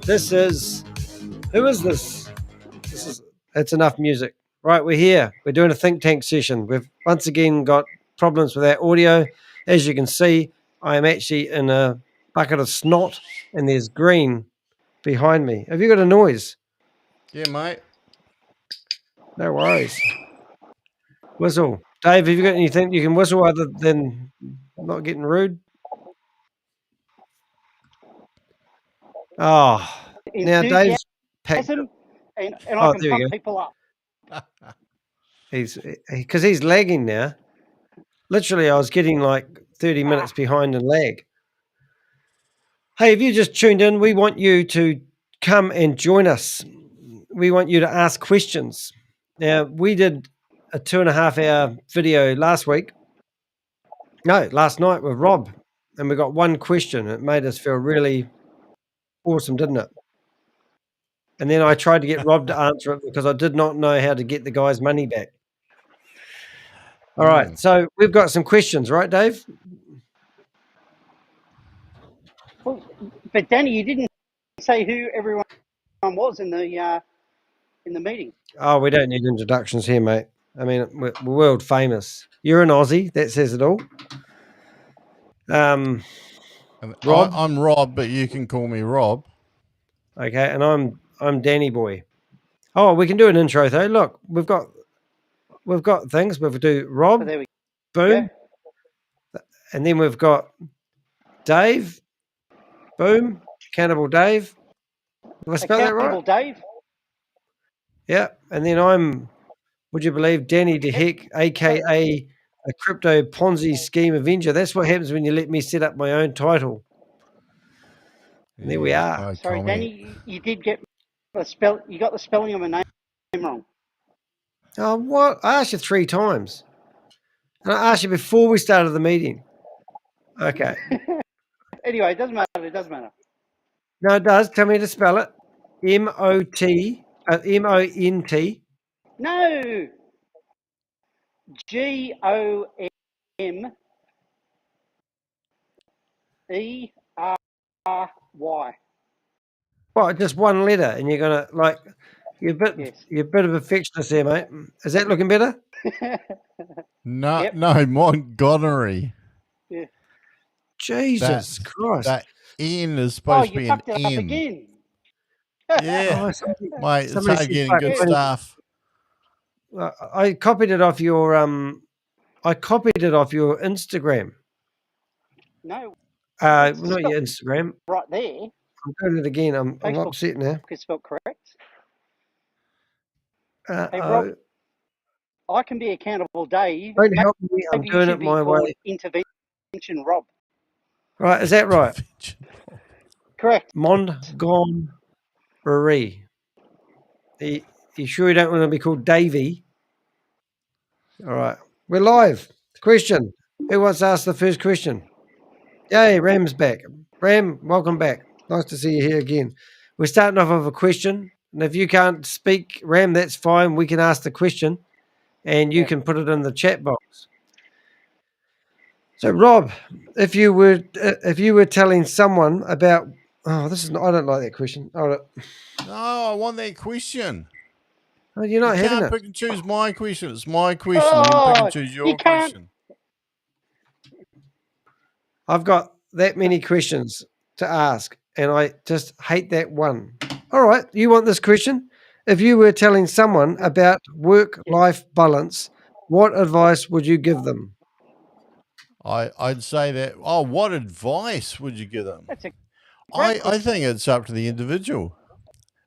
This is, who is this? It's enough music. Right, we're here. We're doing a think tank session. We've once again got problems with our audio. As you can see, I am actually in a bucket of snot and there's green behind me. Have you got a noise? Yeah, mate. No worries. Whistle. Dave, have you got anything you can whistle other than not getting rude? Oh, now Dave's packed. And I can there we pump go. people up. Because he's lagging now. Literally, I was getting like 30 minutes behind in lag. Hey, if you just tuned in, we want you to come and join us. We want you to ask questions. Now, we did a 2.5 hour video last night with Rob, and we got one question. It made us feel really awesome, didn't it? And then I tried to get Rob to answer it because I did not know how to get the guy's money back. All right, so we've got some questions, right, Dave? Well, but Danny, you didn't say who everyone was in the meeting. Oh, we don't need introductions here, mate. I mean, we're world famous. You're an Aussie. That says it all. Rob? I'm Rob, but you can call me Rob. Okay, and I'm Danny Boy. Oh, we can do an intro though. Look, we've got things. We'll do Rob, So there we boom, and then we've got Dave, boom, Cannibal Dave. Did I spell that right? Cannibal Dave. Yeah, and then I'm, would you believe, Danny De Heck, aka a crypto Ponzi scheme avenger. That's what happens when you let me set up my own title. And there we are. Sorry, Danny, you did get the spell. You got the spelling of my name wrong. Oh, what? I asked you 3 times. And I asked you before we started the meeting. Okay. Anyway, it doesn't matter. It doesn't matter. No, it does. Tell me to spell it. M-O-N-T. No. G-O-M-E-R-R-Y. What? Just one letter, and you're gonna you're a bit of a perfectionist there, mate. Is that looking better? No, Montgomery. Yeah. Jesus Christ! That N is supposed to be an Up M. again. Yeah, mate, it's hard getting good stuff. I copied it off your Instagram. No. Not your Instagram. Right there. I'm doing it again. I'm upset now. It's spelled correct. Hey, Rob, I can be accountable, Dave. Don't help me. I'm doing it my way. Intervention, Rob. Right, is that right? Correct. Montgomery. You sure you don't want to be called Davey? All right, we're live. Question. Who wants to ask the first question? Yay, Ram's back. Ram, welcome back. Nice to see you here again. We're starting off with a question. And if you can't speak, Ram, that's fine. We can ask the question and you can put it in the chat box. So, Rob, if you were telling someone about, I don't like that question. No, I want that question. Oh, you're not having it. You can't pick and choose my question. It's my question. You can pick and choose your question. I've got that many questions to ask, and I just hate that one. All right, you want this question? If you were telling someone about work-life balance, what advice would you give them? I'd say that. Oh, what advice would you give them? I think it's up to the individual.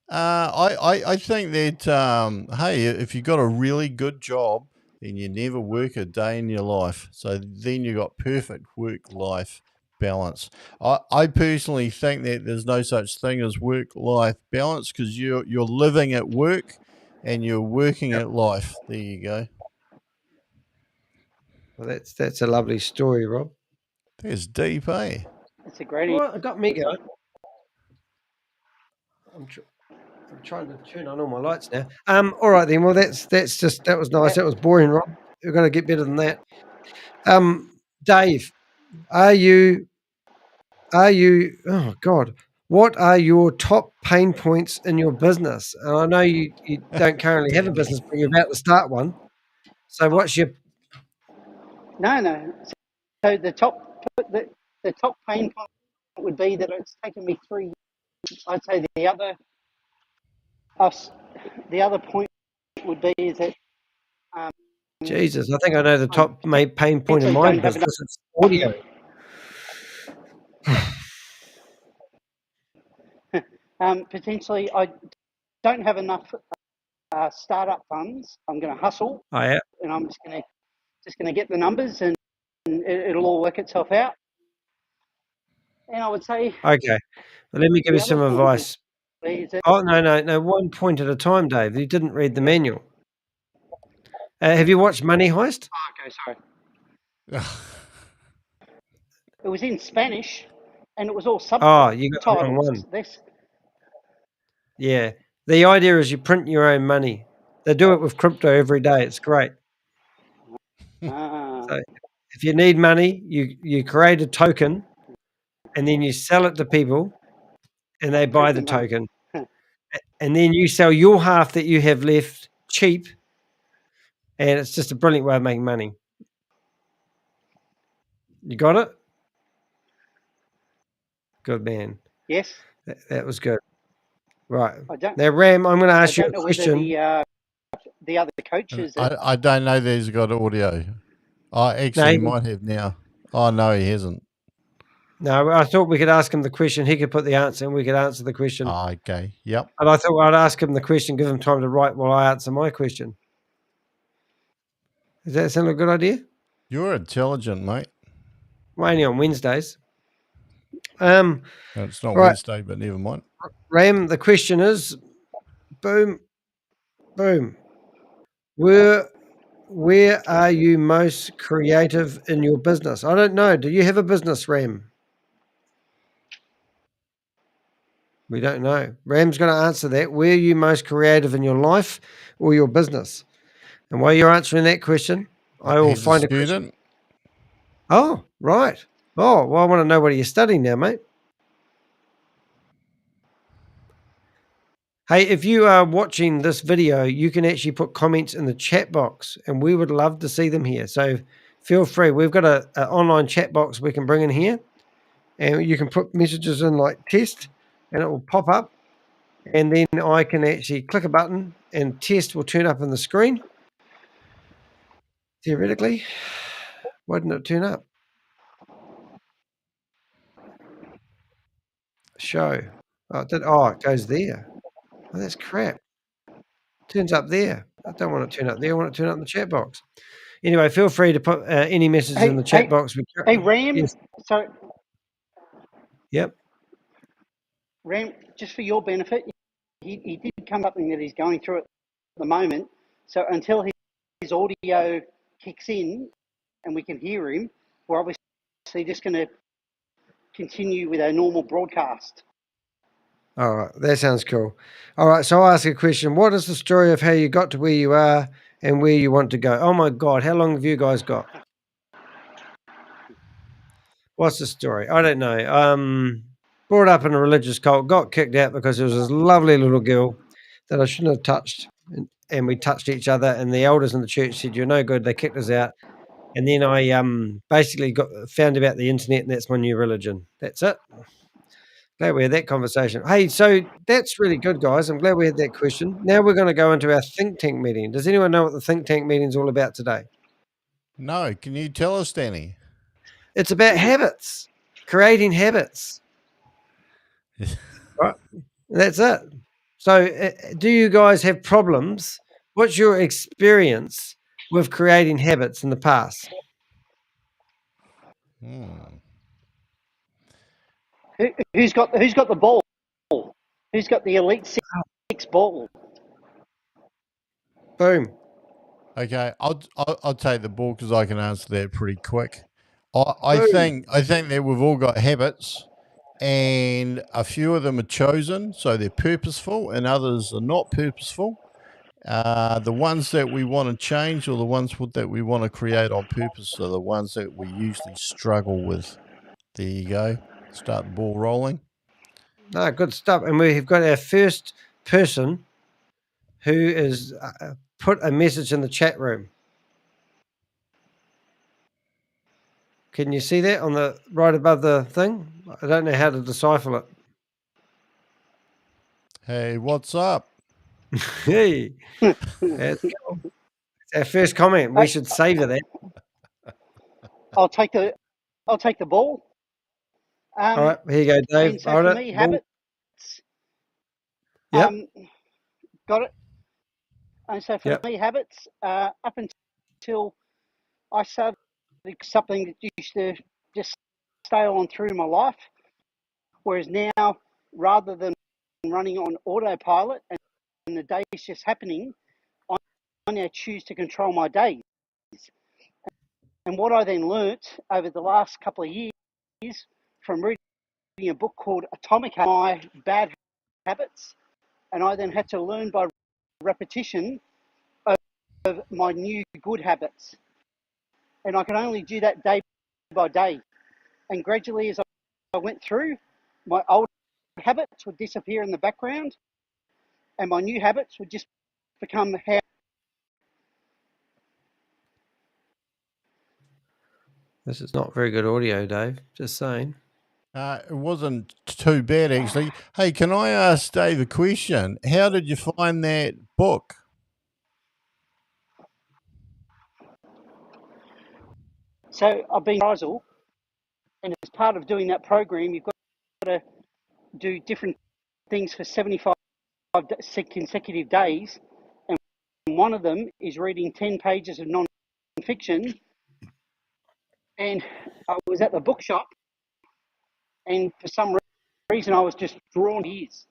I think that hey, if you got a really good job, then you never work a day in your life. So then you got perfect work-life balance. I personally think that there's no such thing as work-life balance because you're living at work and you're working at life. There you go. Well, that's a lovely story, Rob. That's deep, eh? It's a great. Well, it got me going. I'm trying to turn on all my lights now. All right then. Well, that was nice. That was boring, Rob. We're going to get better than that. Dave, are you? Oh God, What are your top pain points in your business? And I know you don't currently have a Danny. business, but you're about to start one. So what's your No. So the top pain point would be that it's taken me 3 years. I'd say the other point would be is that Jesus? I think I know the I top pain point in potentially my don't have enough. business. It's audio. Potentially, I don't have enough startup funds. I'm going to hustle, Oh, yeah. and I'm just going to get the numbers, and it'll all work itself out. And I would say Okay. Well, let me give you the other some point would advice. be is that, Oh, no. One point at a time, Dave. You didn't read the manual. Have you watched Money Heist? okay, sorry. It was in Spanish, and it was all Oh, you got the wrong subtitles. one. Yeah. The idea is you print your own money. They do it with crypto every day. It's great. So if you need money, you create a token and then you sell it to people and they buy the token. And then you sell your half that you have left cheap. And it's just a brilliant way of making money. You got it? Good man. Yes. That was good. Right. I don't. Now, Ram, I'm going to I ask you don't a know whether question. the other coaches. I don't know that he's got audio. Actually, he might have now. Oh, no, he hasn't. No, I thought we could ask him the question. He could put the answer and we could answer the question. Oh, okay. Yep. And I thought I'd ask him the question, give him time to write while I answer my question. Does that sound like a good idea? You're intelligent, mate. Well, only on Wednesdays. It's not right. Wednesday, but never mind. Ram, the question is, boom. Where are you most creative in your business? I don't know. Do you have a business, Ram? We don't know. Ram's going to answer that. Where are you most creative in your life or your business? And while you're answering that question, I will He's find a a question. student. Oh, right. Oh, well, I want to know what you're studying now, mate. Hey, if you are watching this video, you can actually put comments in the chat box, and we would love to see them here. So feel free. We've got an online chat box we can bring in here, and you can put messages in like test, and it will pop up. And then I can actually click a button, and test will turn up on the screen. Theoretically, why didn't it turn up? Show. Oh, it goes there. Oh, that's crap. Turns up there. I don't want it to turn up there. I want it to turn up in the chat box. Anyway, feel free to put any messages in the chat box. Hey, Ram. Yes. So, Yep. Ram, just for your benefit, he did come up something that he's going through at the moment. So until his audio kicks in and we can hear him, we're obviously just going to continue with our normal broadcast. All right. That sounds cool. All right. So I'll ask a question. What is the story of how you got to where you are and where you want to go? Oh, my God. How long have you guys got? What's the story? I don't know. Brought up in a religious cult, got kicked out because there was this lovely little girl that I shouldn't have touched. And we touched each other, and the elders in the church said, "You're no good." They kicked us out. And then I basically found about the internet, and that's my new religion. That's it. Glad we had that conversation. Hey, so that's really good, guys. I'm glad we had that question. Now we're going to go into our think tank meeting. Does anyone know what the think tank meeting is all about today? No. Can you tell us, Danny? It's about habits, creating habits. Right. That's it. So do you guys have problems? What's your experience with creating habits in the past? Who's got the ball? Who's got the Elite Six ball? Boom. Okay, I'll take the ball because I can answer that pretty quick. I think that we've all got habits, and a few of them are chosen, so they're purposeful, and others are not purposeful. The ones that we want to change, or the ones that we want to create on purpose, are the ones that we usually struggle with. There you go. Start the ball rolling. No, good stuff. And we've got our first person who is put a message in the chat room. Can you see that on the right above the thing? I don't know how to decipher it. Hey, what's up? Hey, that's cool. It's our first comment. We should savor that. I'll take the ball. All right, here you go, Dave. And so for me, habits. Yep. Got it. And so for me, habits, up until I started something that used to just stay on through my life, whereas now, rather than running on autopilot and the day's just happening, I now choose to control my days. And what I then learnt over the last couple of years from reading a book called Atomic Habits, my bad habits, and I then had to learn by repetition of my new good habits. And I can only do that day by day. And gradually, as I went through, my old habits would disappear in the background, and my new habits would just become how. This is not very good audio, Dave. Just saying. It wasn't too bad, actually. Hey, can I ask Dave a question? How did you find that book? So I've been Brazil, and as part of doing that program, you've got to do different things for 75 consecutive days, and one of them is reading 10 pages of non-fiction. And I was at the bookshop, and for some reason I was just drawn to his.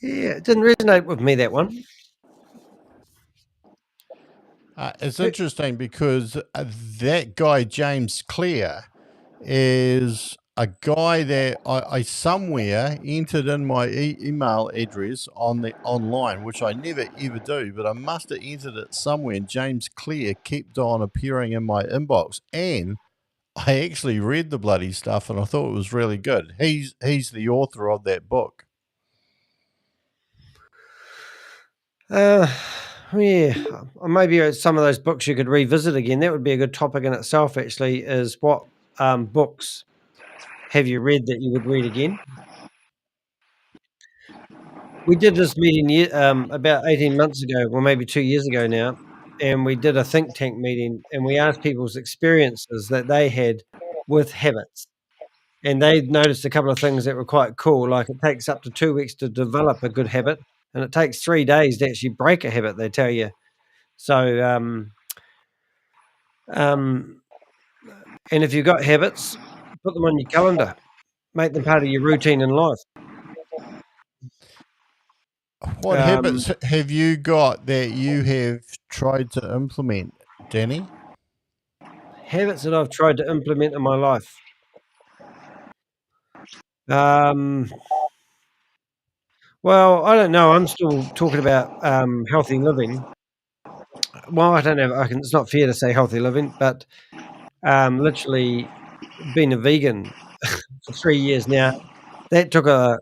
Yeah, it didn't resonate with me, that one. It's interesting because that guy, James Clear, is a guy that I somewhere entered in my email address on the online, which I never ever do, but I must have entered it somewhere, and James Clear kept on appearing in my inbox, and I actually read the bloody stuff, and I thought it was really good. He's the author of that book. Yeah, maybe some of those books you could revisit again. That would be a good topic in itself, actually, is what books have you read that you would read again? We did this meeting about 18 months ago, or maybe 2 years ago now, and we did a think tank meeting, and we asked people's experiences that they had with habits. And they noticed a couple of things that were quite cool, like it takes up to 2 weeks to develop a good habit, and it takes 3 days to actually break a habit, they tell you. So, and if you've got habits, put them on your calendar. Make them part of your routine in life. What habits have you got that you have tried to implement, Danny? Habits that I've tried to implement in my life. Well, I don't know. I'm still talking about healthy living. Well, I don't know. It's not fair to say healthy living, but literally been a vegan for 3 years now. That took a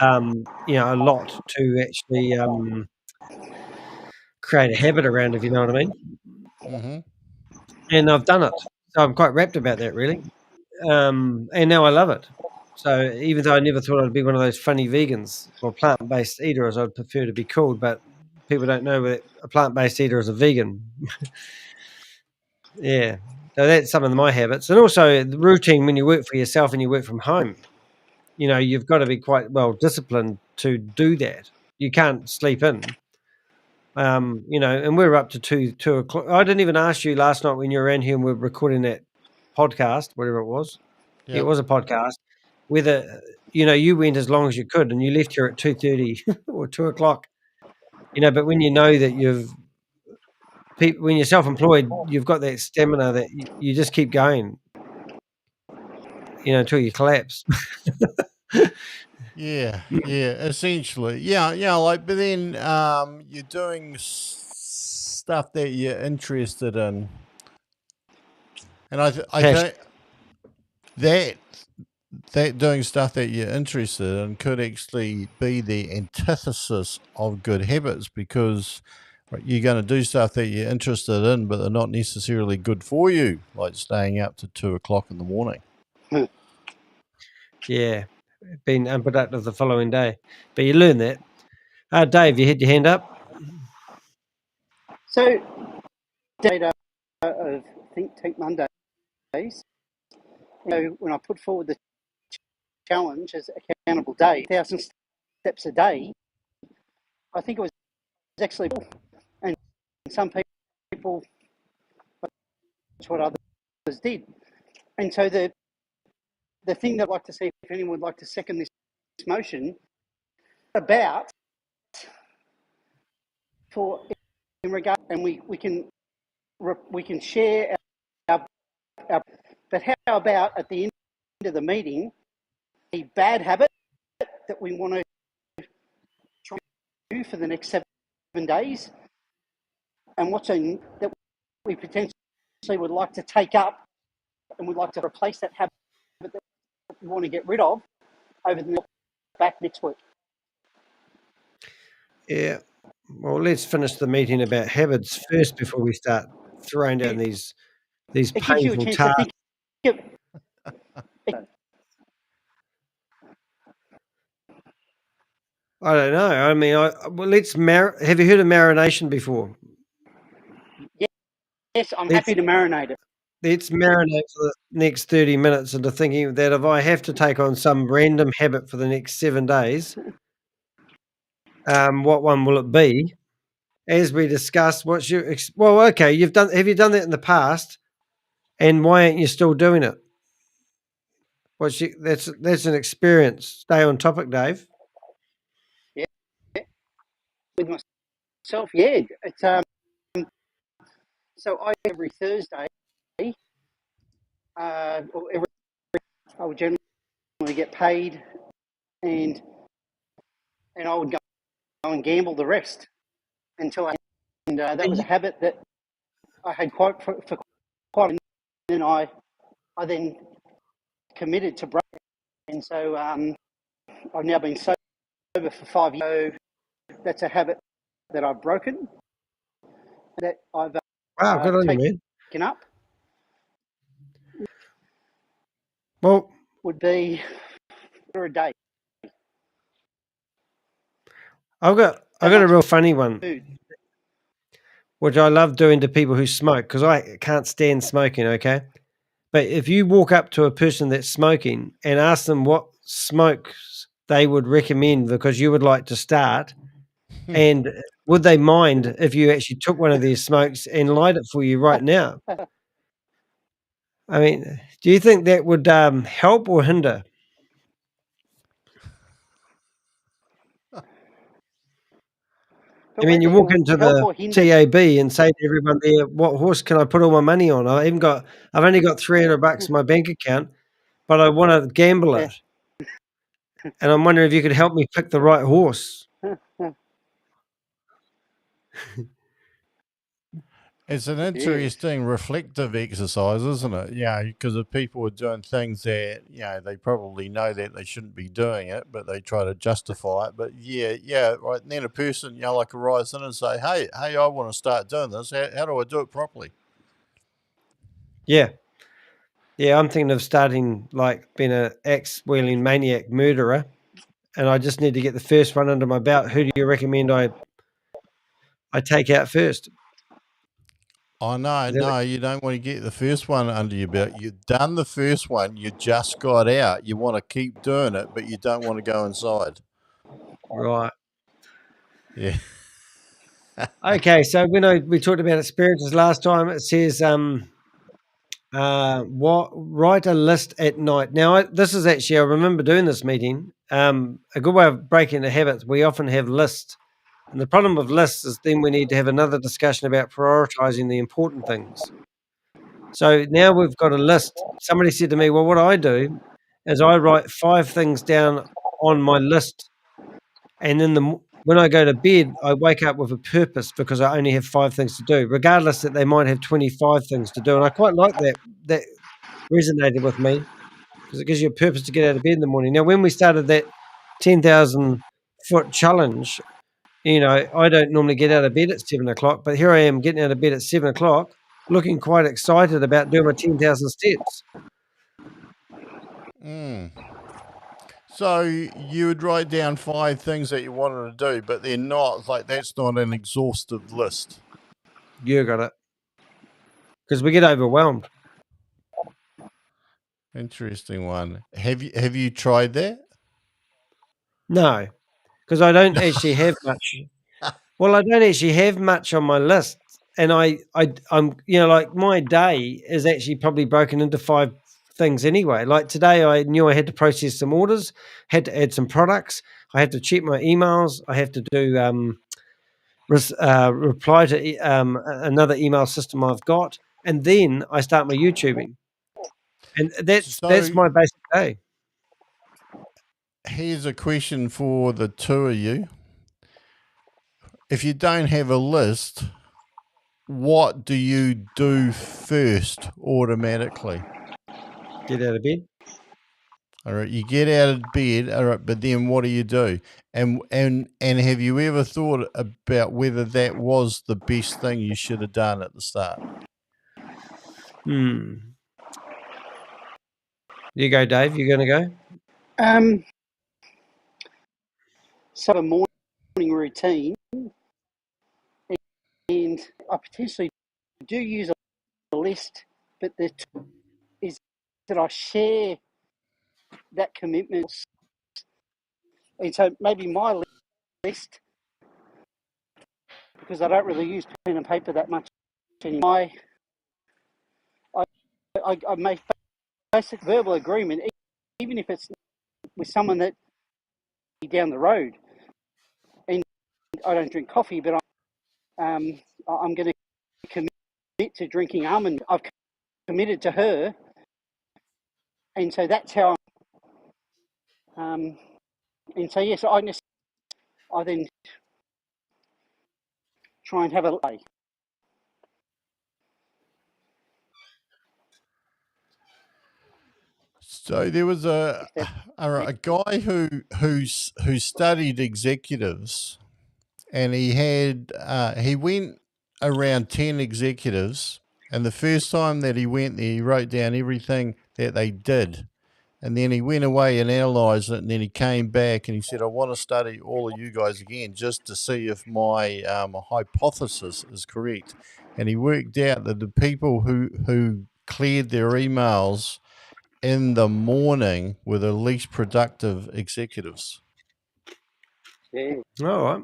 lot to actually create a habit around, if you know what I mean. Mm-hmm. And I've done it, so I'm quite rapt about that, really. And now I love it. So even though I never thought I'd be one of those funny vegans or plant-based eater, as I'd prefer to be called, but people don't know that a plant-based eater is a vegan. Yeah. So that's some of my habits. And also the routine when you work for yourself and you work from home. You've got to be quite well disciplined to do that. You can't sleep in. And we're up to 2 o'clock. I didn't even ask you last night when you were around here and we were recording that podcast, whatever it was. Yep. It was a podcast. Whether you went as long as you could, and you left here at 2:30 or 2 o'clock. But when you know that when you're self-employed, you've got that stamina that you just keep going, until you collapse. Yeah, essentially. Yeah, but then you're doing stuff that you're interested in. And I think that doing stuff that you're interested in could actually be the antithesis of good habits, because right, you're going to do stuff that you're interested in, but they're not necessarily good for you, like staying up to 2 o'clock in the morning. Yeah, being unproductive the following day. But you learn that. Dave, you had your hand up? So, data of Think Tank Mondays, when I put forward the challenge as accountable day, 1,000 steps a day, I think it was actually, and some people, that's what others did. And so the thing that I'd like to see, if anyone would like to second this motion, about for in regard, and we can share our, but how about at the end of the meeting, a bad habit that we want to try to do for the next 7 days, and what's that we potentially would like to take up and would like to replace that habit that we want to get rid of over the back next week. Yeah. Well, let's finish the meeting about habits first before we start throwing down these It gives you a painful chance tasks. to think I don't know. I mean, well, let's have you heard of marination before? Yes, I'm happy to marinate it. Let's marinate for the next 30 minutes into thinking that if I have to take on some random habit for the next 7 days, what one will it be? As we discussed, what's your well, okay, have you done that in the past, and why aren't you still doing it? That's an experience. Stay on topic, Dave. Yeah, with myself, yeah. It's so I every Thursday, or every I would generally get paid, and I would go and gamble the rest until that was a habit that I had quite for quite, and then I then committed to break, and so I've now been sober for 5 years. So that's a habit that I've broken, that I've Wow, good on you, taken up. Well, would be for a day. I've got a real funny one, which I love doing to people who smoke, because I can't stand smoking, okay? But if you walk up to a person that's smoking and ask them what smokes they would recommend because you would like to start, and would they mind if you actually took one of these smokes and light it for you right now? I mean, do you think that would help or hinder? I mean, you walk into the TAB and say to everyone there, "What horse can I put all my money on? I've only got $300 in my bank account, but I want to gamble it, and I'm wondering if you could help me pick the right horse." It's an interesting reflective exercise, isn't it? Yeah, because if people are doing things that, they probably know that they shouldn't be doing it, but they try to justify it. But yeah, right. And then a person, like arrives in and say, hey, I want to start doing this. How do I do it properly? Yeah. Yeah, I'm thinking of starting, like, being an axe-wielding maniac murderer, and I just need to get the first one under my belt. Who do you recommend I take out first? Oh, no, you don't want to get the first one under your belt. You've done the first one. You just got out. You want to keep doing it, but you don't want to go inside. Right. Yeah. Okay, so when we talked about experiences last time, it says write a list at night. Now, this is actually, I remember doing this meeting. A good way of breaking the habits, we often have lists. And the problem with lists is then we need to have another discussion about prioritizing the important things. So now we've got a list. Somebody said to me, well, what I do is I write 5 things down on my list. And then when I go to bed, I wake up with a purpose because I only have 5 things to do, regardless that they might have 25 things to do. And I quite like that. That resonated with me. because it gives you a purpose to get out of bed in the morning. Now, when we started that 10,000 foot challenge, you know, I don't normally get out of bed at 7 o'clock, but here I am getting out of bed at 7 o'clock, looking quite excited about doing my 10,000 steps. So you would write down 5 things that you wanted to do, but they're not like that's not an exhaustive list. You got it. Because we get overwhelmed. Interesting one. Have you tried that? No, because I don't actually have much. Well, I don't actually have much on my list, and I'm you know, like my day is actually probably broken into 5 things anyway. Like today, I knew I had to process some orders, had to add some products, I had to check my emails, I have to do reply to another email system I've got, and then I start my YouTubing, and that's So my basic day. here's a question for the two of you. If you don't have a list, what do you do first automatically? Get out of bed. All right, you get out of bed, all right, but then what do you do? And have you ever thought about whether that was the best thing you should have done at the start? You go, Dave. You're going to Um, so a morning routine, and I potentially do use a list, but the is that I share that commitment, and so maybe my list, because I don't really use pen and paper that much anymore. I make basic verbal agreement, even if it's with someone that down the road, and I don't drink coffee, but I'm going to commit to drinking almond. I've committed to her, and so that's how. And so yes, I then try and have a day. So there was a guy who studied executives, and he went around 10 executives, and the first time that he went there, he wrote down everything that they did. And then he went away and analyzed it, and then he came back and he said, I want to study all of you guys again just to see if my hypothesis is correct. And he worked out that the people who cleared their emails in the morning were the least productive executives. Yeah. All right.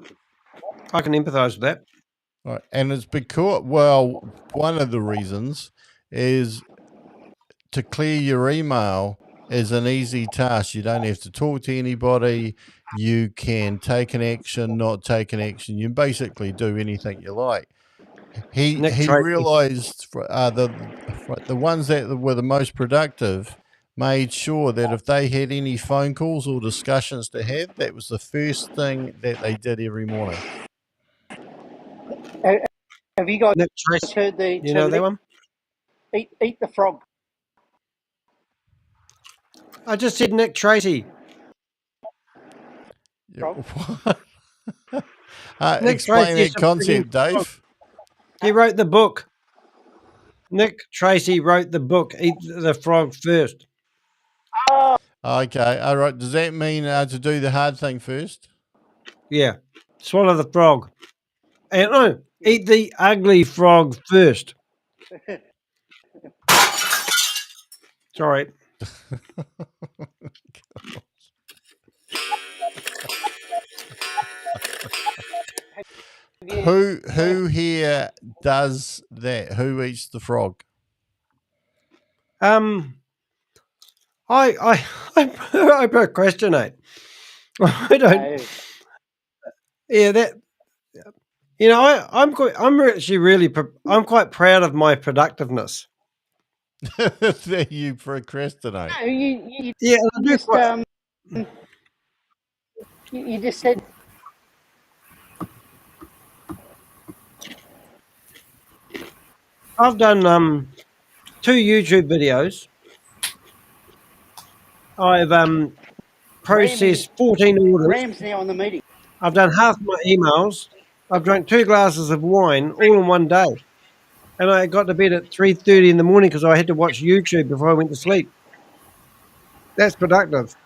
I can empathise with that. Right. And it's because, well, one of the reasons is to clear your email is an easy task. You don't have to talk to anybody. You can take an action, not take an action. You can basically do anything you like. Nick He Tracy. realized the ones that were the most productive made sure that if they had any phone calls or discussions to have, that was the first thing that they did every morning. Have you guys Nick Tracy. heard the You know term that one? eat the frog? I just said Nick Tracy. What? Nick Explain Tracy is that a brilliant concept, Dave. He wrote the book. Nick Tracy wrote the book, Eat the Frog First. Okay, all right. Does that mean to do the hard thing first? Yeah. Swallow the frog. And no, eat the ugly frog first. Sorry. Who here does that? Who eats the frog? I procrastinate. I don't. Yeah, that. You know, I'm actually really. I'm quite proud of my productiveness. That you procrastinate. No, you Yeah, I do just quite, you just said I've done 2 YouTube videos. I've processed 14 orders. Ram's now on the meeting. I've done half my emails. I've drank 2 glasses of wine all in one day. And I got to bed at 3:30 in the morning because I had to watch YouTube before I went to sleep. That's productive.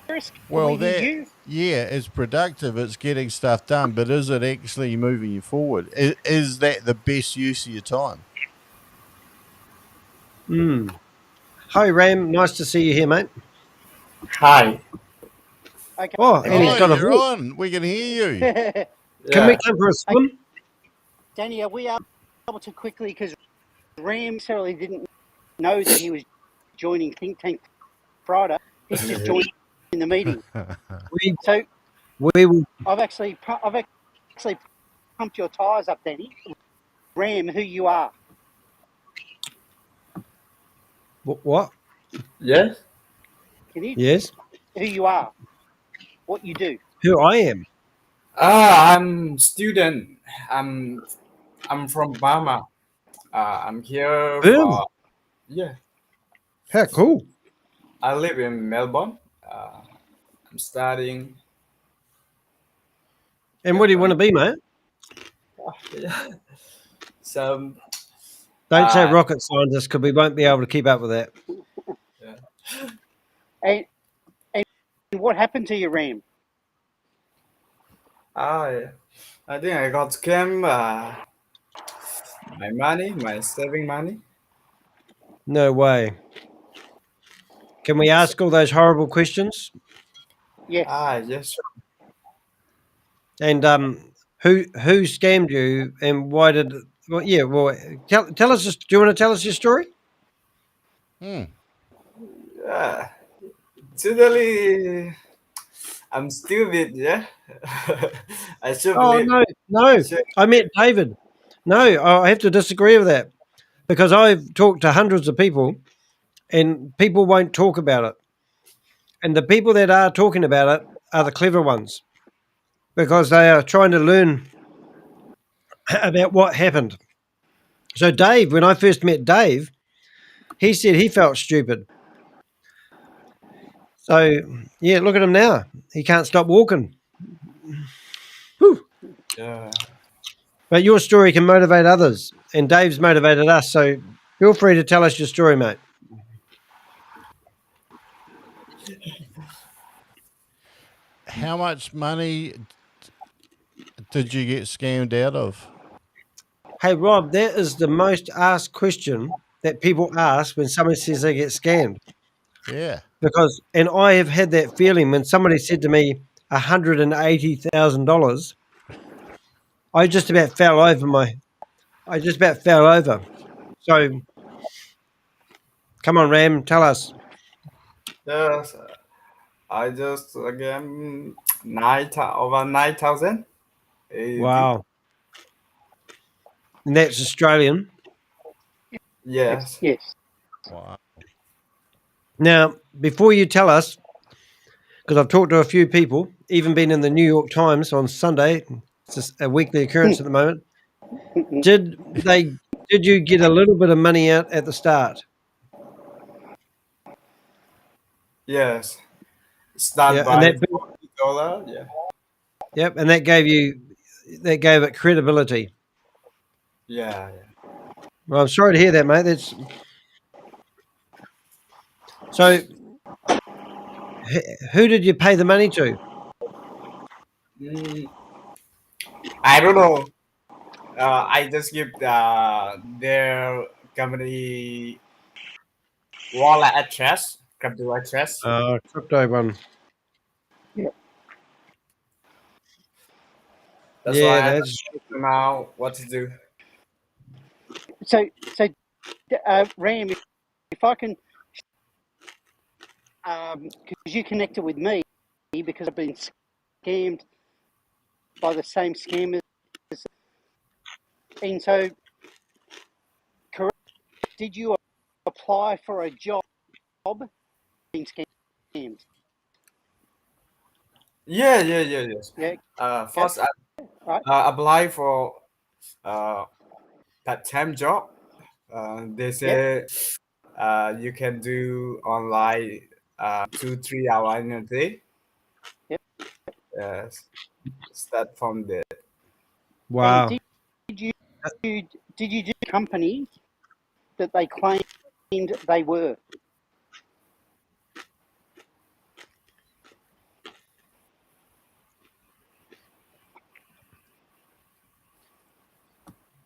Chris, can Well, we hear you? yeah, it's productive. It's getting stuff done, but is it actually moving you forward? Is that the best use of your time? Hi, Ram. Nice to see you here, mate. Hi. Okay. Oh, and he's Oh, got a you're voice. on. We can hear you. Can we Yeah. come for a swim? Danny, are we able to quickly, because Ram necessarily didn't know that he was joining Think Tank Friday. He's just joined in the meeting. We, So we will. I've actually pumped your tyres up, Danny. Ram, who you are. What? Yes. Can you? Yes. Who you are. What you do. Who I am. I'm student. I'm from Burma. I'm here Boom. for yeah. How cool. I live in Melbourne. I'm studying. And what do you want to be, mate? Yeah. So Don't say uh, rocket scientist because we won't be able to keep up with that. And what happened to your Ram? I think I got scam. My money, my saving money. No way. Can we ask all those horrible questions? Yes. Yes. And who scammed you and why did? Well, yeah. Well, tell us. Do you want to tell us your story? Yeah. Totally. I'm stupid. Yeah. I should Oh believe. no! Should, I met David. No, I have to disagree with that because I've talked to hundreds of people, and people won't talk about it. And the people that are talking about it are the clever ones because they are trying to learn about what happened. So Dave, when I first met Dave, he said he felt stupid. So yeah, look at him now. He can't stop walking. Whew. yeah. But your story can motivate others, and Dave's motivated us. So feel free to tell us your story, mate. How much money did you get scammed out of? Hey, Rob, that is the most asked question that people ask when someone says they get scammed. Yeah. Because, and I have had that feeling when somebody said to me $180,000, I just about fell over. So, come on, Ram, tell us. Yes. I just again over 9,000. Wow, and that's Australian. Yes. Yes. Wow. Now, before you tell us, because I've talked to a few people, even been in the New York Times on Sunday. It's just a weekly occurrence at the moment. Did you get a little bit of money out at the start? Yes. Start Yeah, and by $40. Yeah. yep, and that gave it credibility. Yeah. Well, I'm sorry to hear that, mate. That's so. Who did you pay the money to? Mm, I don't know. I just give their company wallet address, crypto address. Crypto one. Yeah. That's Yeah, why I that's don't know now what to do. So Ram, if I can, because you connected with me because I've been scammed by the same scammers, and so correct. Did you apply for a job being scammed? Yes. Yeah. First I Right. apply for part-time job. They Yep. say you can do online 2-3 hours in a day. Yep. Yes, start from there. Wow. And did you do a company that they claimed they were?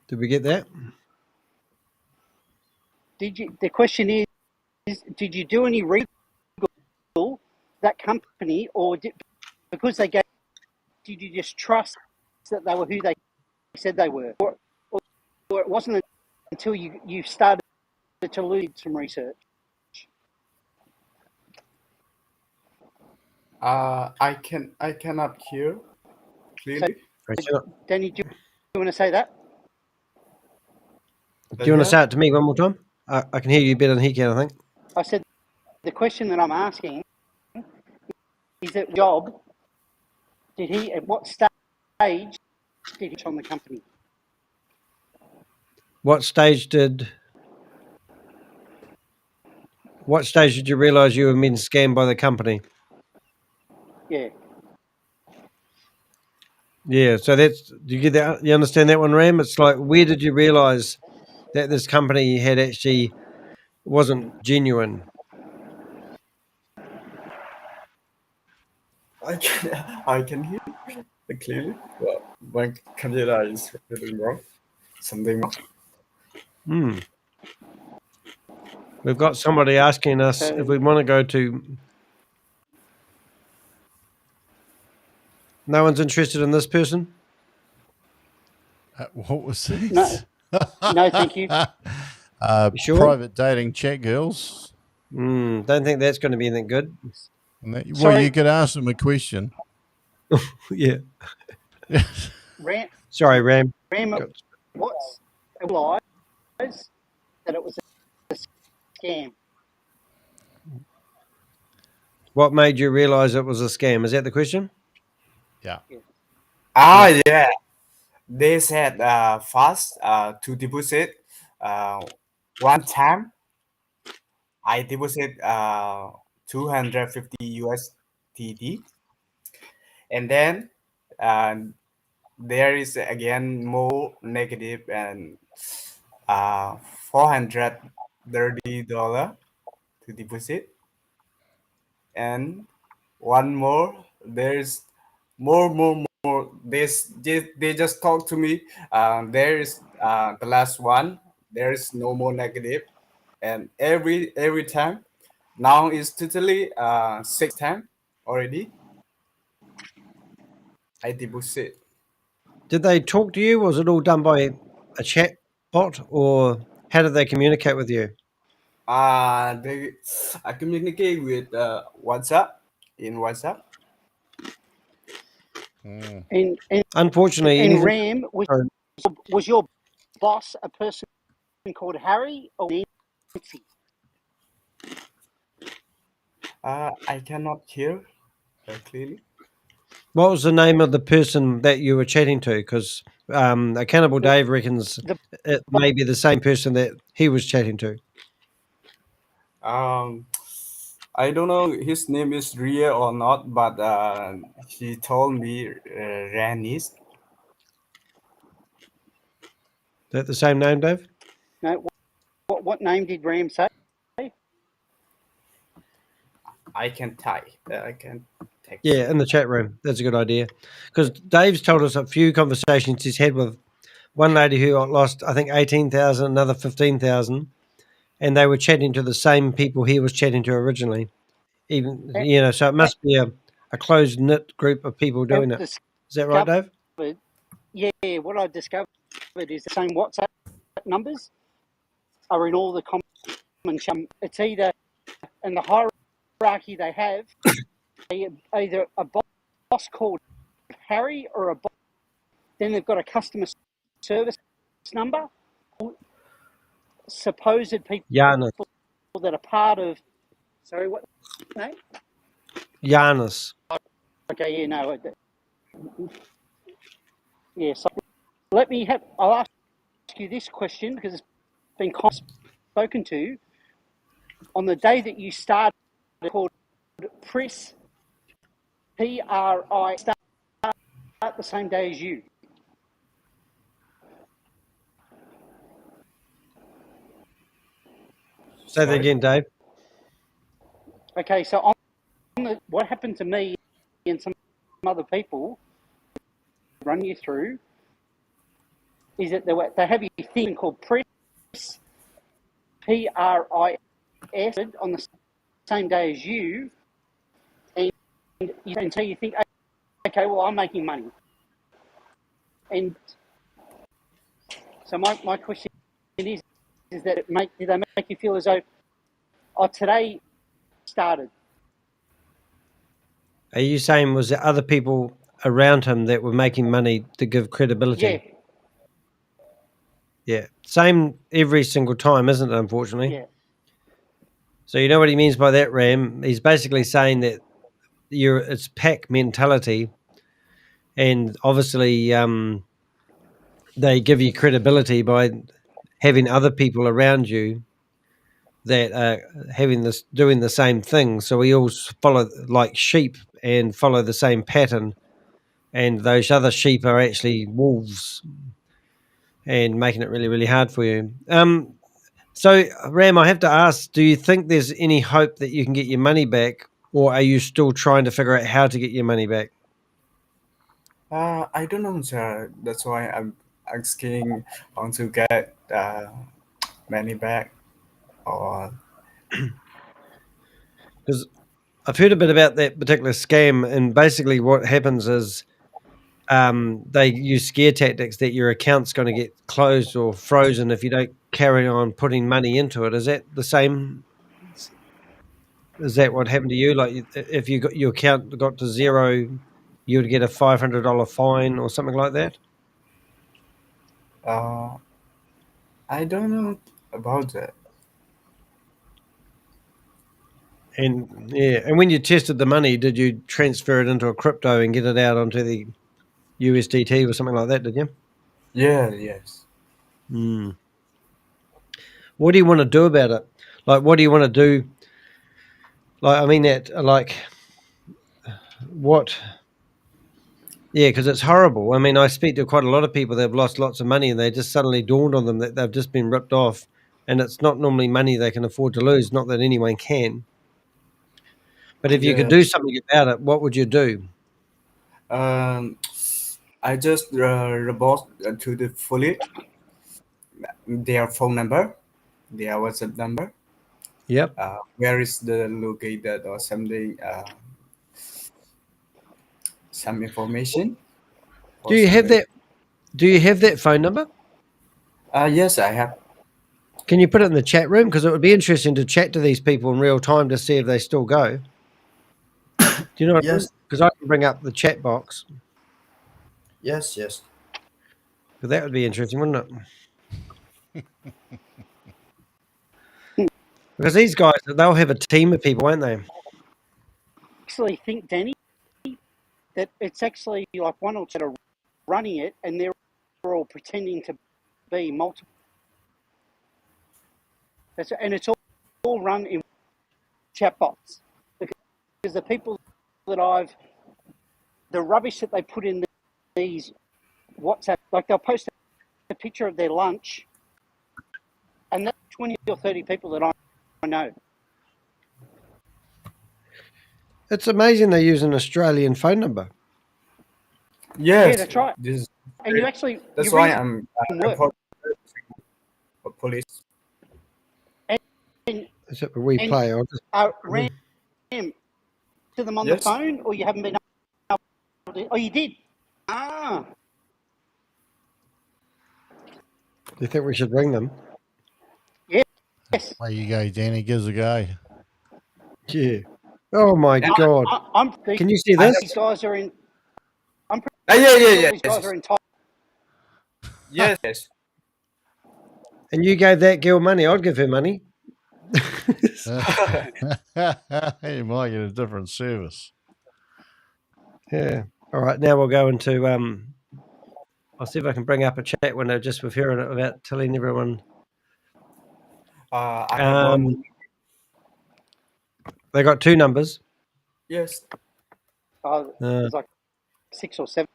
Did we get that? The question is, did you do any legal that company, or because they gave, did you just trust that they were who they said they were, or it wasn't until you started to lead some research? I cannot hear clearly. Danny, do you want to say that? Do you want to say it to me one more time? I can hear you better than he can, I think. I said the question that I'm asking is that job. Did he? At what stage did he on the company? What stage did you realise you were being scammed by the company? Yeah. Yeah, so do you get that? You understand that one, Ram? It's like, where did you realise that this company had actually wasn't genuine? I can hear clearly. Well, my computer is really wrong. Something wrong. We've got somebody asking us if we want to go to. No one's interested in this person? What was this? No, thank you. Sure? Private dating chat girls. Don't think that's going to be anything good. Well, you could ask them a question. Yeah. Ram. Sorry, Ram. What's realised that it was a scam? What made you realise it was a scam? Is that the question? Yeah. Yeah. They said first to deposit one time. I deposit 250 USDT, and then there is again more negative and $430 to deposit, and one more. There's more. They just talk to me. There is the last one. There is no more negative, and every time now is totally 6 time already. I deposit. Did they talk to you? Was it all done by a chat bot, or how did they communicate with you? They I communicate with WhatsApp in WhatsApp. And Unfortunately, and anything. Ram, was your boss a person called Harry or Nancy? I cannot hear clearly. What was the name of the person that you were chatting to? Because Accountable Dave reckons it may be the same person that he was chatting to. I don't know his name is Ria or not, but he told me Ranis. Is that the same name, Dave? No. What name did Ram say? I can type. I can text. Yeah, in the chat room. That's a good idea. Because Dave's told us a few conversations he's had with one lady who lost, I think, 18,000, another 15,000, and they were chatting to the same people he was chatting to originally. Even so it must be a closed knit group of people doing it. Is that right, Dave? Yeah, what I discovered is the same WhatsApp numbers are in all the common chum. It's either in the hierarchy they have, either a boss called Harry or a boss. Then they've got a customer service number. Supposed people Giannis. that are part of. Sorry, what name? Giannis. Okay, yeah, no. Yeah, so let me have. I'll ask you this question because it's been spoken to. on the day that you started, called Press, P-R-I, start the same day as you. Say that again, Dave. Okay, so what happened to me and some other people run you through is that they have a thing called Press, P-R-I-S, on the same day as you, and so you think, okay, well, I'm making money. And so my question is that did they make you feel as though, today started? Are you saying was there other people around him that were making money to give credibility? Yeah. Yeah. Same every single time, isn't it, unfortunately? Yeah. So you know what he means by that, Ram? He's basically saying that it's pack mentality, and obviously they give you credibility by having other people around you that are doing the same thing. So we all follow like sheep and follow the same pattern, and those other sheep are actually wolves and making it really, really hard for you. So Ram, I have to ask, do you think there's any hope that you can get your money back, or are you still trying to figure out how to get your money back? I don't know, sir. That's why I'm asking on to get money back or Because I've heard a bit about that particular scam, and basically what happens is they use scare tactics that your account's going to get closed or frozen if you don't carry on putting money into it. Is that the same? Is that what happened to you? Like if you got your account got to zero, you would get a $500 fine or something like that? uh, I don't know about that. And yeah, and when you tested the money, did you transfer it into a crypto and get it out onto the USDT or something like that? Did you? Yeah, yes. Mm. What do you want to do about it? Like, what do you want to do? Like, I mean that, like, what? Yeah, because it's horrible. I mean, I speak to quite a lot of people that have lost lots of money, and they just suddenly dawned on them that they've just been ripped off, and it's not normally money they can afford to lose. Not that anyone can, but if you could Yeah. do something about it, what would you do? Um, I just report to the police their phone number, their WhatsApp number. Yep. Where is the located or something? Some information Do or you have something. that? Do you have that phone number? Yes, I have. Can you put it in the chat room? Because it would be interesting to chat to these people in real time to see if they still go. Do you know what I mean? Yes, Because I can bring up the chat box. yes, yes. But that would be interesting, wouldn't it? Because these guys, they'll have a team of people, won't they? Actually think, Danny, that it's actually like one or two that are running it, and they're all pretending to be multiple. And it's all run in chatbots, because the people that the rubbish that they put in these WhatsApp, like they'll post a picture of their lunch, and that's 20 or 30 people that I know. It's amazing they use an Australian phone number. Yes, Yeah, that's right. this is And you actually, that's you why ring I'm work. reporting to police. And Except we play. I'll just, Ram to them on Yes. the phone, or you haven't been able to? Oh, you did. Ah, do you think we should ring them? yes. There you go, Danny. Gives a go. Yeah. Oh my God! I'm. Can you see this? These guys are in. I'm pretty Yeah, sure yeah, these guys are in top. yes, yes. And you gave that girl money. I'd give her money. You might get a different service. Yeah. All right. Now we'll go into. I'll see if I can bring up a chat window just with her about telling everyone. I have one. They got 2 numbers. Yes. There's like 6 or 7.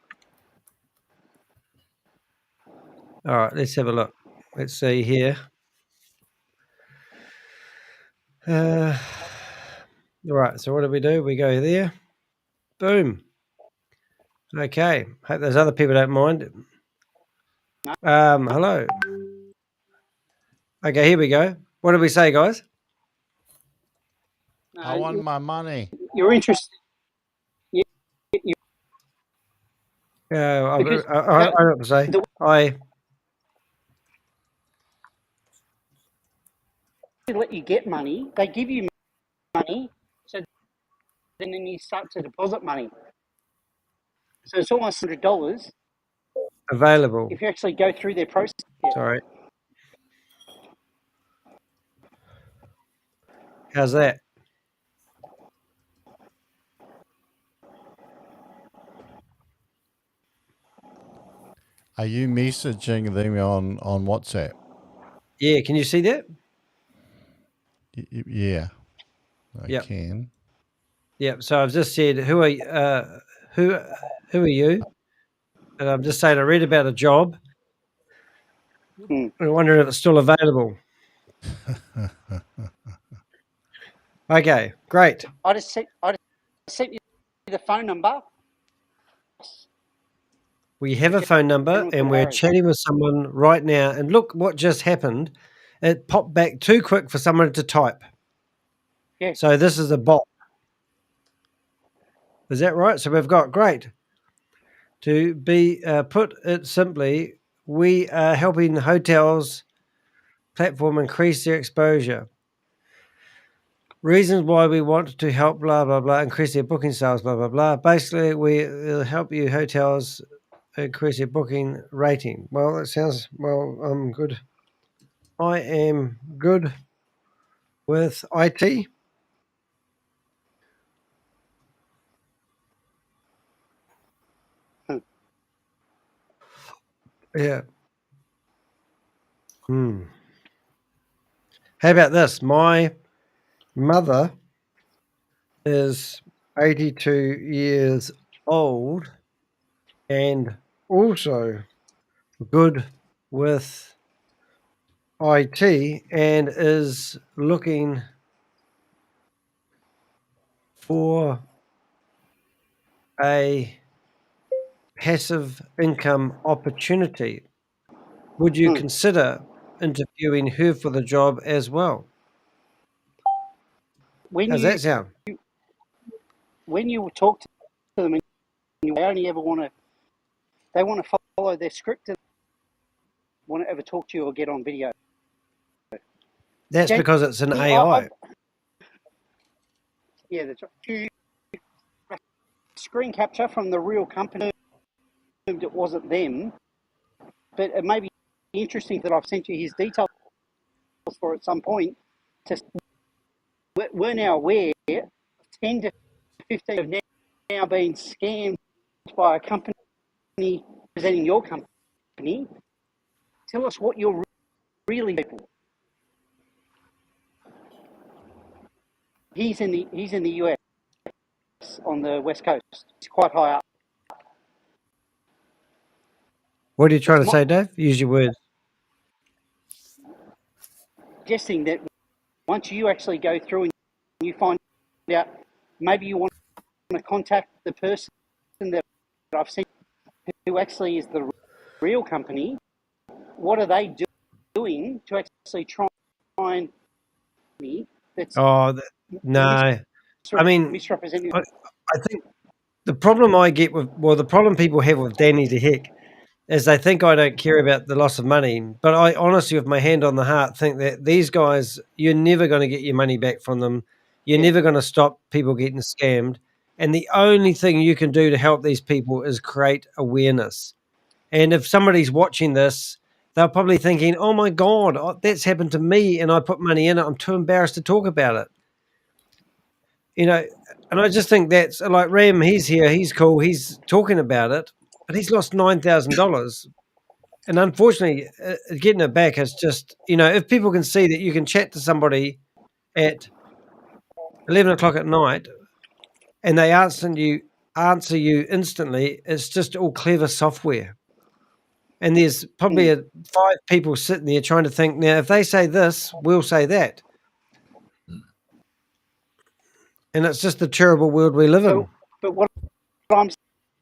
All right, let's have a look. Let's see here. All right, so what do? We go there. Boom. Okay. Hope those other people don't mind. Hello. Okay, here we go. What did we say, guys? I want my money. You're interested. I Because don't have to say. They let you get money. They give you money, so then you start to deposit money. So it's almost $100 available. if you actually go through their process. Yeah. Sorry. How's that? Are you messaging them on WhatsApp? Yeah, can you see that? Yeah, I can. Yep. So I've just said, who are you? And I'm just saying, I read about a job. I wonder if it's still available. Okay, great. I just sent you the phone number. We have a phone number and we're chatting with someone right now. And look what just happened. It popped back too quick for someone to type. Yeah. So this is a bot. Is that right? So we've got, great. To be put it simply, we are helping hotels platform increase their exposure. Reasons why we want to help, blah, blah, blah, increase their booking sales, blah, blah, blah. Basically, we'll help you hotels increase their booking rating. Well, it sounds, I'm good. I am good with IT. Yeah. How about this? My mother is 82 years old and also good with IT and is looking for a passive income opportunity. Would you consider interviewing her for the job as well? How's that sound? When you talk to them, they only ever they want to follow their script and want to ever talk to you or get on video. That's because it's an AI. Yeah, that's right. Screen capture from the real company. It wasn't them, but it may be interesting that I've sent you his details for at some point. We're now aware 10 to 15 have now been scammed by a company presenting your company. Tell us what you're really people. He's in the US on the West Coast. It's quite high up. What are you trying to say, Dave? Use your words. Suggesting that once you actually go through and you find out, maybe you want to contact the person that I've seen who actually is the real company. What are they doing to actually try and me? That's no. I mean, misrepresenting. I think the problem I get the problem people have with Danny the Heck is they think I don't care about the loss of money. But I honestly, with my hand on the heart, think that these guys, you're never going to get your money back from them. You're never going to stop people getting scammed. And the only thing you can do to help these people is create awareness. And if somebody's watching this, they're probably thinking, oh my God, that's happened to me and I put money in it. I'm too embarrassed to talk about it. And I just think that's like Ram, he's here, he's cool, he's talking about it, but he's lost $9,000. And unfortunately, getting it back is just, if people can see that you can chat to somebody at 11 o'clock at night, and they answer you instantly, it's just all clever software. And there's probably 5 people sitting there trying to think, now, if they say this, we'll say that. And it's just the terrible world we live in. But what I'm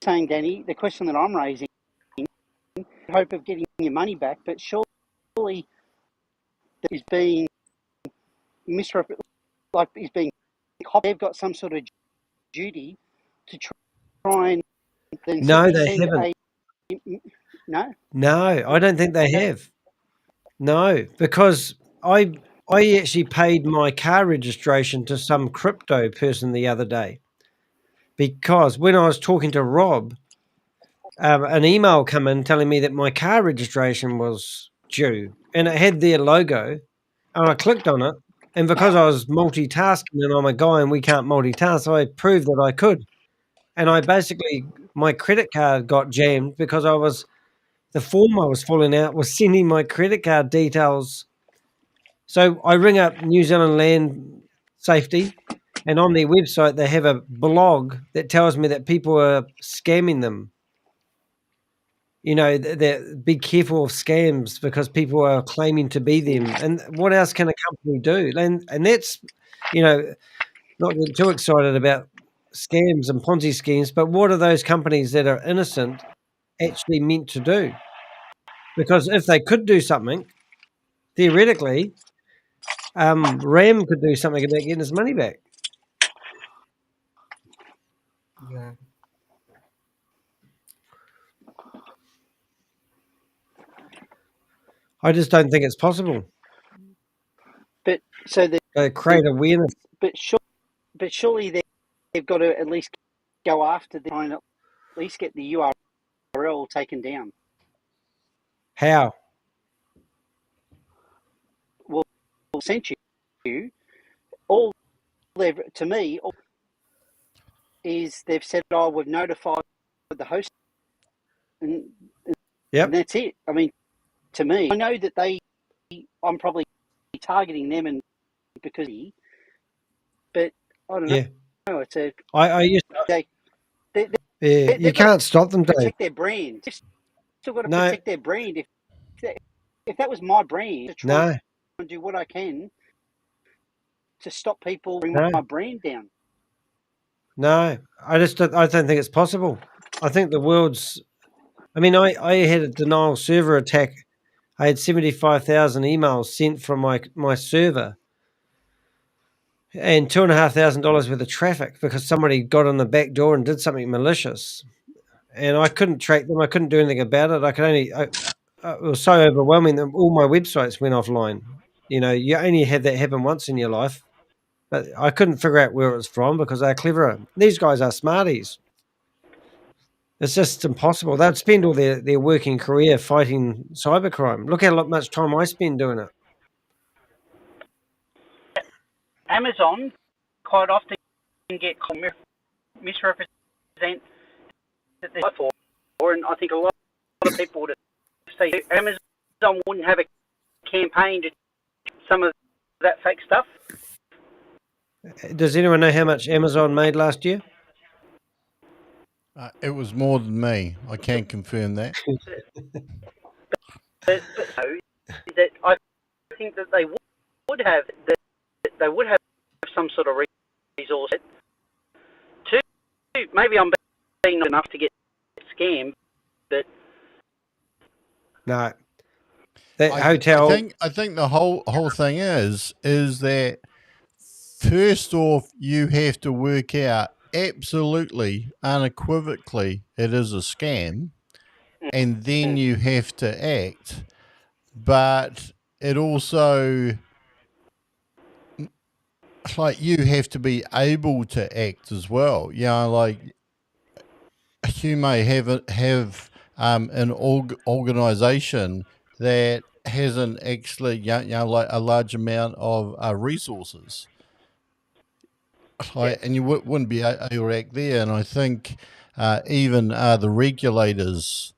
saying, Danny, the question that I'm raising, hope of getting your money back, but surely that is being misrepresented, like is being, they've got some sort of duty to try and then No, they haven't. No, I don't think they have. No, because I actually paid my car registration to some crypto person the other day, because when I was talking to Rob, an email came in telling me that my car registration was due, and it had their logo, and I clicked on it, and because I was multitasking and I'm a guy and we can't multitask, I proved that I could. And I basically, my credit card got jammed because the form I was filling out was sending my credit card details. So I ring up New Zealand Land Safety, and on their website, they have a blog that tells me that people are scamming them. You know, be careful of scams because people are claiming to be them. And what else can a company do? And that's, you know, not getting too excited about scams and Ponzi schemes, but what are those companies that are innocent actually meant to do? Because if they could do something, theoretically, Ram could do something about getting his money back. Yeah. I just don't think it's possible. But so they create awareness. But surely they've got to at least go after the and at least get the URL taken down. How? Well, sent you all they've to me is they've said, "Oh, we've notified the host," and that's it. I mean, to me, I know that I'm probably targeting them and because, but I don't know. Yeah. No, it's a. I used to, you can't stop them, Dave. Protect their brand. They've still got to protect their brand. If that was my brand, to try and do what I can to stop people bring my brand down. No, I don't think it's possible. I think the world's. I mean, I had a denial server attack. I had 75,000 emails sent from my server, and $2,500 worth of traffic because somebody got on the back door and did something malicious, and I couldn't track them. I couldn't do anything about it. I could only. It was so overwhelming that all my websites went offline. You know, you only had that happen once in your life. But I couldn't figure out where it was from because they're cleverer. These guys are smarties. It's just impossible. They'd spend all their working career fighting cybercrime. Look how much time I spend doing it. Amazon quite often get misrepresent that they're for, and I think a lot of people would say Amazon wouldn't have a campaign to some of that fake stuff. Does anyone know how much Amazon made last year? It was more than me. I can't confirm that. but that I think that they would have some sort of resource to maybe I'm being enough to get scammed, but no. That hotel. I think the whole thing is that first off you have to work out absolutely unequivocally it is a scam, and then you have to act. But it also, like, you have to be able to act as well. You know, like you may have an organization that hasn't actually, like a large amount of resources. And you wouldn't be able to act there. And I think even the regulators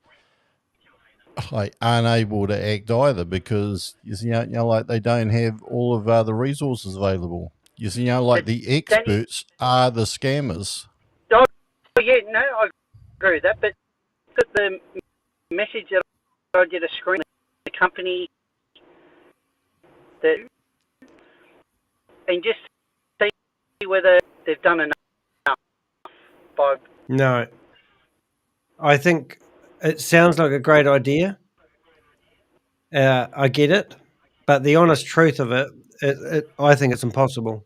aren't able to act either because like they don't have all of the resources available. You know, like the experts are the scammers. Oh, yeah, no, I agree with that. But the message that I did a screen, the company that, and just see whether they've done enough by. No, I think it sounds like a great idea. I get it, but the honest truth of it, I think it's impossible.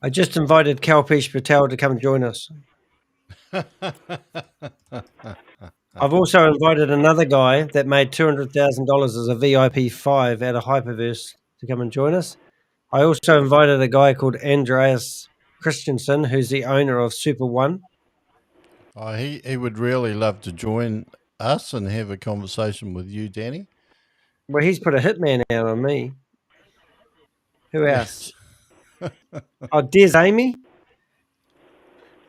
I just invited Kalpesh Patel to come join us. I've also invited another guy that made $200,000 as a VIP 5 out of Hyperverse to come and join us. I also invited a guy called Andreas Christensen, who's the owner of Super One. Oh, he would really love to join us and have a conversation with you, Danny. Well, he's put a hitman out on me. Who else? Oh, Des Amy.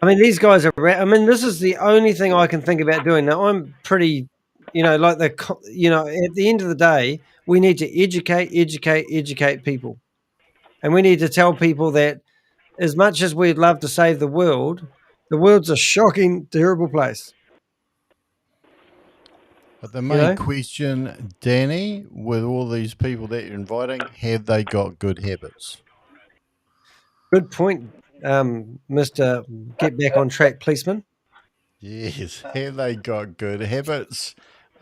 I mean, these guys are. I mean, this is the only thing I can think about doing. Now, I'm pretty, like at the end of the day, we need to educate people, and we need to tell people that as much as we'd love to save the world's a shocking, terrible place. But the main question, Danny, with all these people that you're inviting, have they got good habits? Good point, Mr. Get Back on Track policeman. Yes, have they got good habits?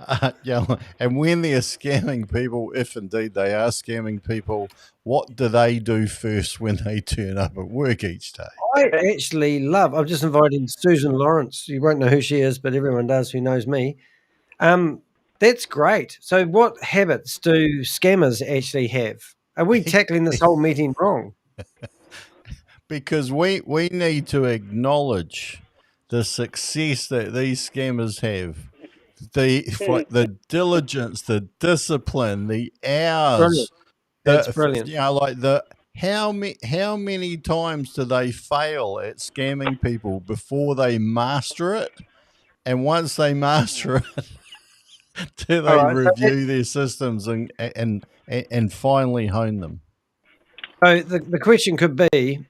And when they're scamming people, if indeed they are scamming people, what do they do first when they turn up at work each day? I actually I'm just inviting Susan Lawrence. You won't know who she is, but everyone does who knows me. That's great. So what habits do scammers actually have? Are we tackling this whole meeting wrong? Because we need to acknowledge the success that these scammers have. The diligence, the discipline, the hours. Brilliant. That's brilliant. How many times do they fail at scamming people before they master it? And once they master it, do they review their systems and finally hone them? So the question could be,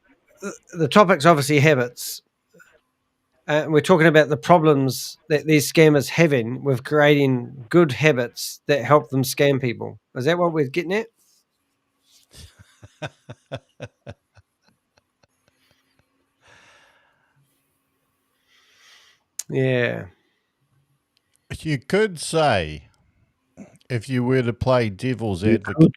the topic's obviously habits. We're talking about the problems that these scammers having with creating good habits that help them scam people. Is that what we're getting at? Yeah. You could say, if you were to play devil's advocate,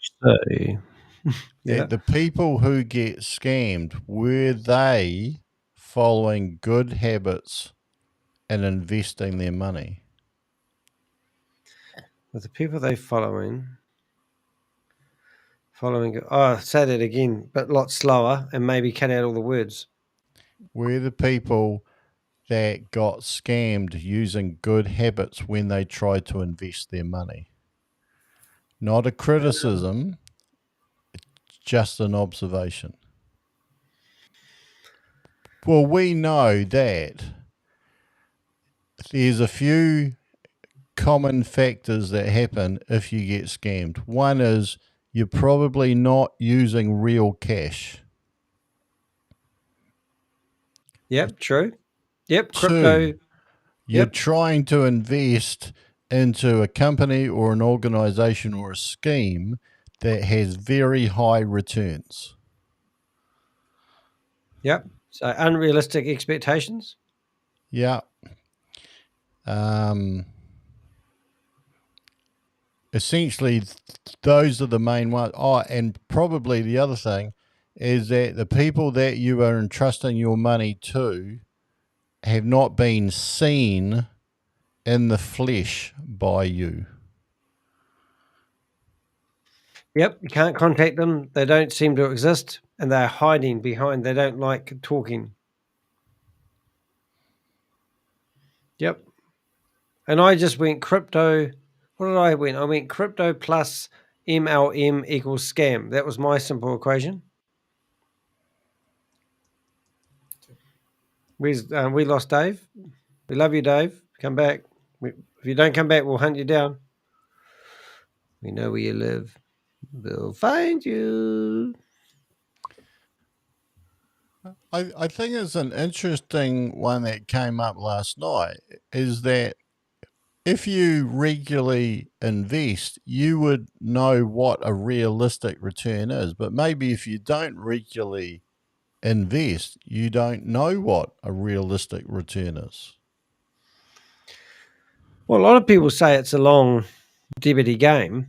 Yeah. the people who get scammed, were they following good habits and investing their money? With the people they following, say that again, but a lot slower and maybe cut out all the words. Were the people that got scammed using good habits when they tried to invest their money? Not a criticism, just an observation. Well, we know that there's a few common factors that happen if you get scammed. One is you're probably not using real cash. Yep, true. Yep, crypto. Two, you're trying to invest into a company or an organization or a scheme that has very high returns. Yep. So unrealistic expectations. Yeah. Essentially, those are the main ones. Oh, and probably the other thing is that the people that you are entrusting your money to have not been seen in the flesh by you. Yep, you can't contact them. They don't seem to exist, and they're hiding behind. They don't like talking. Yep. And I just went crypto. What did I win? I went crypto plus MLM equals scam. That was my simple equation. We lost Dave. We love you, Dave. Come back. If you don't come back, we'll hunt you down. We know where you live. We'll find you. I think it's an interesting one that came up last night is that if you regularly invest, you would know what a realistic return is. But maybe if you don't regularly invest, you don't know what a realistic return is. Well, a lot of people say it's a long debity game.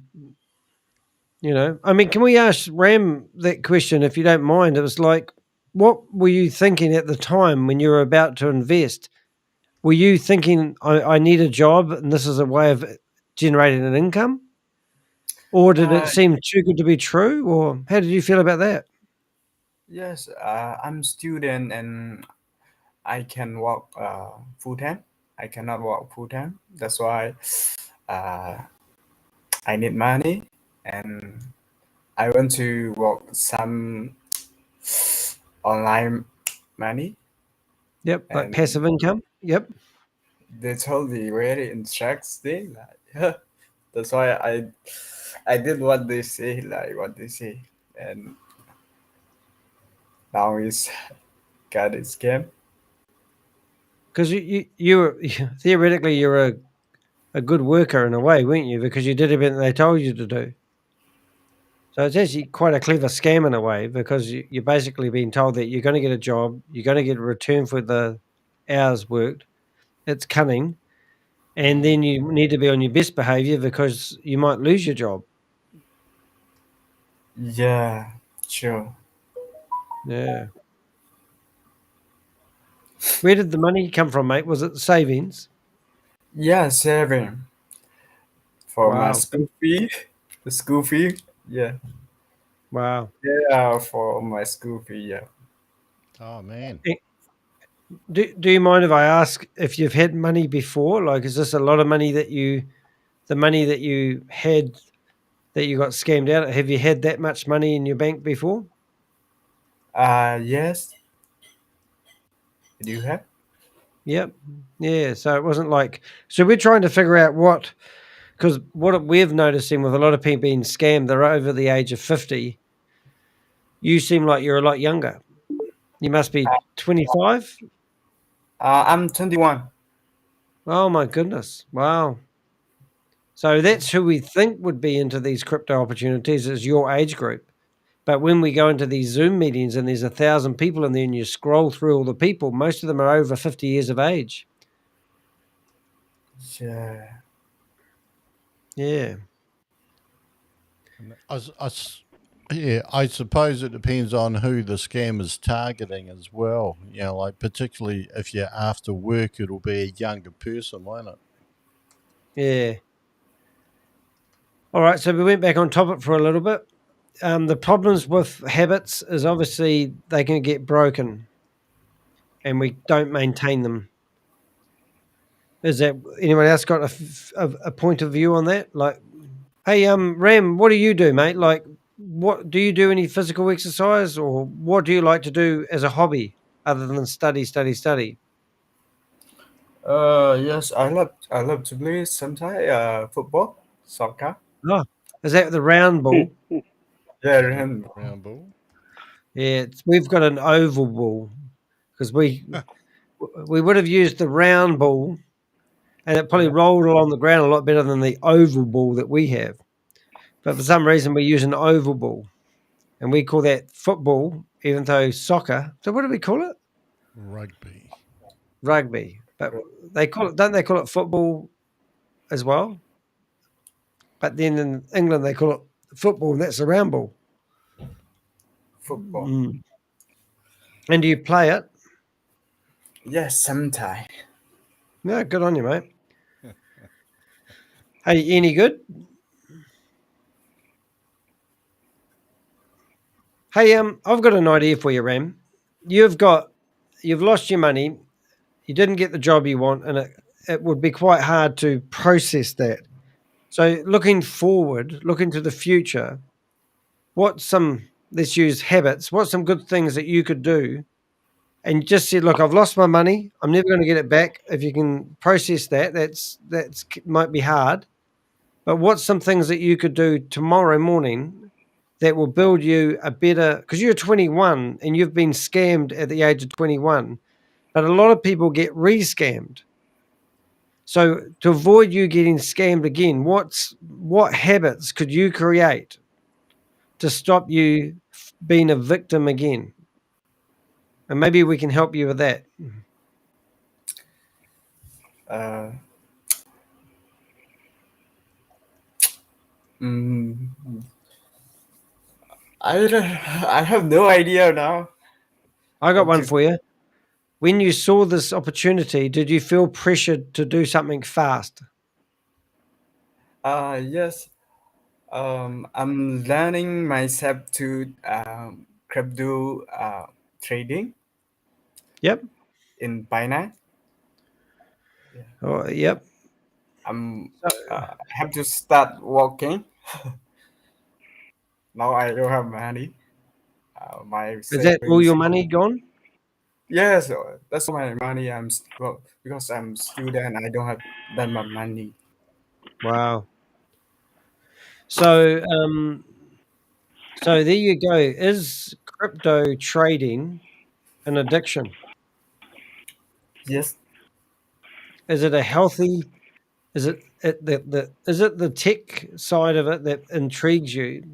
I mean, can we ask Ram that question if you don't mind? It was like, what were you thinking at the time when you were about to invest? Were you thinking, I need a job and this is a way of generating an income? Or did it seem too good to be true? Or how did you feel about that? Yes, I'm student and I can work full time. I cannot work full time. That's why uh, I need money and I want to work some online money. Yep, like And passive income. Yep. they told me very interesting. Like, that's why I did what they say, and now it's got a scam. Because you were theoretically you're a good worker in a way, weren't you? Because you did everything they told you to do. So it's actually quite a clever scam in a way because you're basically being told that you're going to get a job, you're going to get a return for the hours worked. It's cunning. And then you need to be on your best behavior because you might lose your job. Yeah, sure. Yeah. Where did the money come from, mate? Was it savings? Yeah, saving for my Wow. school fee. The school fee. Yeah. Wow. Yeah, for my school fee. Yeah. Oh, man. Do you mind if I ask if you've had money before? Like, is this a lot of money the money that you had that you got scammed out? Have you had that much money in your bank before? Yes. Do you have? Yep. Yeah. So it wasn't like, so we're trying to figure out because what we've noticing with a lot of people being scammed, they're over the age of 50. You seem like you're a lot younger. You must be 25. I'm 21. Oh my goodness. Wow. So that's who we think would be into these crypto opportunities is your age group. But when we go into these Zoom meetings and there's 1,000 people in there and you scroll through all the people, most of them are over 50 years of age. Yeah. Yeah. Yeah, I suppose it depends on who the scam is targeting as well. Like particularly if you're after work, it'll be a younger person, won't it? Yeah. All right. So we went back on topic for a little bit. The problems with habits is obviously they can get broken and we don't maintain them. Is that anyone else got a point of view on that? Like, hey, Ram, what do you do, mate? Like, what do you do any physical exercise or what do you like to do as a hobby other than study, study, study? Yes, I love to play sometimes football, soccer. Oh, is that the round ball? Yeah, Round ball. Yeah, we've got an oval ball because we would have used the round ball and it probably rolled along the ground a lot better than the oval ball that we have. But for some reason, we use an oval ball, and we call that football, even though soccer. So what do we call it? Rugby. Rugby. But they call it, don't they call it football as well? But then in England, they call it football, and that's a round ball. football. Mm. And do you play it? Yes, sometimes. No, good on you, mate. Hey, any good? Hey, I've got an idea for you, Ram. You've lost your money. You didn't get the job you want, and it would be quite hard to process that. So, looking forward, looking to the future, let's use habits. What's some good things that you could do? And just said, look, I've lost my money. I'm never going to get it back. If you can process that, that's might be hard. But what's some things that you could do tomorrow morning that will build you a better, because you're 21 and you've been scammed at the age of 21, but a lot of people get re-scammed. So to avoid you getting scammed again, what habits could you create to stop you being a victim again? And maybe we can help you with that. Uh, mm, I have no idea now. I got What one to for you. When you saw this opportunity, did you feel pressured to do something fast? Yes. I'm learning myself to crypto trading Yep. in Binance. Oh, yep. So, I have to start working. Now I don't have money. My is that all savings. your money gone? Yes, that's my money. Well, because I'm student. I don't have that much money. Wow. So, so there you go. Is crypto trading an addiction? Yes, Is it a healthy? Is it the tech side of it that intrigues you?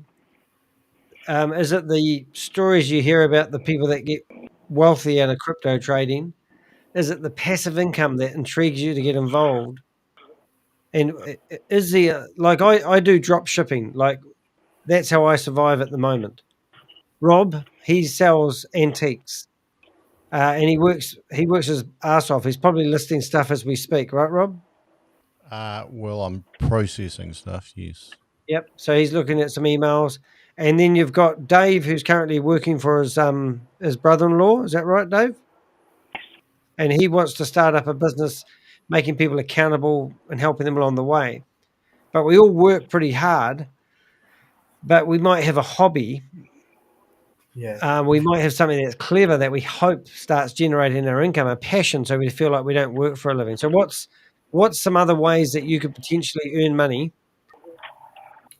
Is it the stories you hear about the people that get wealthy out of crypto trading? Is it the passive income that intrigues you to get involved? And is there, like, I do drop shipping, like that's how I survive at the moment. Rob, he sells antiques, and he works his ass off. He's probably listing stuff as we speak, right, Rob? Well, I'm processing stuff. Yes. Yep. So he's looking at some emails, and then you've got Dave, who's currently working for his brother-in-law. Is that right, Dave? And he wants to start up a business, making people accountable and helping them along the way. But we all work pretty hard, but we might have a hobby. yes. We might have something that's clever that we hope starts generating our income, a passion, so we feel like we don't work for a living. So what's some other ways that you could potentially earn money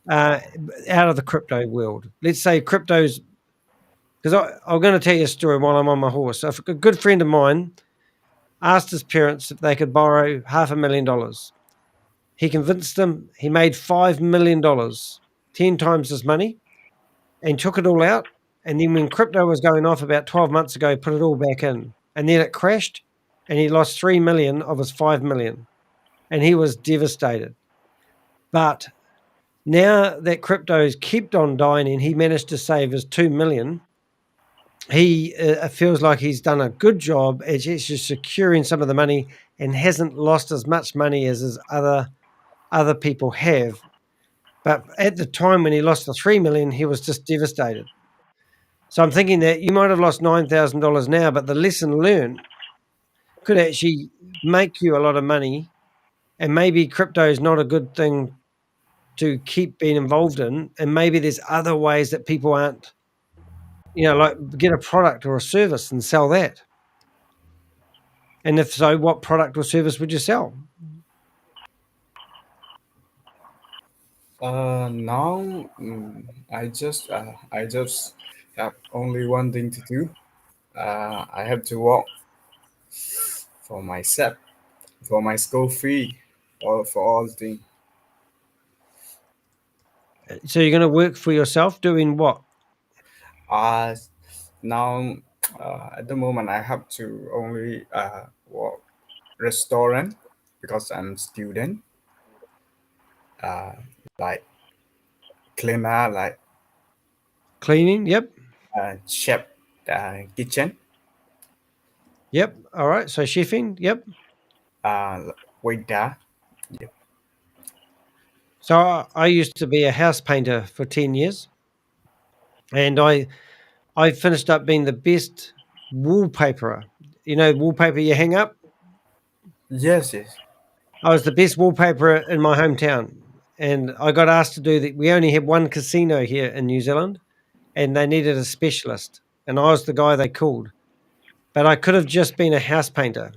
out of the crypto world? Let's say crypto's, because I'm going to tell you a story while I'm on my horse. So a good friend of mine asked his parents if they could borrow $500,000. He convinced them. He made $5 million, 10 times his money, and took it all out. And then when crypto was going off about 12 months ago, he put it all back in. And then it crashed, and he lost 3 million of his 5 million. And he was devastated. But now that crypto's kept on dying and he managed to save his 2 million, he feels like he's done a good job at actually securing some of the money and hasn't lost as much money as his other people have. But at the time when he lost the 3 million, he was just devastated. So I'm thinking that you might have lost $9,000 now, but the lesson learned could actually make you a lot of money. And maybe crypto is not a good thing to keep being involved in. And maybe there's other ways that people aren't, like get a product or a service and sell that. And if so, what product or service would you sell? Now I just have only one thing to do. I have to work for myself, for my school fee, or for all things. So you're going to work for yourself doing what? Uh, Now at the moment I have to only work restaurant because I'm student. Uh, like cleaner, like Cleaning? Yep. chef, kitchen, Yep. All right. So chefing? Yep. waiter. Yeah. So I used to be a house painter for 10 years, and I finished up being the best wallpaperer. Wallpaper you hang up? Yes, yes. I was the best wallpaperer in my hometown, and I got asked to do that. We only had one casino here in New Zealand, and they needed a specialist, and I was the guy they called. But I could have just been a house painter,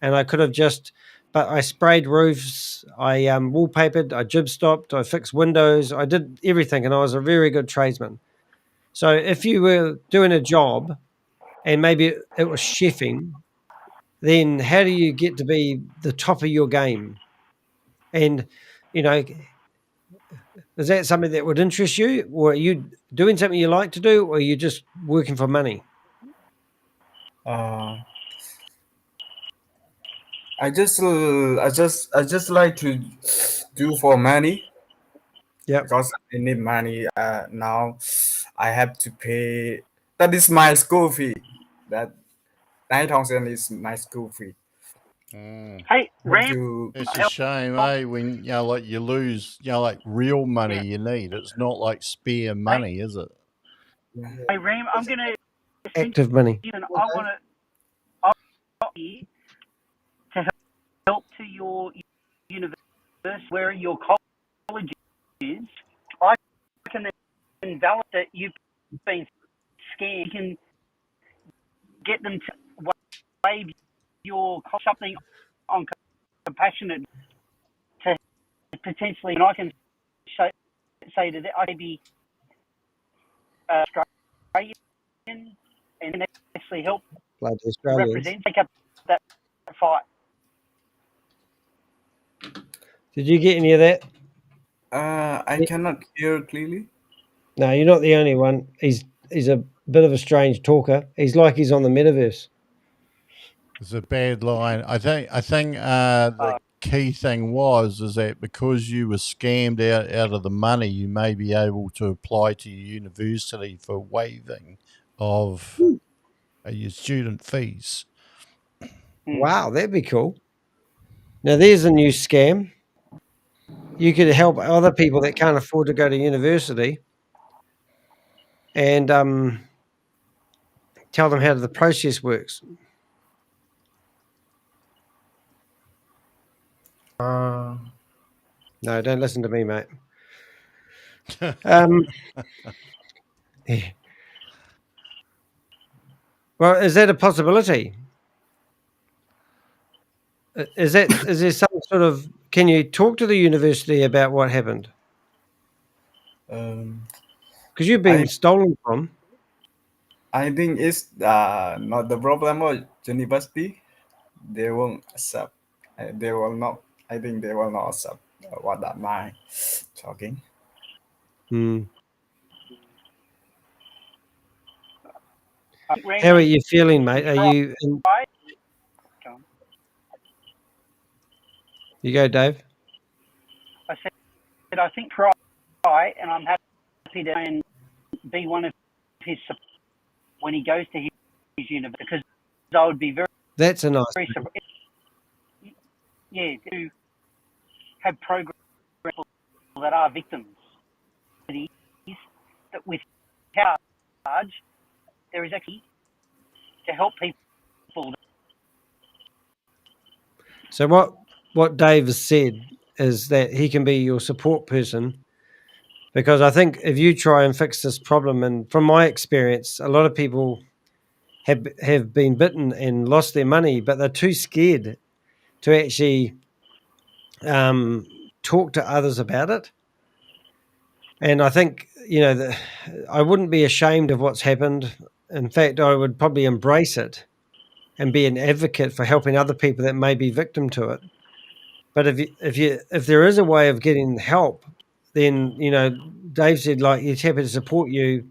and I could have just but I sprayed roofs, I wallpapered, I jib stopped, I fixed windows, I did everything, and I was a very good tradesman. So if you were doing a job and maybe it was chefing, then how do you get to be the top of your game? And, you know, is that something that would interest you? Or are you doing something you like to do, or are you just working for money? Uh, I just like to do for money Yep. because I need money. Now I have to pay. That is my school fee. That 9,000 is my school fee. Hey, Ram, To It's a shame, eh? When like you lose, like real money you need. It's not like spare money, is it? hey, Ram, I'm going to Active money. you, and I want to help to your university where your college is. I can then validate that you've been scammed. You can get them to waive your something on compassionate to potentially, and I can say to that I may be Australian and actually help Bloody Australians. represent, take up that fight. Did you get any of that? I cannot hear clearly. No, you're not the only one. He's a bit of a strange talker. He's like he's on the metaverse. It's a bad line. I think the key thing is that because you were scammed out of the money, you may be able to apply to your university for waiving of your student fees. Wow, that'd be cool. Now there's a new scam. You could help other people that can't afford to go to university and tell them how the process works. Uh, No, don't listen to me, mate. Yeah. Well, is that a possibility? Is there some sort of? Can you talk to the university about what happened? Because you've been stolen from. I think it's not the problem of university. They won't accept. They will not. I think they will not accept what am I talking. How are you feeling, mate? Are you? You go, Dave. I said I think try, and I'm happy to be one of his when he goes to his university, because I would be very. That's a nice. Very to have programs that are victims that with charge there is actually to help people. So what Dave has said is that he can be your support person, because I think if you try and fix this problem, and from my experience, a lot of people have been bitten and lost their money, but they're too scared to actually talk to others about it. And I think, I wouldn't be ashamed of what's happened. In fact, I would probably embrace it and be an advocate for helping other people that may be victim to it. But if there is a way of getting help, then Dave said, like, he's happy to support you,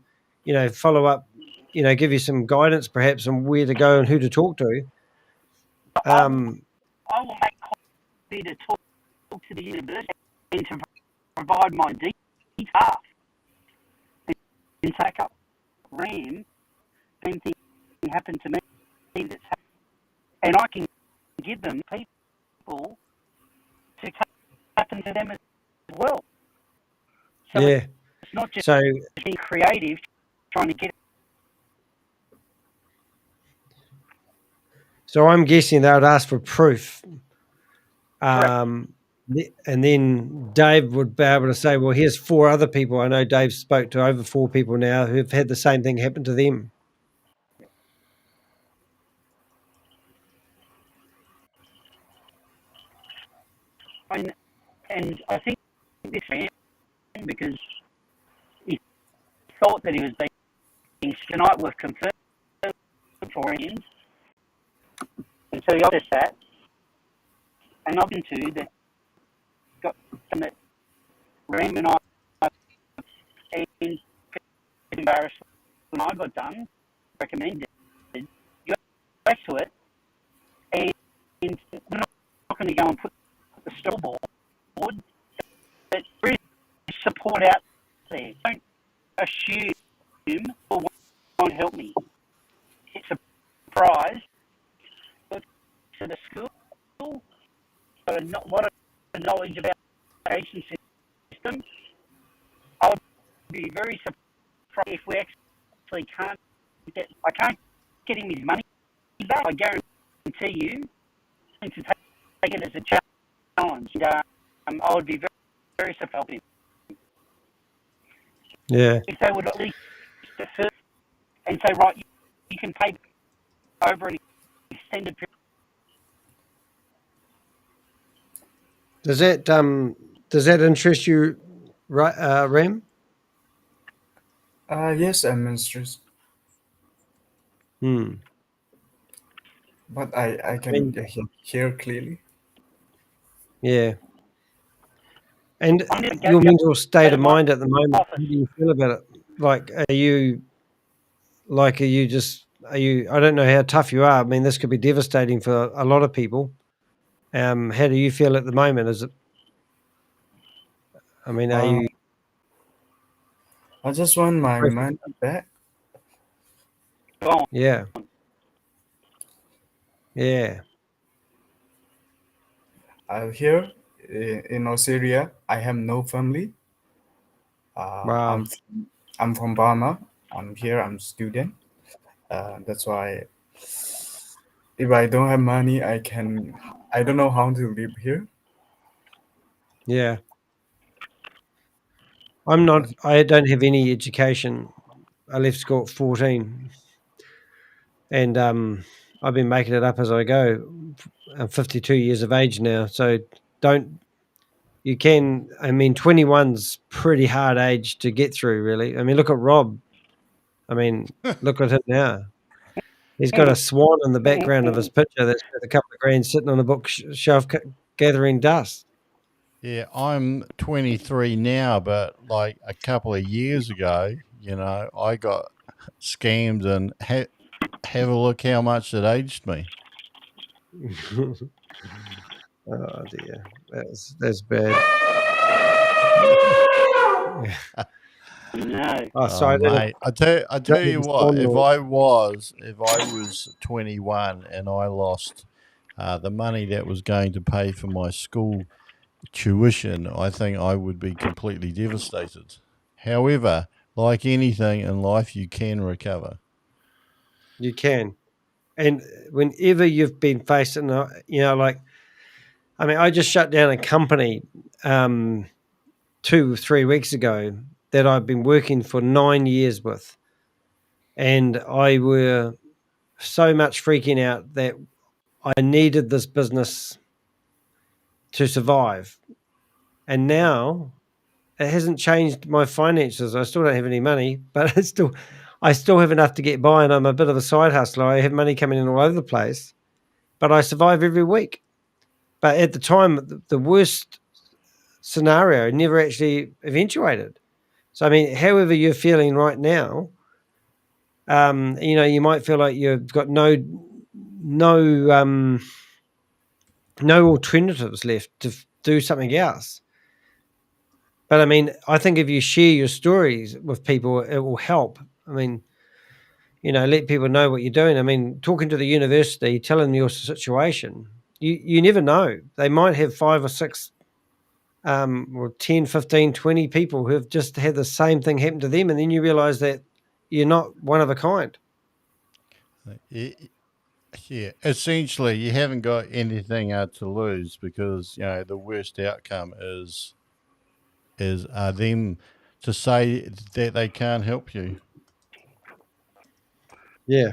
follow up, give you some guidance perhaps on where to go and who to talk to. I will make clear to talk to the university and to provide my details and take up RAM. Same thing happened to me. And I can give them people to happen to them as well. So yeah. It's not just so being creative, trying to get it. So I'm guessing they would ask for proof. And then Dave would be able to say, well, here's 4 other people. I know Dave spoke to over 4 people now who've had the same thing happen to them. And I think this ran because he thought that he was being tonight was confirmed for him. And so he asked that. And I've been to that got some that Ram and I and embarrassed when I got done, recommended. You go back to it, and we're not going to go and put the scoreboard, but really support out there. Don't assume or won't help me. It's a surprise. But to the school, got a lot of knowledge about the education system. I would be very surprised if we actually can't get. I can't get him his money back. I guarantee you, and to take it as a challenge. I would be very, very surprised if they would at least defer and say, right, you can pay over an extended period. Does that interest you, Ram? Yes, I'm interested, Hmm. but I can hear clearly. Yeah. And your mental state of mind at the moment, how do you feel about it? Like, are you, I don't know how tough you are. I mean, this could be devastating for a lot of people. How do you feel at the moment? Is it, I mean, are you? I just want my money back. Yeah. Yeah. Here in Australia, I have no family. Wow. I'm from Burma. I'm here. I'm a student. That's why if I don't have money, I don't know how to live here. Yeah. I don't have any education. I left school at 14. And I've been making it up as I go. I'm 52 years of age now. So I mean, 21's pretty hard age to get through, really. I mean, look at Rob. I mean, look at him now. He's got a swan in the background of his picture that's got a couple of grand sitting on a bookshelf gathering dust. Yeah, I'm 23 now, but like a couple of years ago, I got scammed and have a look how much it aged me. Oh dear, that's bad. No. Oh, sorry, mate, I tell you what, if I was 21 and I lost the money that was going to pay for my school tuition, I think I would be completely devastated. However, like anything in life, you can recover. You can, and whenever you've been facing, like, I mean, I just shut down a company 2 or 3 weeks ago that I've been working for 9 years with, and I were so much freaking out that I needed this business to survive, and now it hasn't changed my finances. I still don't have any money, but I still have enough to get by, and I'm a bit of a side hustler. I have money coming in all over the place, but I survive every week. But at the time, the worst scenario never actually eventuated. So, I mean, however you're feeling right now, you might feel like you've got no alternatives left to do something else. But I mean, I think if you share your stories with people, it will help. I mean, let people know what you're doing. I mean, talking to the university, telling them your situation, you never know. They might have 5 or 6 or 10, 15, 20 people who have just had the same thing happen to them, and then you realize that you're not one of a kind. Yeah, essentially, you haven't got anything to lose because the worst outcome is them to say that they can't help you. Yeah.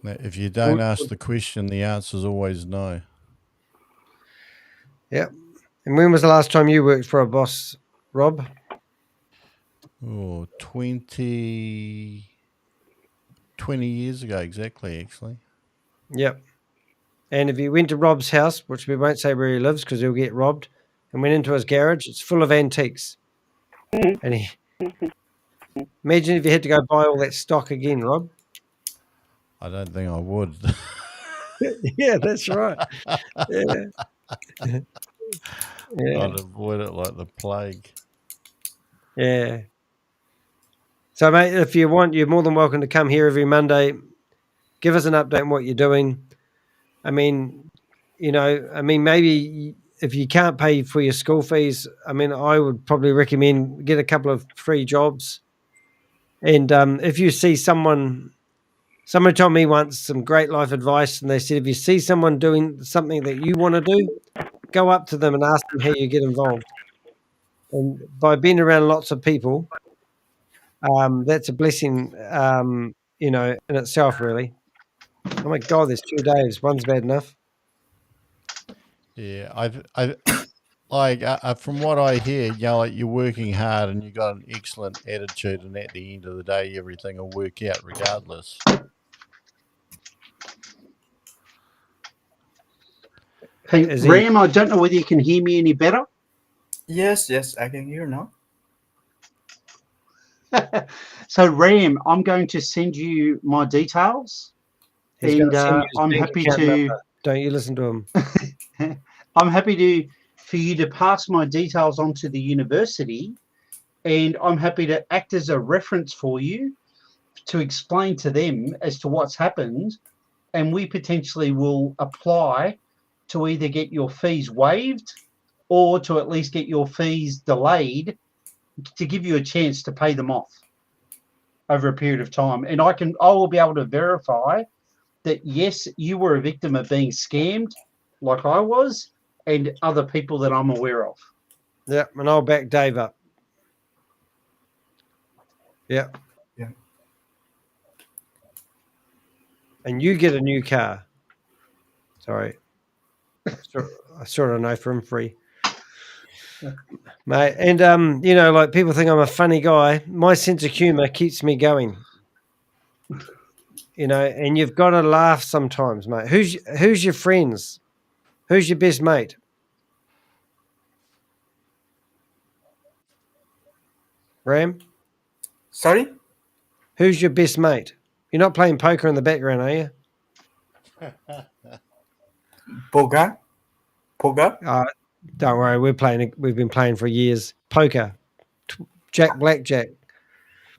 Now, if you don't ask the question, the answer is always no. Yep. And when was the last time you worked for a boss, Rob? Oh, 20 years ago, exactly, actually. Yep. And if you went to Rob's house, which we won't say where he lives because he'll get robbed, and went into his garage, it's full of antiques. And imagine if you had to go buy all that stock again, Rob. I don't think I would. Yeah, that's right. Yeah. Yeah. I'd avoid it like the plague. Yeah. So, mate, if you want, you're more than welcome to come here every Monday. Give us an update on what you're doing. I mean, maybe if you can't pay for your school fees, I mean, I would probably recommend get a couple of free jobs. And if you see someone told me once some great life advice, and they said, if you see someone doing something that you want to do, go up to them and ask them how you get involved. And by being around lots of people, that's a blessing, in itself, really. Oh my God, there's 2 days. One's bad enough. Yeah, from what I hear, like you're working hard and you got an excellent attitude, and at the end of the day, everything will work out regardless. Hey, Ram, I don't know whether you can hear me any better. Yes, I can hear now. So, Ram, I'm going to send you my details, and I'm happy to. Don't you listen to him? I'm happy for you to pass my details on to the university, and I'm happy to act as a reference for you to explain to them as to what's happened, and we potentially will apply to either get your fees waived or to at least get your fees delayed to give you a chance to pay them off over a period of time. And I will be able to verify that, yes, you were a victim of being scammed like I was, and other people that I'm aware of. Yeah, and I'll back Dave up. Yeah. Yeah. And you get a new car. Sorry. I sort of know from free. Mate, and like people think I'm a funny guy. My sense of humor keeps me going. And you've got to laugh sometimes, mate. Who's your friends? Who's your best mate? Ram? Sorry? Who's your best mate? You're not playing poker in the background, are you? Poker? Don't worry, we've been playing for years. Poker. Blackjack.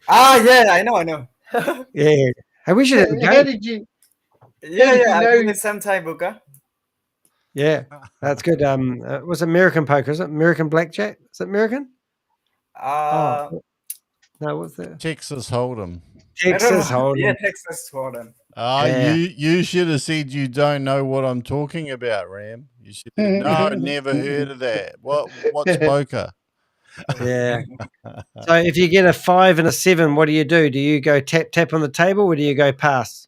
Yeah, I know. Yeah. Hey, we should have a game. How did you? I play sometime poker. Yeah, that's good. What's American poker? Is it American blackjack? Is it American? No, what's that? Texas Hold'em. Texas Hold'em. Yeah, Texas Hold'em. Yeah. You should have said you don't know what I'm talking about, Ram. You should have, no, never heard of that. What's poker? Yeah. So if you get a 5 and a 7, what do? Do you go tap on the table, or do you go pass?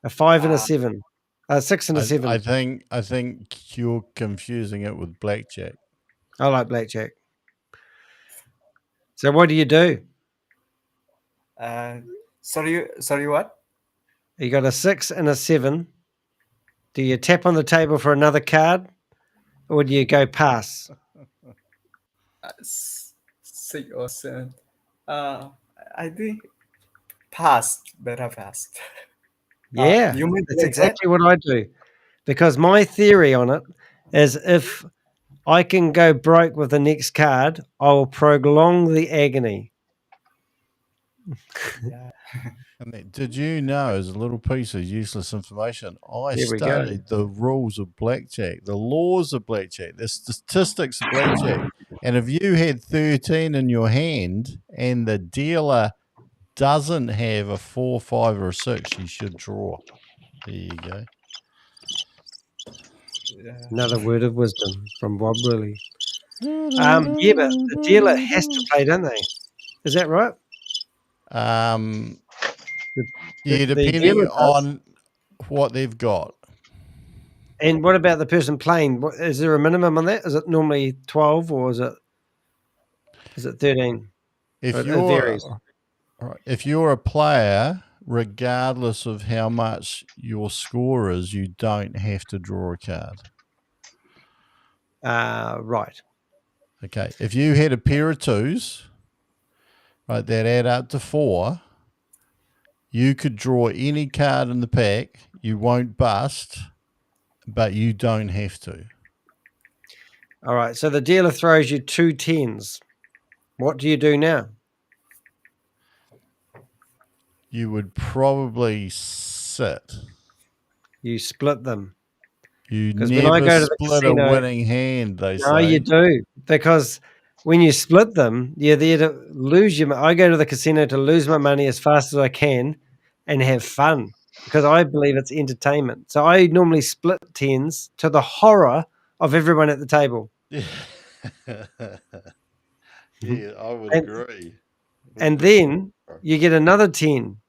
A 5 and a 7. 6 and a 7. I think you're confusing it with blackjack. I like blackjack. So what do you do? Sorry, what? You got a 6 and a 7. Do you tap on the table for another card, or do you go pass? 6 or 7. I think better pass. Yeah, you mean that's exactly what I do. Because my theory on it is, if I can go broke with the next card, I will prolong the agony. Yeah. Did you know, as a little piece of useless information, I Here we go. studied the rules of blackjack, the laws of blackjack, the statistics of blackjack. And if you had 13 in your hand and the dealer doesn't have a 4, 5, or a 6, you should draw. There you go. Another word of wisdom from Bob Willie. Yeah, but the dealer has to play, don't they? Is that right? Yeah, depending on what they've got. And what about the person playing? Is there a minimum on that? Is it normally 12 or is it 13? If It you're varies. if you're a player, regardless of how much your score is, you don't have to draw a card. Right. Okay. If you had a pair of twos, right, that add up to 4, you could draw any card in the pack. You won't bust, but you don't have to. All right. So the dealer throws you 2 10s. What do you do now? You would probably sit. You split them. You 'Cause when I never go to the split a casino- winning hand, they No, say. you do. Because when you split them, you're there to lose your I go to the casino to lose my money as fast as I can and have fun because I believe it's entertainment. So I normally split 10s to the horror of everyone at the table. Yeah, I would And- agree. And then you get another 10.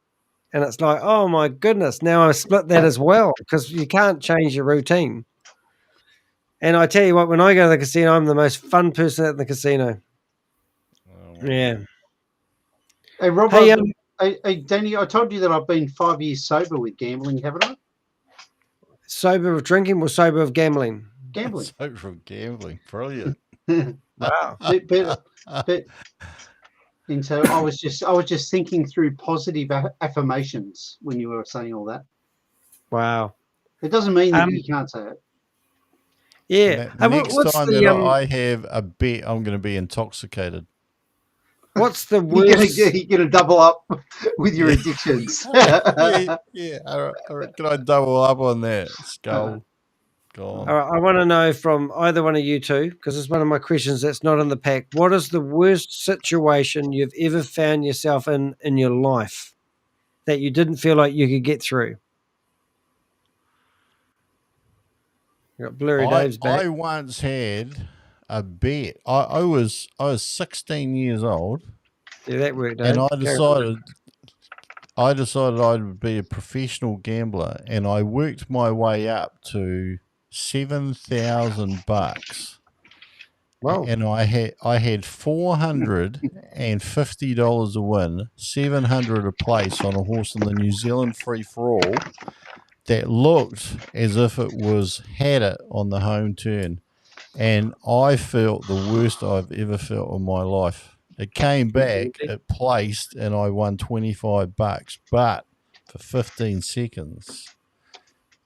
And it's like, oh my goodness, now I split that as well because you can't change your routine. And I tell you what, when I go to the casino, I'm the most fun person at the casino. Yeah. Hey, Rob, Hey, hey, Danny, I told you that I've been 5 years sober with gambling, haven't I? sober of drinking or sober of gambling? Gambling. So from gambling, brilliant. Wow. but and so I was just thinking through positive affirmations when you were saying all that. Wow. It doesn't mean that you can't say it. Yeah. Hey, Next what's time the, that I have a bet, I'm going to be intoxicated. What's the You're worst? gonna double up with your addictions. yeah. All right. Can I double up on that? Skull. Gone. All right, I want to know from either one of you two, because it's one of my questions that's not in the pack. What is the worst situation you've ever found yourself in your life that you didn't feel like you could get through? You got Blurry Dave's back. I once had a bet. I was 16 years old. Yeah, that worked, Dave. And I decided I would be a professional gambler, and I worked my way up to $7,000. Wow. And I had $450 a win, 700 a place on a horse in the New Zealand free for all that looked as if it had it on the home turn, and I felt the worst I've ever felt in my life. It came back, it placed, and I won $25. But for 15 seconds,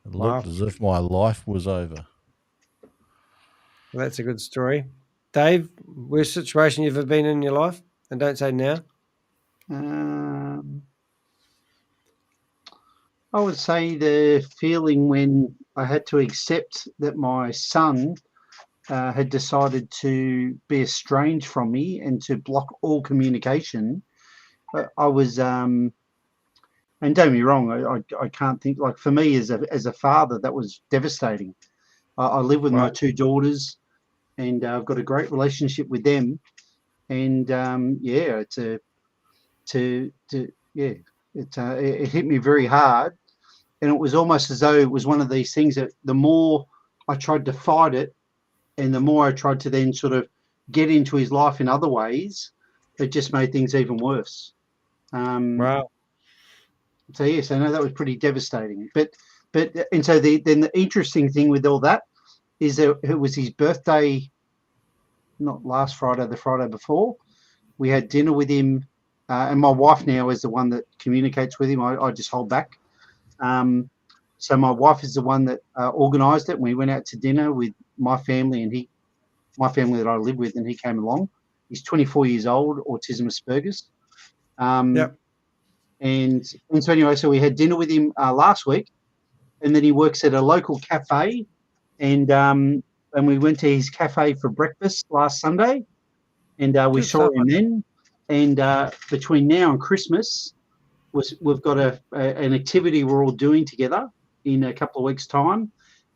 it looked as if my life was over. Well, that's a good story. Dave, worst situation you've ever been in your life? And don't say now. I would say the feeling when I had to accept that my son had decided to be estranged from me and to block all communication. I was, and don't get me wrong, I can't think, like for me as a father, that was devastating. I live with my 2 daughters, and I've got a great relationship with them. And it hit me very hard. And it was almost as though it was one of these things that the more I tried to fight it, and the more I tried to then sort of get into his life in other ways, it just made things even worse. Wow. So yes, I know that was pretty devastating. But and so then the interesting thing with all that is that it was his birthday, not last Friday, the Friday before. We had dinner with him, and my wife now is the one that communicates with him. I just hold back. So my wife is the one that organised it. We went out to dinner with my family, and my family that I live with, and he came along. He's 24 years old, autism Asperger's. Yep. And so anyway, so we had dinner with him last week, and then he works at a local cafe, and we went to his cafe for breakfast last Sunday, and we saw him then. And between now and Christmas, we've got an activity we're all doing together in a couple of weeks' time,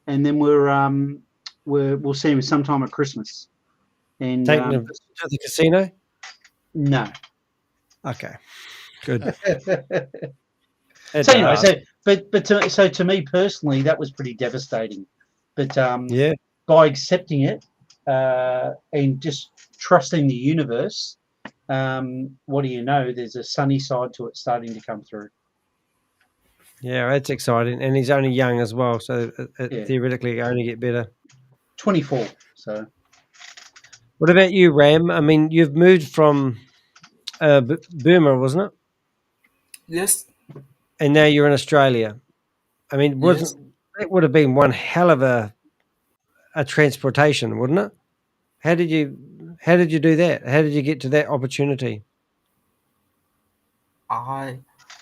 and then we'll see him sometime at Christmas. And taking him to the casino? No. Okay. Good. So anyway, so to me personally, that was pretty devastating. But Yeah. by accepting it and just trusting the universe, what do you know? There's a sunny side to it starting to come through. Yeah, that's exciting. And he's only young as well, so Yeah. theoretically it only get better. 24. So What about you, Ram? I mean, you've moved from Burma, wasn't it? Yes. And now you're in Australia. I mean, Yes. it would have been one hell of a transportation, wouldn't it? How did you do that? How did you get to that opportunity? I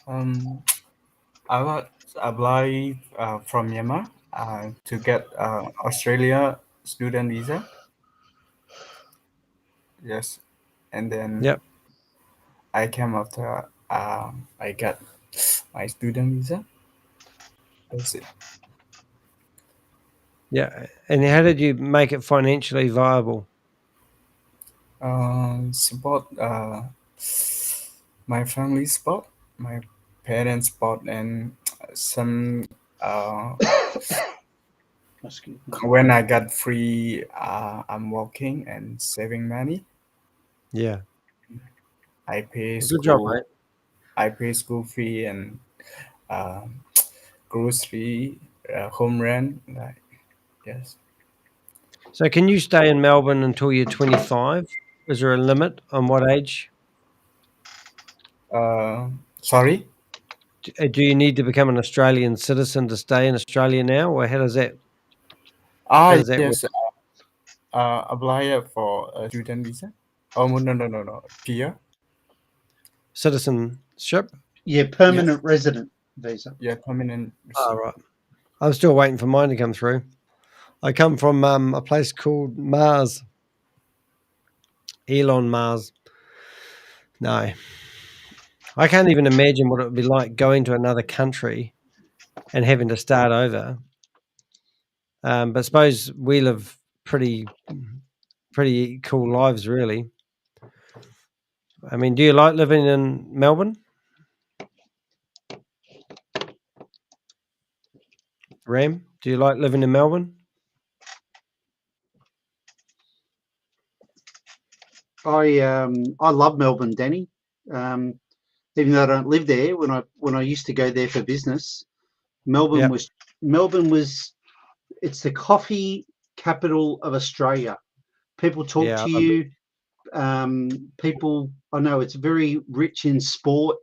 um I was apply from Myanmar to get Australia student visa. Yes, and then Yep. I came after I got my student visa. That's it. Yeah. And how did you make it financially viable? Support my family support, my parents support, and some excuse me. when I got free, I'm working and saving money. Yeah. I pay Good job, school. mate. I pay school fee and uh, grocery, home rent. Like, yes. So can you stay in Melbourne until you're 25? Is there a limit on what age? Sorry. Do you need to become an Australian citizen to stay in Australia now, or how does that work? Yes. Apply for a student visa. Oh no. PR. Citizenship? Yeah, permanent resident visa. Yeah, permanent. Oh, right. I'm still waiting for mine to come through. I come from a place called Mars. Elon Mars. No. I can't even imagine what it would be like going to another country and having to start over. But suppose we live pretty cool lives, really. I mean, do you like living in Melbourne? Ram, do you like living in Melbourne? I love Melbourne, Danny. Even though I don't live there, when I used to go there for business, Melbourne was it's the coffee capital of Australia. People talk Yeah, to I love it. you. People, I know it's very rich in sport.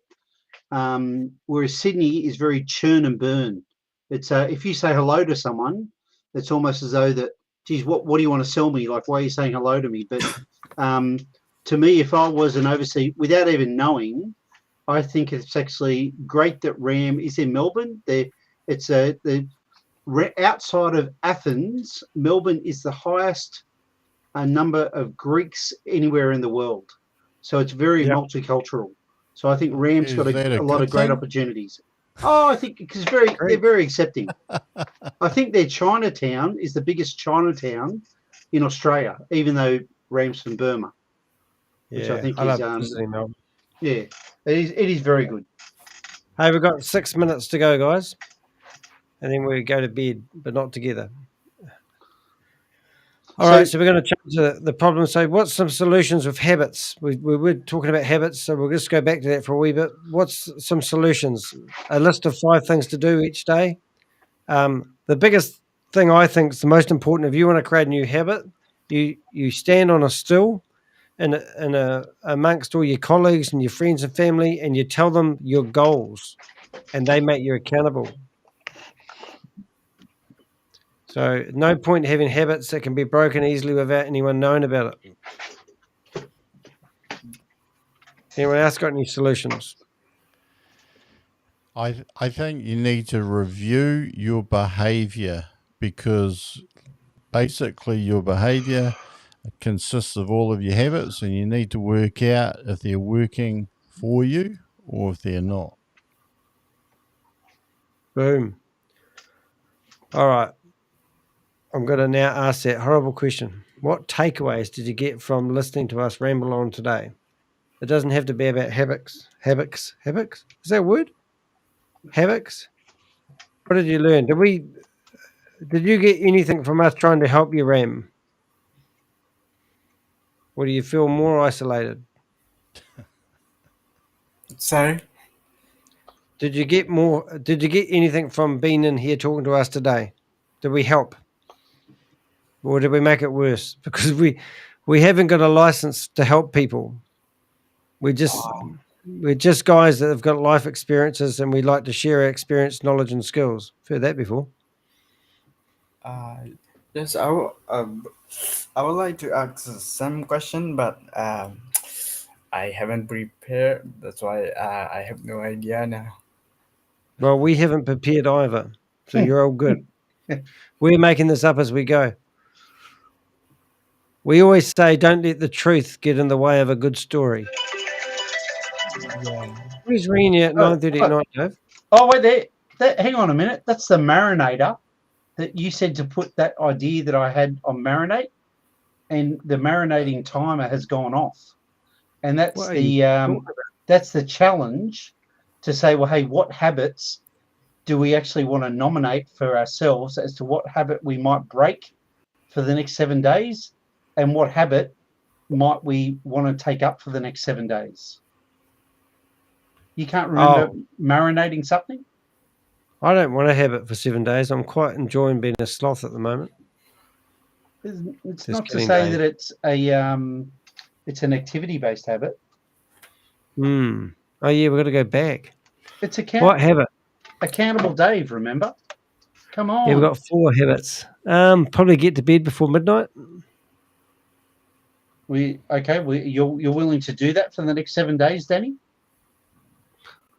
Whereas Sydney is very churn and burn. It's if you say hello to someone, it's almost as though that, geez, what do you want to sell me? Like, why are you saying hello to me? But to me, if I was an overseas, without even knowing, I think it's actually great that Ram is in Melbourne. Outside of Athens, Melbourne is the highest number of Greeks anywhere in the world. So it's very Yep. multicultural. So I think Ram's Is got that a a lot good of great thing? opportunities. Oh, I think because they're very accepting. I think their Chinatown is the biggest Chinatown in Australia, even though Ram's from Burma, which I Yeah, think I is love visiting Melbourne. yeah, it is very good. Hey, we've got 6 minutes to go, guys, and then we go to bed, but not together. All right, so we're going to change the problem. So what's some solutions with habits? We were talking about habits, so we'll just go back to that for a wee bit. What's some solutions? A list of 5 things to do each day. The biggest thing I think is the most important, if you want to create a new habit, you stand on a stool amongst all your colleagues and your friends and family, and you tell them your goals, and they make you accountable. So no point having habits that can be broken easily without anyone knowing about it. Anyone else got any solutions? I think you need to review your behavior, because basically your behavior consists of all of your habits, and you need to work out if they're working for you or if they're not. Boom. All right. I'm going to now ask that horrible question. What takeaways did you get from listening to us ramble on today? It doesn't have to be about habits. Habits? Is that a word? Habits? What did you learn? Did you get anything from us trying to help you, Ram? Or do you feel more isolated? Sorry. Did you get anything from being in here talking to us today? Did we help? Or did we make it worse? Because we haven't got a license to help people. We're just guys that have got life experiences, and we like to share our experience, knowledge, and skills. I've heard that before. Yes, I would like to ask some question, but I haven't prepared. That's why I have no idea now. Well, we haven't prepared either, so you're all good. We're making this up as we go. We always say, don't let the truth get in the way of a good story. Yeah. Who's ringing you at 9:30 at night, Dave? Oh, wait there. Hang on a minute. That's the marinator that you said to put that idea that I had on marinate, and the marinating timer has gone off. And that's What are you talking about? that's the challenge to say, well, hey, what habits do we actually want to nominate for ourselves as to what habit we might break for the next 7 days, and what habit might we want to take up for the next 7 days? You can't remember marinating something? I don't want to have it for 7 days. I'm quite enjoying being a sloth at the moment. It's Just not to kidding, say Dave. that it's an activity-based habit. Oh yeah, we've got to go back. It's What habit? accountable Dave, remember? Come on. Yeah, we've got 4 habits. Probably get to bed before midnight. You're willing to do that for the next 7 days, Danny?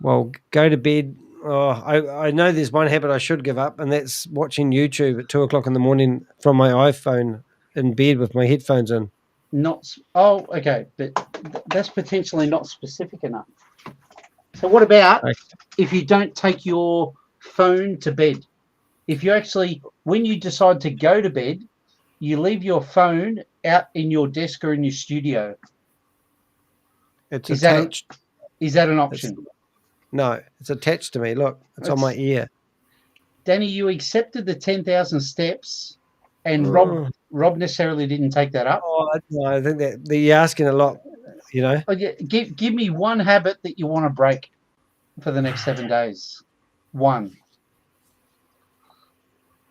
Well, go to bed. Oh, I know there's one habit I should give up, and that's watching YouTube at 2:00 in the morning from my iPhone in bed with my headphones in. Okay, but that's potentially not specific enough. So what about if you don't take your phone to bed? If you actually, when you decide to go to bed, you leave your phone out in your desk or in your studio. It's Is attached. Is that an option? No, it's attached to me. Look, it's on my ear. Danny, you accepted the 10,000 steps, and Rob necessarily didn't take that up. No, I think that you're asking a lot, you know. Oh, yeah, give me one habit that you want to break for the next 7 days. One.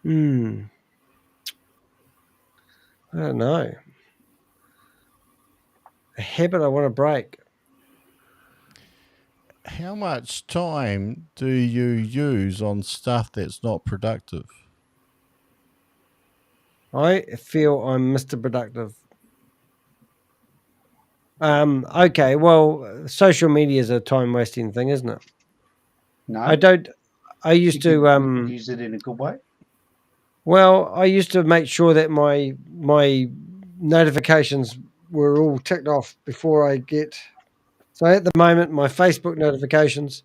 I don't know. A habit I want to break. How much time do you use on stuff that's not productive? I feel I'm Mr. Productive. Okay, well, social media is a time-wasting thing, isn't it? No. I used to use it in a good way. Well, I used to make sure that my notifications were all ticked off before I get. So at the moment, my Facebook notifications,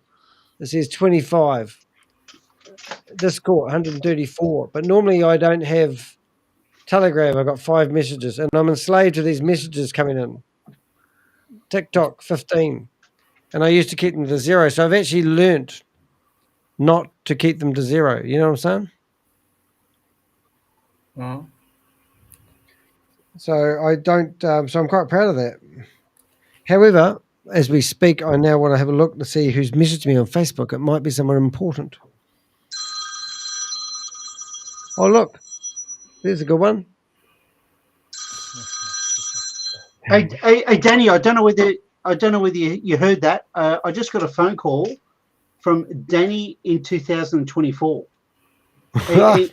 it says 25. Discord 134. But normally I don't have Telegram. I've got 5 messages, and I'm enslaved to these messages coming in. TikTok 15, and I used to keep them to 0. So I've actually learnt not to keep them to 0. You know what I'm saying? So I don't. So I'm quite proud of that. However, as we speak, I now want to have a look to see who's messaged me on Facebook. It might be someone important. Oh, look, there's a good one. Hey, Danny, I don't know whether you heard that. I just got a phone call from Danny in 2024, and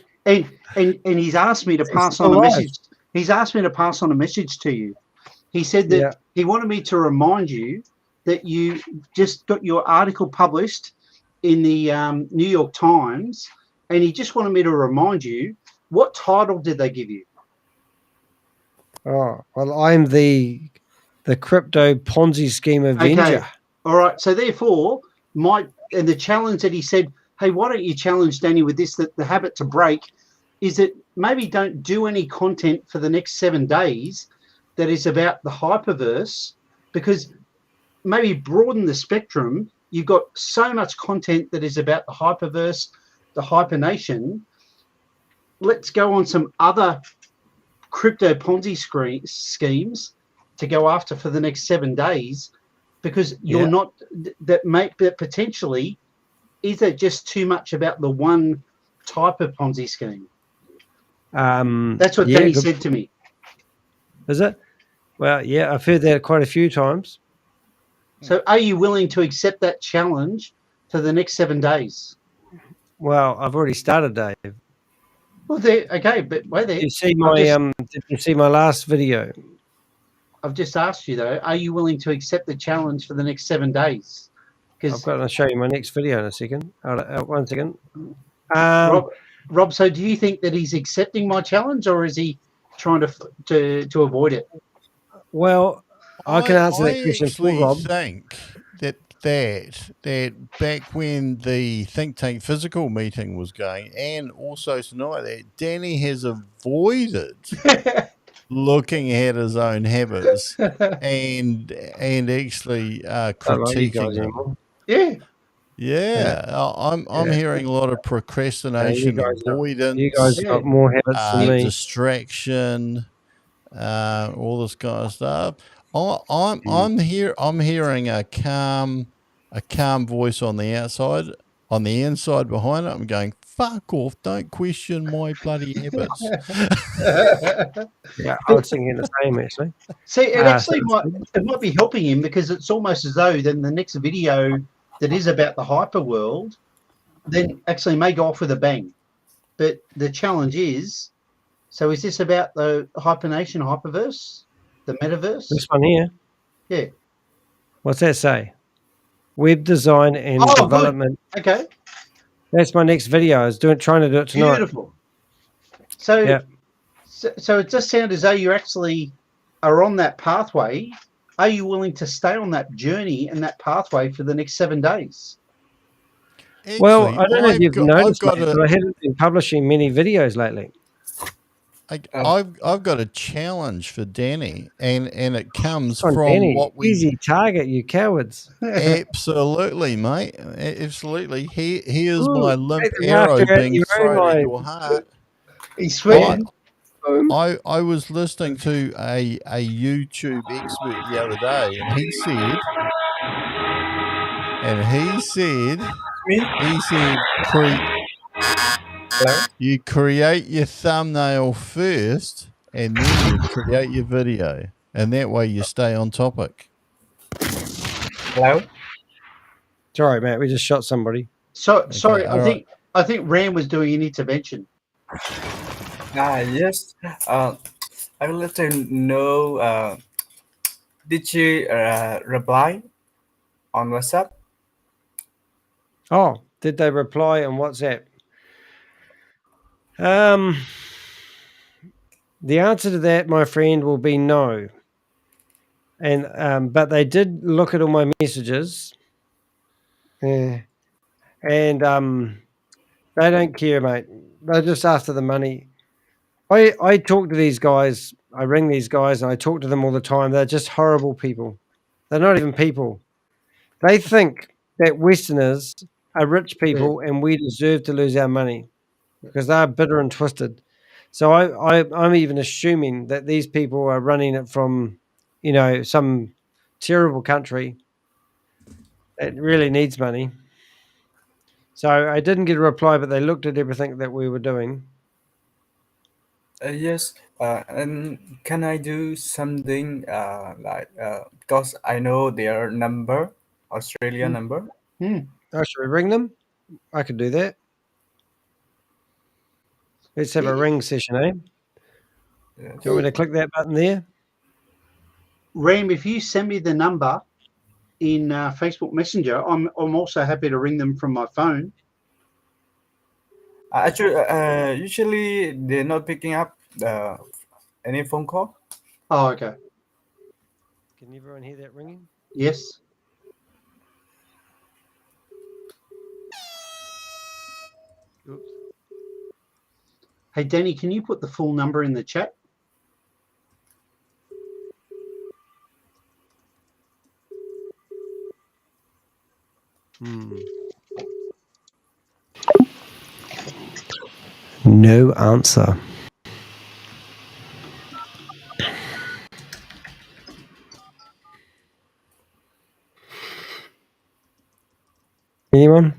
he's asked me to pass on a message. He's asked me to pass on a message to you. He said that he wanted me to remind you that you just got your article published in the New York Times, and he just wanted me to remind you, what title did they give you? Oh, well, I'm the crypto Ponzi scheme avenger. Okay. All right. So therefore, and the challenge that he said, hey, why don't you challenge Danny with this, that the habit to break is that maybe don't do any content for the next 7 days that is about the hyperverse, because maybe broaden the spectrum. You've got so much content that is about the hyperverse, the hypernation. let's go on some other crypto Ponzi schemes to go after for the next 7 days, because you're not that potentially, is it just too much about the one type of Ponzi scheme? That's what Danny said to me. Is it? Well, yeah, I've heard that quite a few times. So are you willing to accept that challenge for the next 7 days? Well, I've already started, Dave. Well, okay, but wait there. You see my did you see my last video? I've just asked you though, are you willing to accept the challenge for the next 7 days? I've got to show you my next video in a second. 1 second. Rob, so do you think that he's accepting my challenge, or is he trying to avoid it? Well, I can answer that question for Rob. I think that back when the Think Tank physical meeting was going, and also tonight, that Danny has avoided looking at his own habits and actually critiquing them. Yeah, I'm hearing a lot of procrastination, avoidance. You guys got more habits than me. Distraction, all this kind of stuff. I'm hearing a calm voice on the outside. On the inside behind it, I'm going, fuck off, don't question my bloody habits. Yeah, I was thinking the same, actually. See, it might be helping him, because it's almost as though then the next video that is about the hyper world then actually may go off with a bang. But the challenge is, so is this about the hypernation, hyperverse, the metaverse? This one here? Yeah. What's that say? Web design and development. Good. Okay. That's my next video. I was trying to do it tonight. Beautiful. So, so it just sounds as though you actually are on that pathway. Are you willing to stay on that journey and that pathway for the next 7 days? Actually, well, I don't know if you've noticed, but I haven't been publishing many videos lately. I've got a challenge for Danny, and it comes from Danny, what we easy target, you cowards. Absolutely, mate. Absolutely. Here's my limp arrow being thrown at your heart. He's sweating. I was listening to a YouTube expert the other day, and he said you create your thumbnail first, and then you create your video, and that way you stay on topic. Hello? Sorry, Matt, we just shot somebody. Sorry, I think Ram was doing an intervention. Yes. I would like to know, did you reply on WhatsApp? Oh, did they reply on WhatsApp? The answer to that, my friend, will be no. And but they did look at all my messages. And they don't care, mate. They're just after the money. I talk to these guys. I ring these guys and I talk to them all the time. They're just horrible people. They're not even people. They think that Westerners are rich people and we deserve to lose our money because they're bitter and twisted. So I'm even assuming that these people are running it from, some terrible country that really needs money. So I didn't get a reply, but they looked at everything that we were doing. Yes. And can I do something because I know their number, Australia number? Oh, should we ring them? I could do that. Let's have a ring session, eh? Yes. Do you want me to click that button there? Ram, if you send me the number in Facebook Messenger, I'm also happy to ring them from my phone. Actually, usually they're not picking up any phone call. Oh, okay. Can everyone hear that ringing? Yes. Oops. Hey, Danny, can you put the full number in the chat? No answer. Anyone?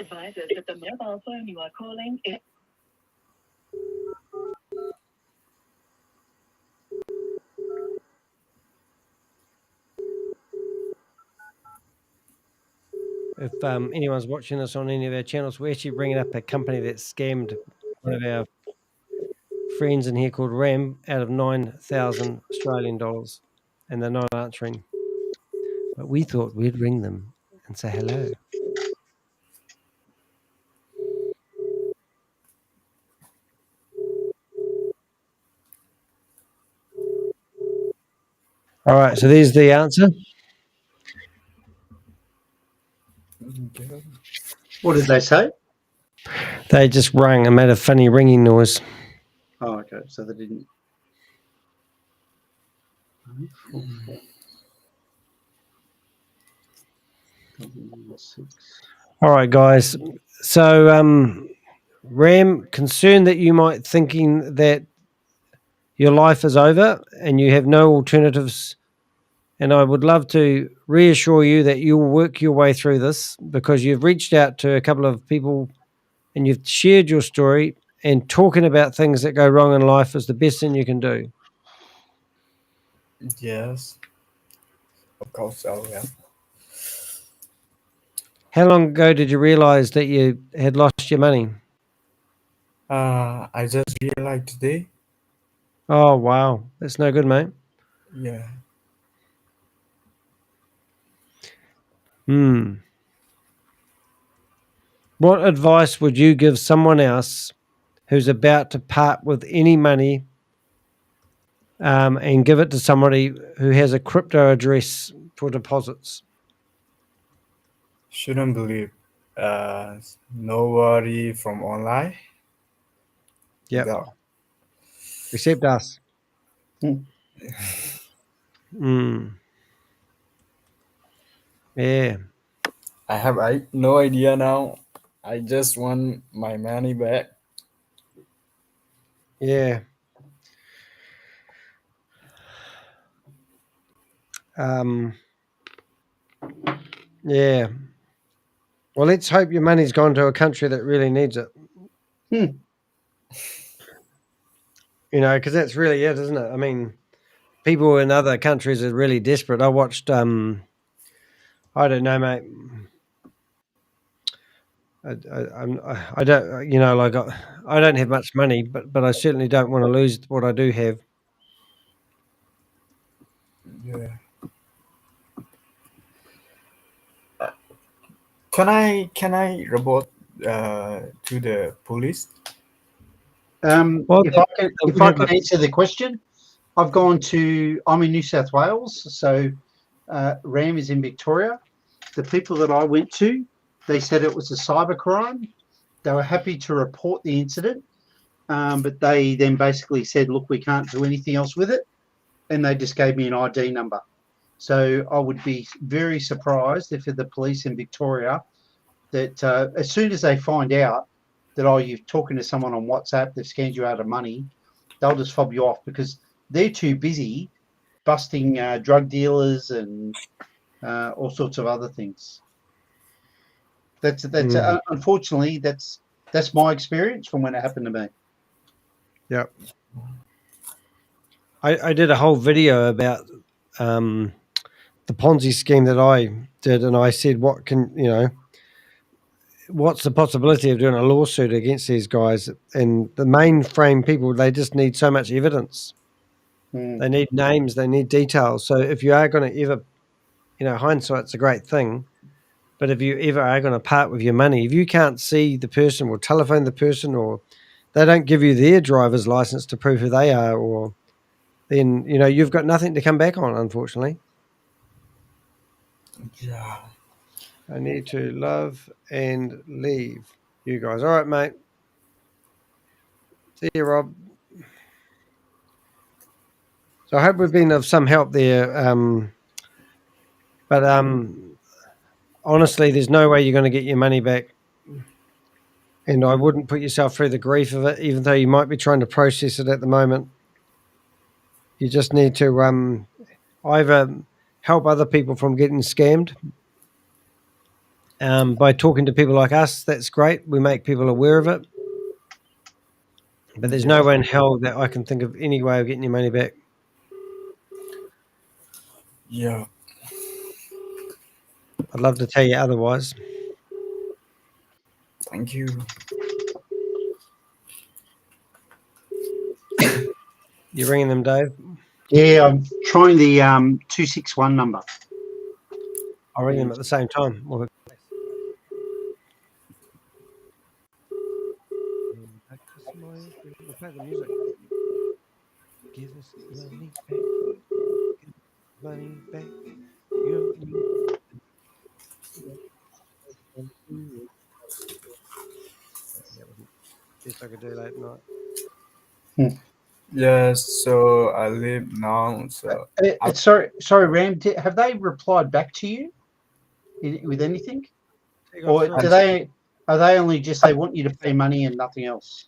Advisors that the mobile phone you are calling is... If anyone's watching this on any of our channels, we're actually bringing up a company that scammed one of our friends in here called Ram out of 9,000 Australian dollars, and they're not answering. But we thought we'd ring them and say hello. All right, so there's the answer. What did they say? They just rang and made a funny ringing noise. Oh, okay. So they didn't. All right, guys. So, Ram, concerned that you might thinking that your life is over and you have no alternatives. And I would love to reassure you that you'll work your way through this because you've reached out to a couple of people and you've shared your story, and talking about things that go wrong in life is the best thing you can do. Yes. Of course so, yeah. How long ago did you realize that you had lost your money? I just realized today. Oh, wow. That's no good, mate. Yeah. What advice would you give someone else who's about to part with any money and give it to somebody who has a crypto address for deposits? Shouldn't believe nobody from online. Yep. No. Except us. Yeah. I have no idea now. I just want my money back. Yeah. Yeah. Well, let's hope your money's gone to a country that really needs it. You know, because that's really it, isn't it? I mean, people in other countries are really desperate. I watched, I don't know, mate. I don't, you know, like I don't have much money, but I certainly don't want to lose what I do have. Yeah. Can I report to the police? Well, If I can answer the question, I'm in New South Wales, so Ram is in Victoria. The people that I went to, they said it was a cybercrime. They were happy to report the incident, but they then basically said, look, we can't do anything else with it. And they just gave me an ID number. So I would be very surprised if the police in Victoria, that as soon as they find out that, oh, you're talking to someone on WhatsApp, they've scanned you out of money, they'll just fob you off because they're too busy busting drug dealers and all sorts of other things. That's unfortunately, that's my experience from when it happened to me. Yep. I did a whole video about the Ponzi scheme that I did, and I said, what's the possibility of doing a lawsuit against these guys? And the mainframe people, they just need so much evidence. They need names, they need details. So if you are going to ever, hindsight's a great thing, but if you ever are going to part with your money, if you can't see the person or telephone the person, or they don't give you their driver's license to prove who they are, or then, you've got nothing to come back on, unfortunately. Yeah. I need to love and leave you guys. All right, mate. See you, Rob. So I hope we've been of some help there. But honestly, there's no way you're going to get your money back. And I wouldn't put yourself through the grief of it, even though you might be trying to process it at the moment. You just need to either help other people from getting scammed by talking to people like us. That's great. We make people aware of it. But there's no way in hell that I can think of any way of getting your money back. Yeah. I'd love to tell you otherwise. Thank you. You ringing them, Dave? Yeah, I'm trying the 261 number. I'll ring them at the same time. We'll play the music. Give us money back. Give us money back. That was best I could do late night. Yes, so I leave now. So Sorry, Ram. Have they replied back to you with anything, or do they? Are they only just they want you to pay money and nothing else?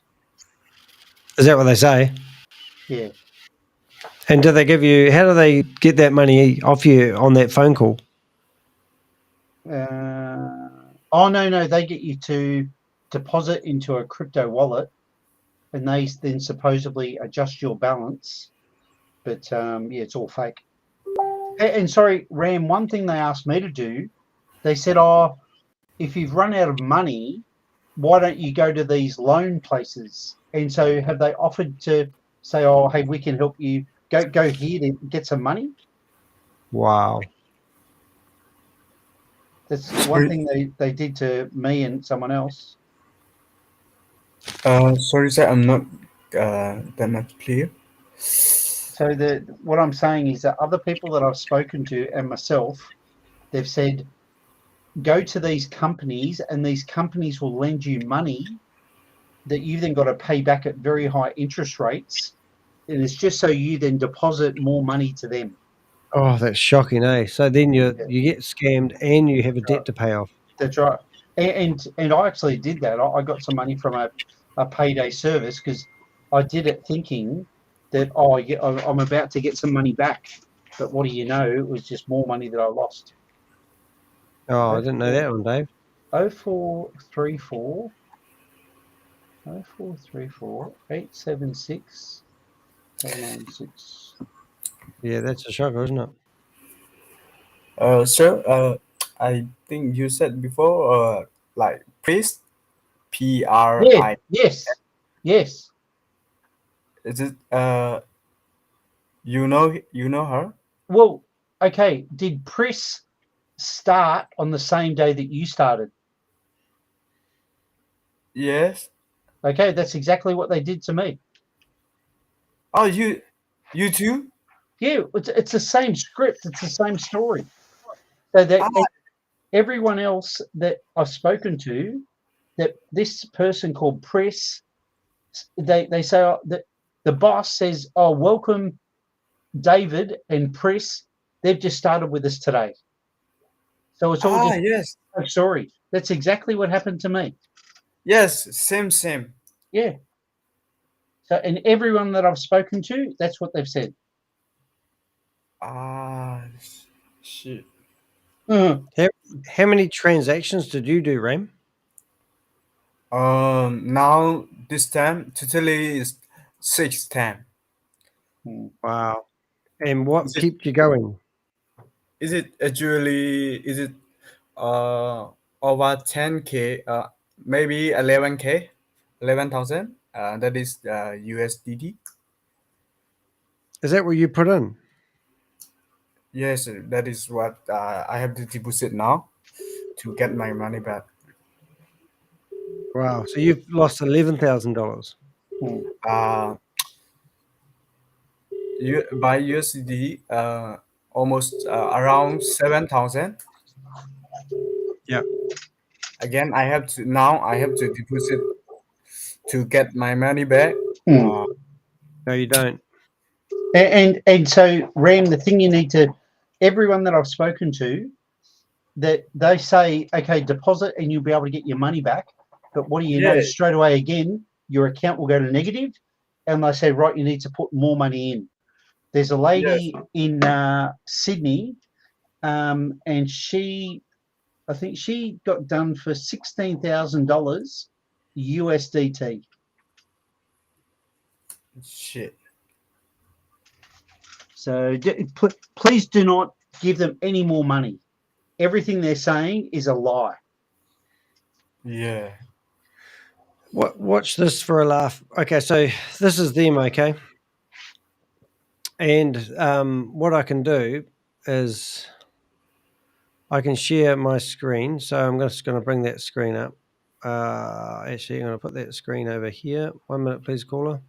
Is that what they say? Yeah. And do they give you? How do they get that money off you on that phone call? Oh no, they get you to deposit into a crypto wallet, and they then supposedly adjust your balance. But yeah, it's all fake. And sorry, Ram. One thing they asked me to do, they said, "Oh, if you've run out of money, why don't you go to these loan places?" And so, have they offered to say, "Oh, hey, we can help you. Go here to get some money"? Wow. That's one thing they did to me and someone else. Sorry, sir, I'm not that much clear. So what I'm saying is that other people that I've spoken to and myself, they've said, go to these companies and these companies will lend you money that you've then got to pay back at very high interest rates. And it's just so you then deposit more money to them. Oh, that's shocking, eh? So then you get scammed and you have a debt to pay off. That's right. And I actually did that. I got some money from a payday service because I did it thinking that, I'm about to get some money back. But what do you know? It was just more money that I lost. Oh, I didn't know that one, Dave. 0434 876 496. Yeah, that's a shocker, isn't it? Sir, I think you said before, like priest, PRI. Yes. Is it you know her? Well, okay. Did Pris start on the same day that you started? Yes. Okay, that's exactly what they did to me. Oh, you too? Yeah, it's the same script. It's the same story. So that everyone else that I've spoken to, that this person called Press, they say that the boss says, "Oh, welcome, David and Press. They've just started with us today." So it's all just a story. That's exactly what happened to me. Yes, same. Yeah. So, and everyone that I've spoken to, that's what they've said. Shit. How many transactions did you do, Ram? Now this time totally is 6 times. Wow. And what kept you going? Is it actually over 10K, maybe 11K, 11,000? That is USDT. Is that what you put in? Yes, that is what I have to deposit now to get my money back. Wow. So you've lost $11,000. By USD, almost around 7,000. Yeah. Again, I have to deposit to get my money back. No, you don't. And so, Ram, the thing you need to, everyone that I've spoken to, that they say, okay, deposit and you'll be able to get your money back. But what do you know? Yeah. Straight away again, your account will go to negative, and they say, right, you need to put more money in. There's a lady in Sydney, and I think she got done for $16,000 USDT. Shit. So please do not give them any more money. Everything they're saying is a lie. Yeah. Watch this for a laugh. Okay, so this is them, okay? And what I can do is I can share my screen. So I'm just going to bring that screen up. Actually, I'm going to put that screen over here. 1 minute, please, caller.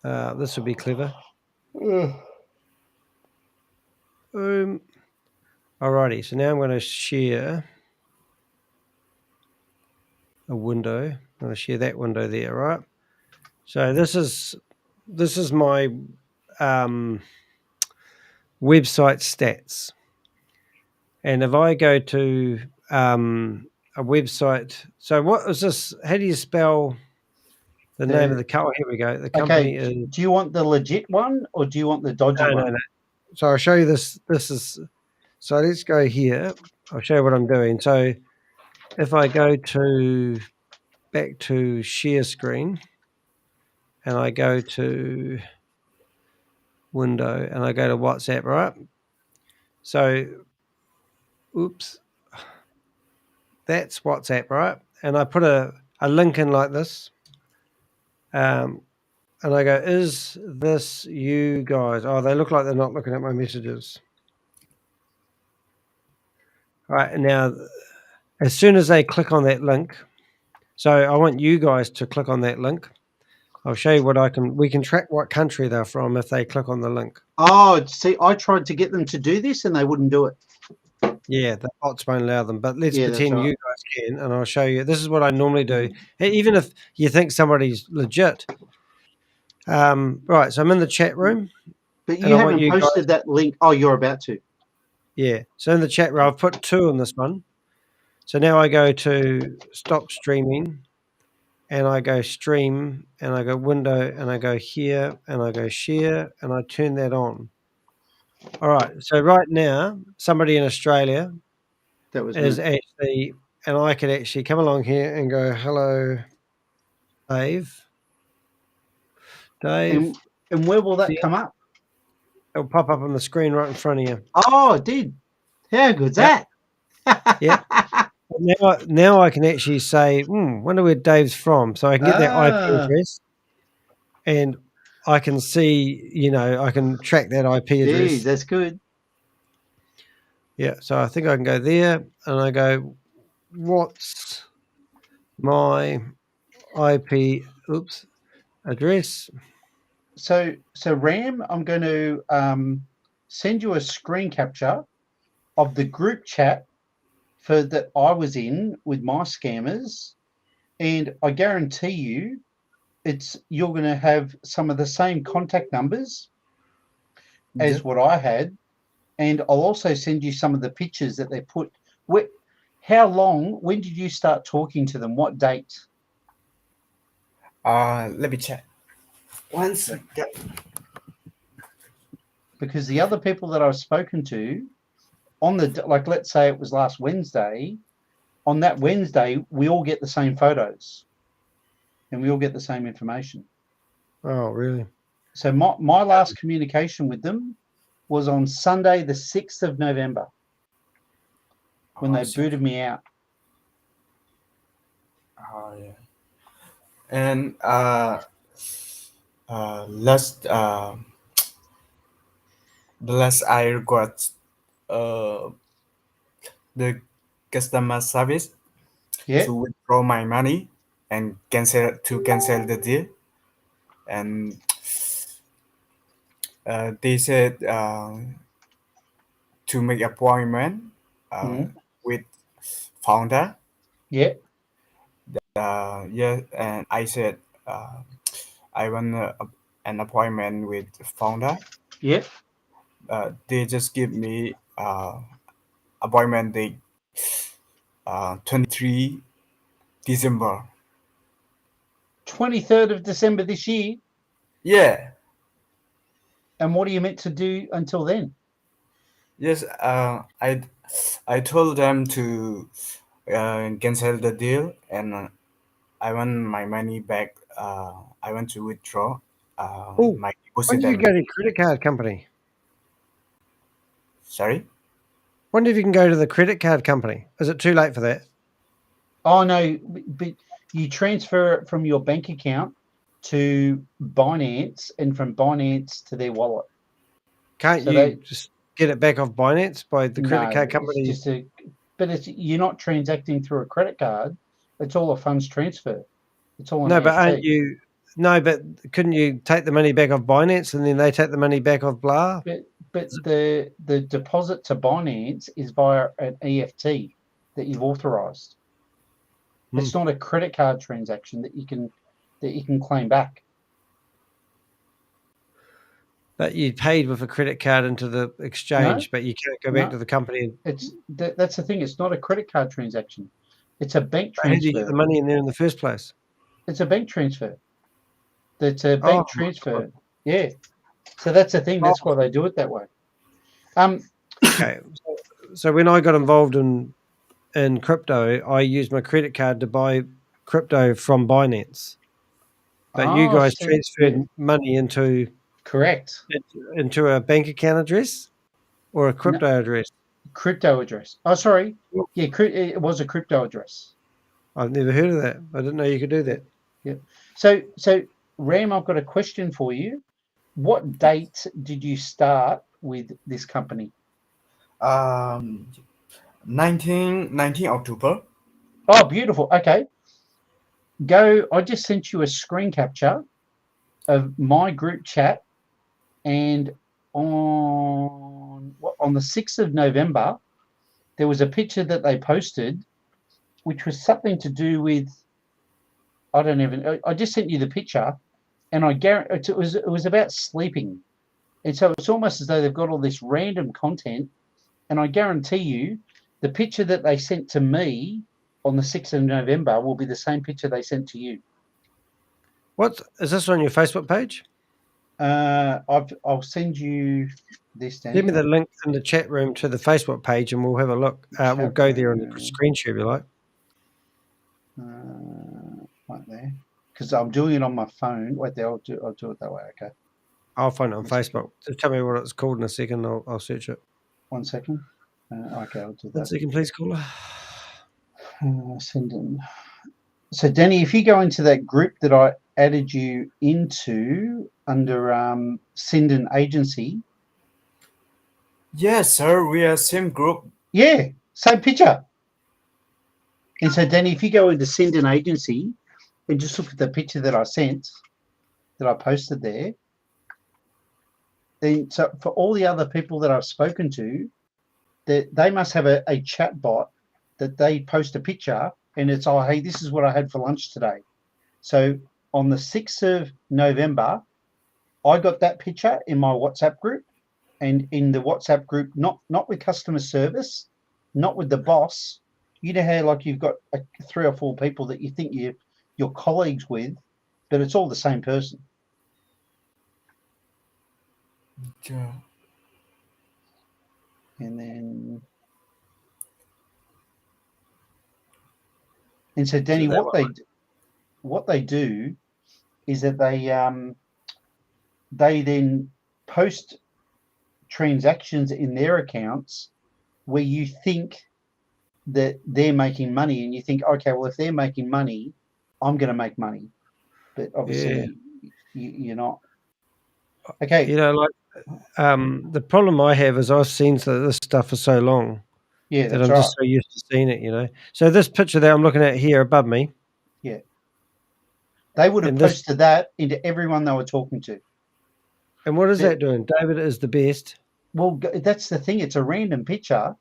This would be clever. Alrighty, so now I'm going to share a window. I'm going to share that window there, right? So this is my website stats. And if I go to a website, so what is this? How do you spell the name of the company? Here we go. The company is. Do you want the legit one or do you want the dodgy one? No. So I'll show you this. This is. So let's go here. I'll show you what I'm doing. So if I go to back to share screen, and I go to window, and I go to WhatsApp, right? So, oops, that's WhatsApp, right? And I put a link in like this. And I go, is this you guys? Oh, they look like they're not looking at my messages. All right, and now, as soon as they click on that link, so I want you guys to click on that link. I'll show you what we can track what country they're from if they click on the link. Oh, see, I tried to get them to do this and they wouldn't do it. Yeah, the bots won't allow them, but let's Yeah, that's pretend right. you guys can, and I'll show you. This is what I normally do, even if you think somebody's legit. Right, so I'm in the chat room. But you haven't posted that link. Oh, you're about to. Yeah, so in the chat room, I've put 2 on this one. So now I go to stop streaming, and I go stream, and I go window, and I go here, and I go share, and I turn that on. All right, so right now, somebody in Australia is actually, and I could actually come along here and go, hello, Dave. And where will that come up? It'll pop up on the screen right in front of you. Oh, it did. How good's that? Yeah. Now I can actually say, wonder where Dave's from. So I can get that IP address, and I can see, I can track that IP address. Jeez, that's good. Yeah, so I think I can go there, and I go, what's my IP address? So Ram, I'm going to send you a screen capture of the group chat that I was in with my scammers, and I guarantee you, you're going to have some of the same contact numbers as what I had, and I'll also send you some of the pictures that they put. When did you start talking to them? What date? Let me check. 1 second. Because the other people that I've spoken to let's say it was last Wednesday, on that Wednesday, we all get the same photos and we all get the same information. Oh, really? So my last communication with them was on Sunday, the 6th of November, when they booted me out. Oh, yeah. And the last I got the customer service to withdraw my money and cancel the deal, and they said to make appointment with founder. Yeah. And I said I want an appointment with the founder. Yep. They just give me appointment date 23 December. 23rd of December this year. Yeah. And what are you meant to do until then? Yes. I told them to cancel the deal, and I want my money back. I want to withdraw Oh, my when deposit. did you go to a credit card company? Sorry? Wonder if you can go to the credit card company. Is it too late for that? Oh, no, but you transfer it from your bank account to Binance and from Binance to their wallet. Can't So you just get it back off Binance by the credit card company? It's just you're not transacting through a credit card. It's all a funds transfer. It's all an No, but EFT. aren't you? No, but couldn't you take the money back off Binance and then they take the money back off blah? But the deposit to Binance is via an EFT that you've authorized. It's not a credit card transaction that you can claim back. But you paid with a credit card into the exchange, but you can't go back to the company. That's the thing. It's not a credit card transaction. It's a bank transfer. How did you get the money in there in the first place? It's a bank transfer. It's a bank transfer. Yeah. So that's the thing. That's why they do it that way. Okay. So when I got involved in crypto, I used my credit card to buy crypto from Binance. But you guys transferred money into into a bank account address or a crypto address? Crypto address. Oh, sorry. Yeah, it was a crypto address. I've never heard of that. I didn't know you could do that. Yeah. So Ram, I've got a question for you. What date did you start with this company? 19 October. Oh, beautiful. Okay. I just sent you a screen capture of my group chat, and on the 6th of November, there was a picture that they posted, which was something to do with, I just sent you the picture, and I guarantee it was about sleeping. And so it's almost as though they've got all this random content, and I guarantee you the picture that they sent to me on the 6th of November will be the same picture they sent to you. What is this on your Facebook page? I'll send you this. Give me the link in the chat room to the Facebook page, and we'll have a look. We'll go there on the screen share if you like. Right there, because I'm doing it on my phone. Wait there, I'll do it that way. Okay. I'll find it on Facebook. Just tell me what it's called in a second. I'll search it. 1 second. Okay, I'll do that. 1 second, please, caller. Send in. So, Danny, if you go into that group that I added you into under Sinden Agency. Yes, sir. We are same group. Yeah, same picture. And so, Danny, if you go into Sinden Agency and just look at the picture that I sent, that I posted there, then so for all the other people that I've spoken to, that they must have a chat bot that they post a picture and it's, oh, hey, this is what I had for lunch today. So on the 6th of November, I got that picture in my WhatsApp group, and in the WhatsApp group, not with customer service, not with the boss. You know how like you've got 3 or 4 people that you think you're colleagues with, but it's all the same person. Yeah. And so Danny, what they do is that they then post transactions in their accounts where you think that they're making money, and you think, okay, well, if they're making money, I'm going to make money, but obviously you're not. Okay, you know, like the problem I have is I've seen this stuff for so long. Yeah, that I'm just so used to seeing it, you know. So this picture that I'm looking at here above me. Yeah. They would have posted that into everyone they were talking to. And what is that doing? David is the best. Well, that's the thing. It's a random picture,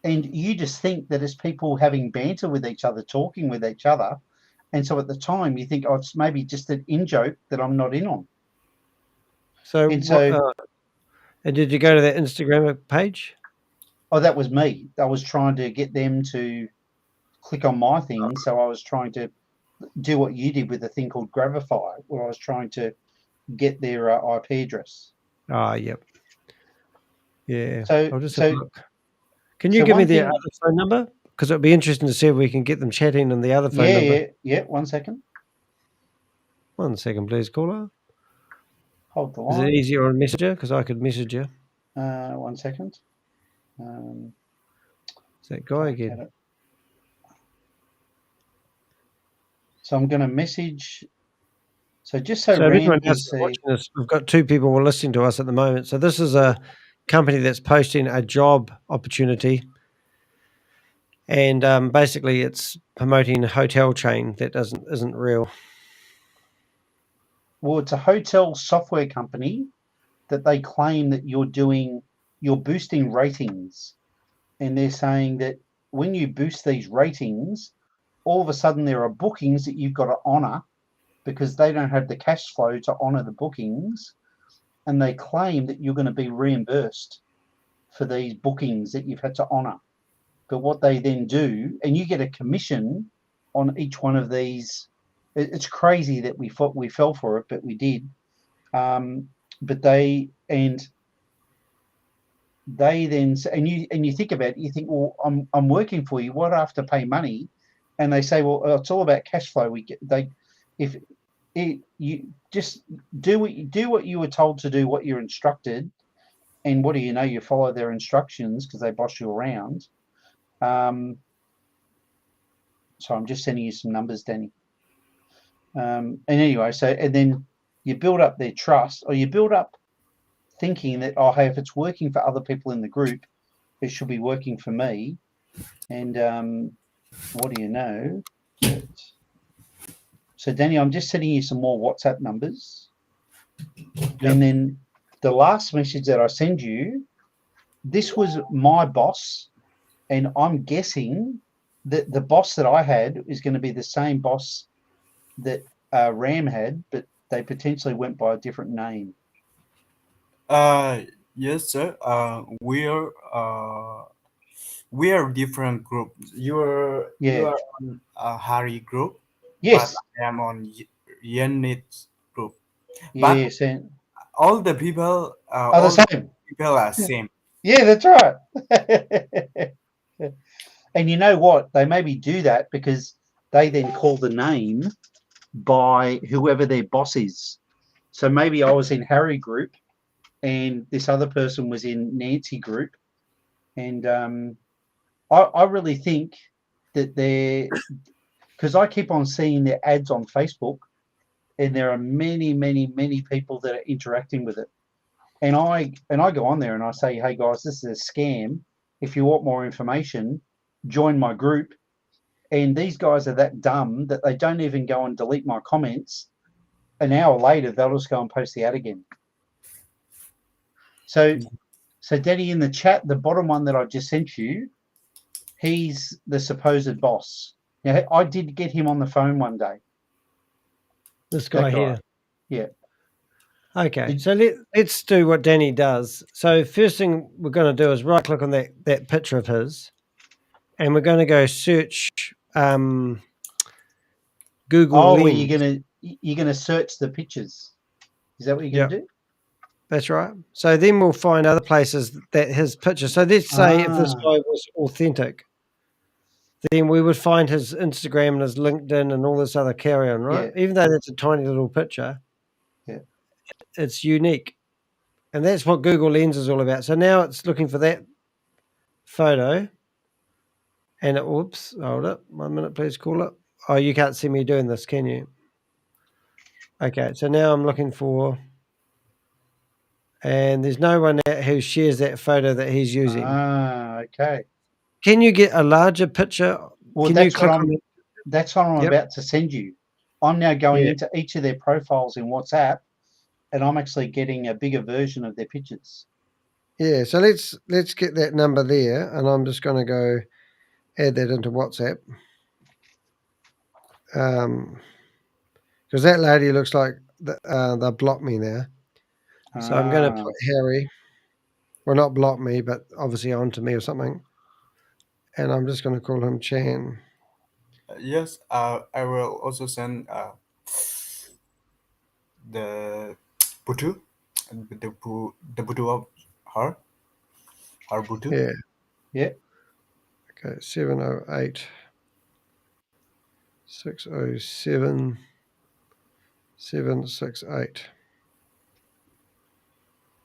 and you just think that it's people having banter with each other, talking with each other. And so at the time you think, oh, it's maybe just an in-joke that I'm not in on. So, And so, and did you go to that Instagram page? oh, that was me. I was trying to get them to click on my thing. So I was trying to do what you did with a thing called Gravify, where I was trying to get their IP address. Ah, yep. Yeah. So, I'll just have a so, look. Can you so give me one their thing, other phone number? Because it'd be interesting to see if we can get them chatting on the other phone number. yeah. 1 second. 1 second, please, caller. Hold the Is it line. easier on Messenger? Because I could message you. 1 second. It's that guy again. So I'm going to message. So just so So Ram everyone can else see. watching this, we've got 2 people listening to us at the moment. So this is a company that's posting a job opportunity, and basically it's promoting a hotel chain that isn't real. Well, it's a hotel software company that they claim that you're boosting ratings, and they're saying that when you boost these ratings, all of a sudden there are bookings that you've got to honor because they don't have the cash flow to honor the bookings, and they claim that you're going to be reimbursed for these bookings that you've had to honor. But what they then do, and you get a commission on each one of these. It's crazy that we fell for it, but we did. But they then, and you think about it, you think, well, I'm working for you. Why do I have to pay money? And they say, well, it's all about cash flow. You just do what you were told to do, what you're instructed, and what do you know? You follow their instructions because they boss you around. So I'm just sending you some numbers, Danny. And anyway, and then you build up their trust, or you build up thinking that, oh, hey, if it's working for other people in the group, it should be working for me. And what do you know? So, Danny, I'm just sending you some more WhatsApp numbers. Yep. And then the last message that I send you, this was my boss, and I'm guessing that the boss that I had is going to be the same boss that Ram had, but they potentially went by a different name. Yes, sir. We are different groups. You are on a Harry group. Yes. But I am on Yannick's group. Yes. But all the people are the same. People are same. Yeah, that's right. And you know what? They maybe do that because they then call the name by whoever their boss is. So maybe I was in Harry group and this other person was in Nancy group. And I really think that because I keep on seeing their ads on Facebook, and there are many, many, many people that are interacting with it. And I go on there and I say, hey guys, this is a scam. If you want more information, join my group. And these guys are that dumb that they don't even go and delete my comments. An hour later, they'll just go and post the ad again. So Daddy, in the chat, the bottom one that I just sent you, he's the supposed boss. Now, I did get him on the phone one day. This guy here. Yeah. Okay, so let's do what Danny does. So first thing we're going to do is right click on that picture of his, and we're going to go search Google Lens. Well, you're gonna search the pictures. Is that what you're going to do? That's right. So then we'll find other places that his picture. So let's say if this guy was authentic, then we would find his Instagram and his LinkedIn and all this other carry on, right? Yeah. Even though that's a tiny little picture, it's unique. And that's what Google Lens is all about. So now it's looking for that photo. And whoops, hold up. 1 minute, please, caller. Oh, you can't see me doing this, can you? Okay, so now I'm looking for, and there's no one who shares that photo that he's using. Okay. Can you get a larger picture? Well, can that's you click what on it? That's what I'm about to send you. I'm now going into each of their profiles in WhatsApp, and I'm actually getting a bigger version of their pictures. Yeah, so let's get that number there, and I'm just going to go add that into WhatsApp. Because that lady looks like they'll block me now. So I'm going to Ah. put Harry. Well, not block me, but obviously onto me or something. And I'm just going to call him Chan. Yes, I will also send the Butu, the Butu of her Butu. Yeah. Yeah. Okay. 708 607 768.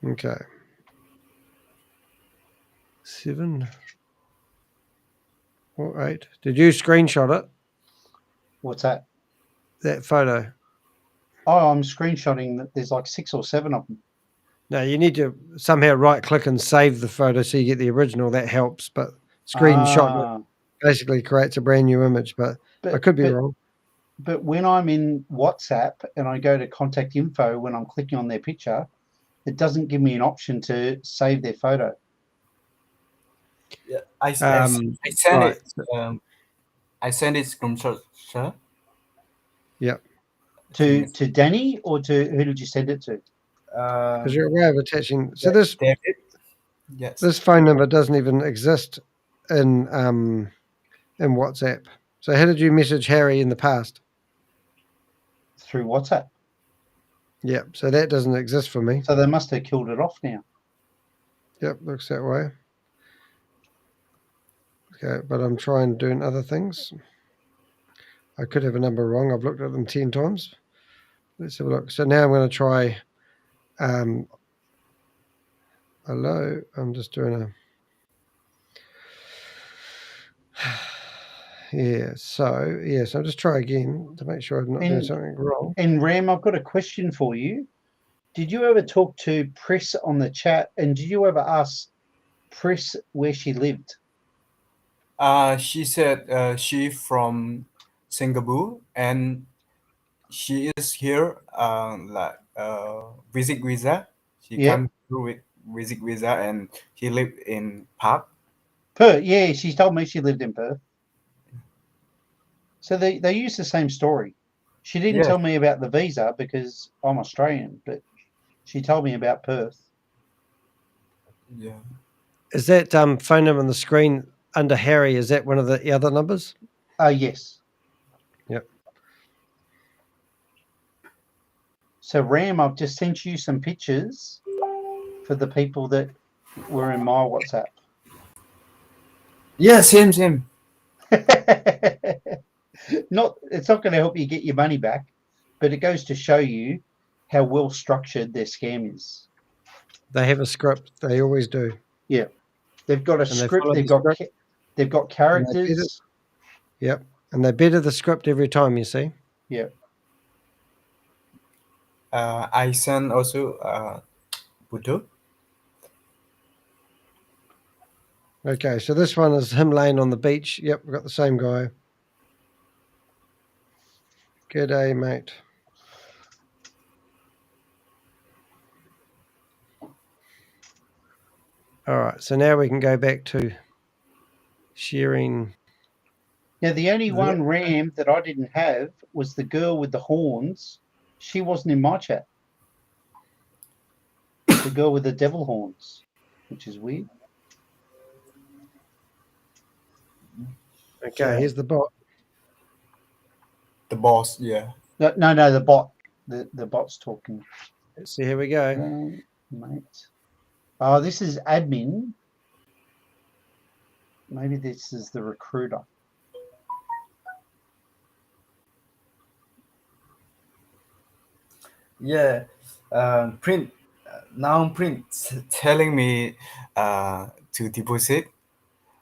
Okay. 7 or 8. Did you screenshot it? What's that? That photo? Oh, I'm screenshotting that there's like 6 or 7 of them. No, you need to somehow right click and save the photo so you get the original. That helps. But screenshot it Ah, basically creates a brand new image. But I but could be but wrong. but when I'm in WhatsApp and I go to contact info, when I'm clicking on their picture, it doesn't give me an option to save their photo. Yeah, I send Right. it. I send it screenshot. Sir. Yep. To Danny, or to who did you send it to? Because you're aware of attaching. So this David. Yes. this phone number doesn't even exist in WhatsApp. So how did you message Harry in the past? Through WhatsApp. Yep. So that doesn't exist for me. So they must have killed it off now. Yep. Looks that way. Okay, but I'm trying doing other things. I could have a number wrong. I've looked at them 10 times. Let's have a look. So now I'm going to try. Hello. I'm just doing a. Yeah. So yes, I'll just try again to make sure I'm not doing something wrong. And Ram, I've got a question for you. Did you ever talk to Press on the chat, and did you ever ask Press where she lived? She said she from Singapore and she is here like visit visa. She come through with visit visa and she live in Perth. Perth, yeah, she told me she lived in Perth. So they use the same story. She didn't tell me about the visa because I'm Australian, but she told me about Perth. Yeah. Is that phone number on the screen under Harry? Is that one of the other numbers? Yes. Yep. So Ram, I've just sent you some pictures for the people that were in my WhatsApp. Yeah, same. It's not going to help you get your money back, but it goes to show you how well structured their scam is. They have a script. They always do. Yeah, they've got a And script. They've got characters. Yep, and they better the script every time. You see. Yeah. I send also Butu. Okay, so this one is him laying on the beach. Yep, we've got the same guy. Good day, mate. All right, so now we can go back to sharing. Now, the only one, Ram, that I didn't have was the girl with the horns. She wasn't in my chat. The girl with the devil horns, which is weird. Okay, here's the bot. The boss, yeah. No, the bot. The bot's talking. Let's see, here we go. Mate. Oh, this is admin. Maybe this is the recruiter. Yeah. Print telling me to deposit.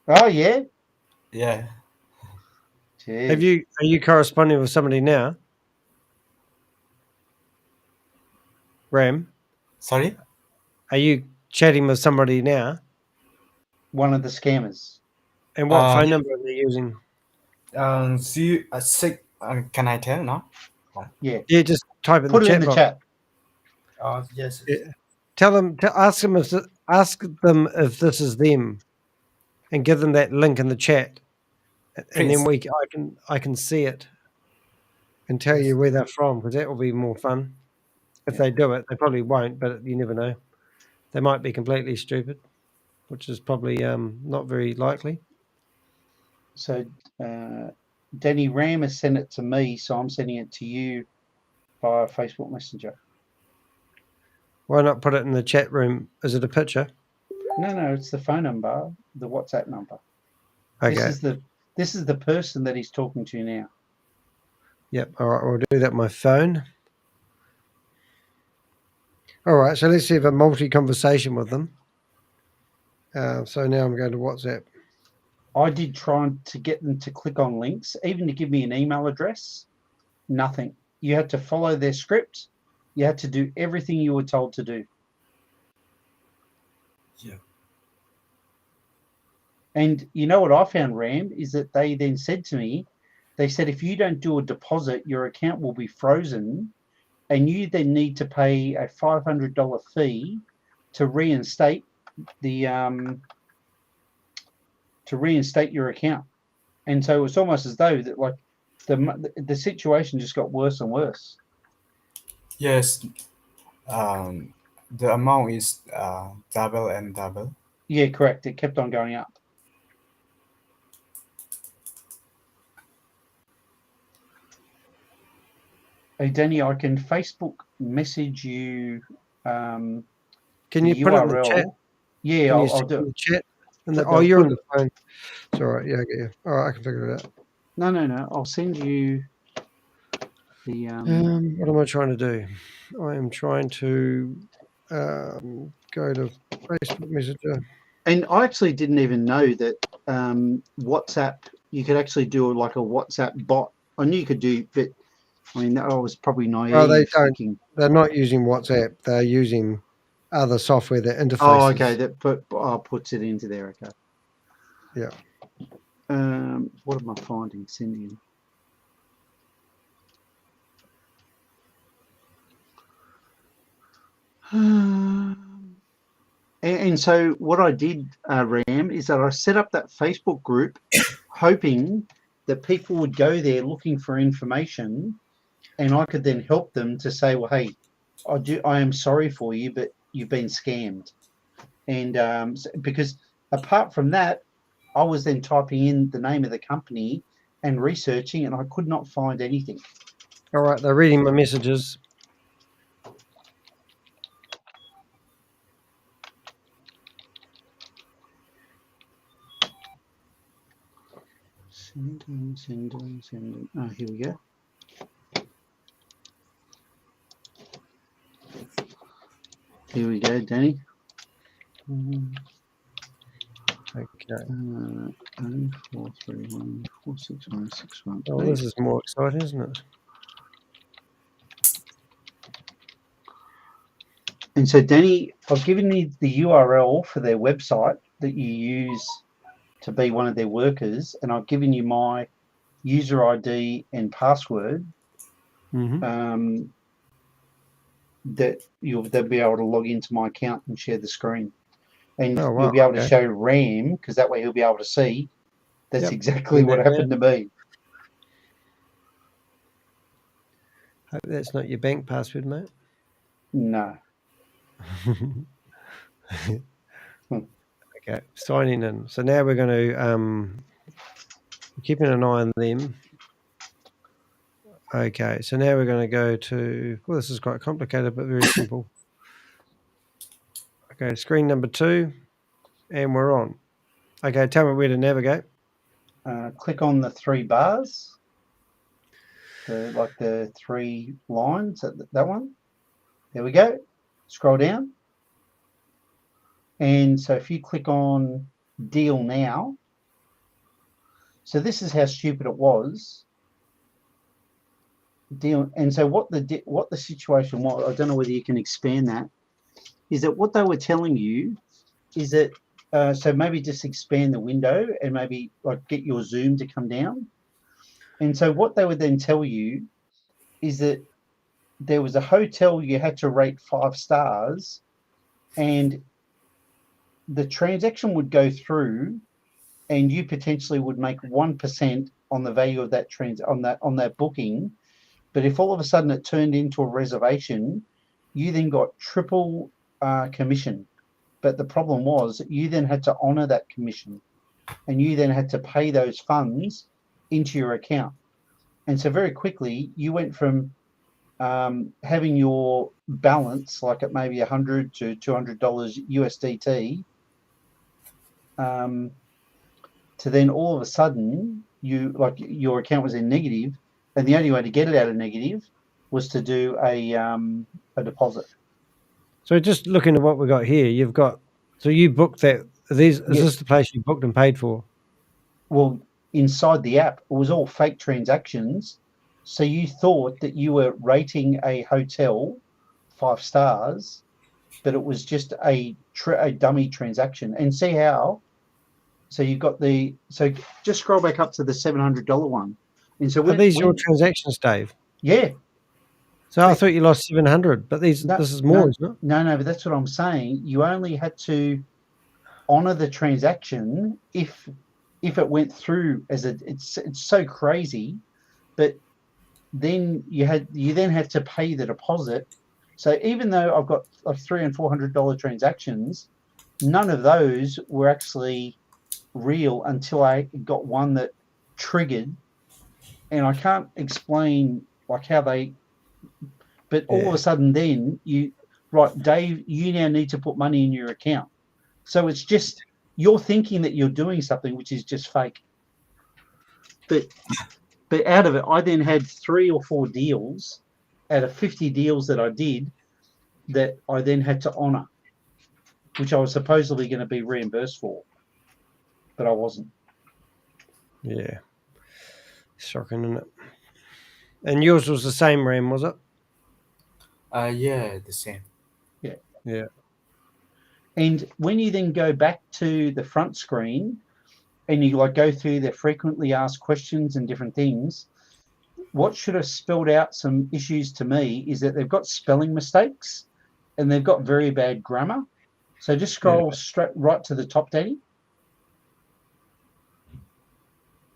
Oh yeah. Yeah. Jeez. Are you corresponding with somebody now? Ram? Sorry? Are you chatting with somebody now? One of the scammers. And what phone number are they using? Can I tell now? Yeah. Yeah, just type in Put the it chat in the box. chat. Yes. Yeah. Tell them to ask them if this is them, and give them that link in the chat, and then I can see it and tell you where they're from, because that will be more fun. If they do it, they probably won't, but you never know. They might be completely stupid, which is probably not very likely. So Danny Ram has sent it to me, so I'm sending it to you via Facebook Messenger. Why not put it in the chat room? Is it a picture? No, it's the phone number, the WhatsApp number. Okay. This is the person that he's talking to now. Yep. All right. We'll do that on my phone. All right. So let's have a multi-conversation with them. So now I'm going to WhatsApp. I did try to get them to click on links, even to give me an email address. Nothing. You had to follow their script. You had to do everything you were told to do. Yeah. And you know what I found, Ram, is that they then said to me, they said, if you don't do a deposit, your account will be frozen, and you then need to pay a $500 fee to reinstate your account. And so it was almost as though that like the situation just got worse and worse. Yes. The amount is double and double. Yeah, correct. It kept on going up. Hey, Danny, I can Facebook message you. Can you put it in the chat? Yeah, I'll do it. In the chat. They'll You're put on the phone. It's all right. Yeah, I get you. All right, I can figure it out. No. I'll send you the. What am I trying to do? I am trying to go to Facebook Messenger. And I actually didn't even know that WhatsApp, you could actually do like a WhatsApp bot. I knew you could do, but I mean, I was probably naive. Well, they don't. Thinking, they're not using WhatsApp. They're using other software that interfaces. oh, okay. That puts it into there. Okay. Yeah. What am I finding? Sending. And so what I did, Ram, is that I set up that Facebook group hoping that people would go there looking for information, and I could then help them to say, well, hey, I am sorry for you, but you've been scammed. And because apart from that, I was then typing in the name of the company and researching, and I could not find anything. All right, they're reading my messages. Send in. Oh, here we go. Here we go, Danny. Okay. 0431 46161. Oh, this is more exciting, isn't it? And so, Danny, I've given you the URL for their website that you use to be one of their workers, and I've given you my user ID and password. Mm-hmm. That they'll be able to log into my account and share the screen. And Oh, wow, you'll be able to show Ram, because that way he'll be able to see that's exactly what happened to me. Hope that's not your bank password, mate. No. Okay, signing in. So now we're going to keeping an eye on them. Okay, so now we're going to go to, well, this is quite complicated, but very simple. Okay, screen number 2, and we're on. Okay, tell me where to navigate. Click on the 3 bars, like the 3 lines, that one. There we go. Scroll down. And so if you click on Deal Now, so this is how stupid it was. And so what the situation was, I don't know whether you can expand that, is that what they were telling you is that, so maybe just expand the window and maybe like get your zoom to come down. And so what they would then tell you is that there was a hotel you had to rate 5 stars, and the transaction would go through and you potentially would make 1% on the value of that on that booking. But if all of a sudden it turned into a reservation, you then got triple commission. But the problem was you then had to honour that commission, and you then had to pay those funds into your account. And so very quickly you went from having your balance like at maybe $100 to $200 USDT to then all of a sudden your account was in negative, and the only way to get it out of negative was to do a deposit. So just looking at what we got here, you've got, so you booked that. Is this the place you booked and paid for? Well, inside the app, it was all fake transactions. So you thought that you were rating a hotel 5 stars, but it was just a dummy transaction. And see how? So you've got so just scroll back up to the $700 one. And so Are these your transactions, Dave? Yeah. So I thought you lost 700, but this is more, isn't it? No, but that's what I'm saying. You only had to honour the transaction if it went through as it's so crazy, but then you then had to pay the deposit. So even though I've got like $300 and $400 transactions, none of those were actually real until I got one that triggered, and I can't explain like how they. But all of a sudden, then Dave, you now need to put money in your account. So it's just you're thinking that you're doing something which is just fake. But out of it, I then had 3 or 4 deals out of 50 deals that I did that I then had to honour, which I was supposedly going to be reimbursed for, but I wasn't. Yeah. Shocking, isn't it? And yours was the same, Ram, was it? Yeah, the same. Yeah. And when you then go back to the front screen and you go through the frequently asked questions and different things, what should have spelled out some issues to me is that they've got spelling mistakes and they've got very bad grammar. So just scroll straight right to the top, Danny,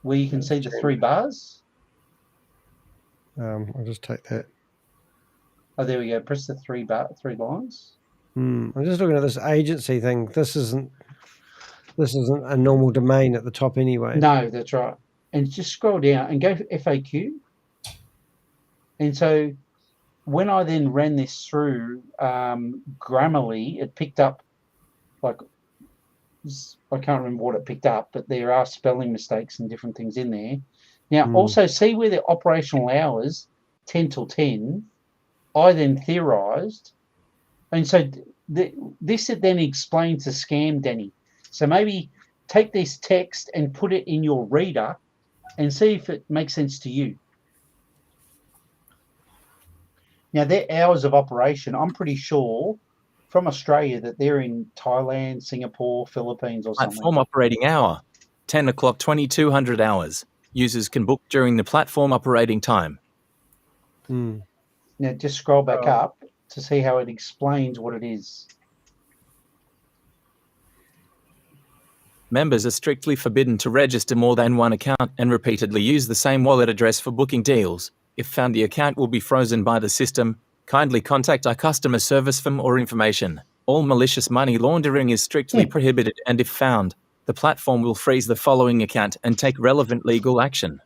where you can see the 3 bars. I'll just take that. Oh, there we go. Press the 3 lines. I'm just looking at this agency thing. This isn't a normal domain at the top anyway. No, that's right. And just scroll down and go for FAQ. And so when I then ran this through Grammarly, it picked up I can't remember what it picked up, but there are spelling mistakes and different things in there. Now, also see where the operational hours, 10 till 10, I then theorised. And so this then explains the scam, Danny. So maybe take this text and put it in your reader and see if it makes sense to you. Now, their hours of operation, I'm pretty sure from Australia that they're in Thailand, Singapore, Philippines or something. Platform operating hour, 10 o'clock 2200 hours. Users can book during the platform operating time. Now, just scroll back up to see how it explains what it is. Members are strictly forbidden to register more than one account and repeatedly use the same wallet address for booking deals. If found, the account will be frozen by the system. Kindly contact our customer service for more information. All malicious money laundering is strictly prohibited, and if found, the platform will freeze the following account and take relevant legal action.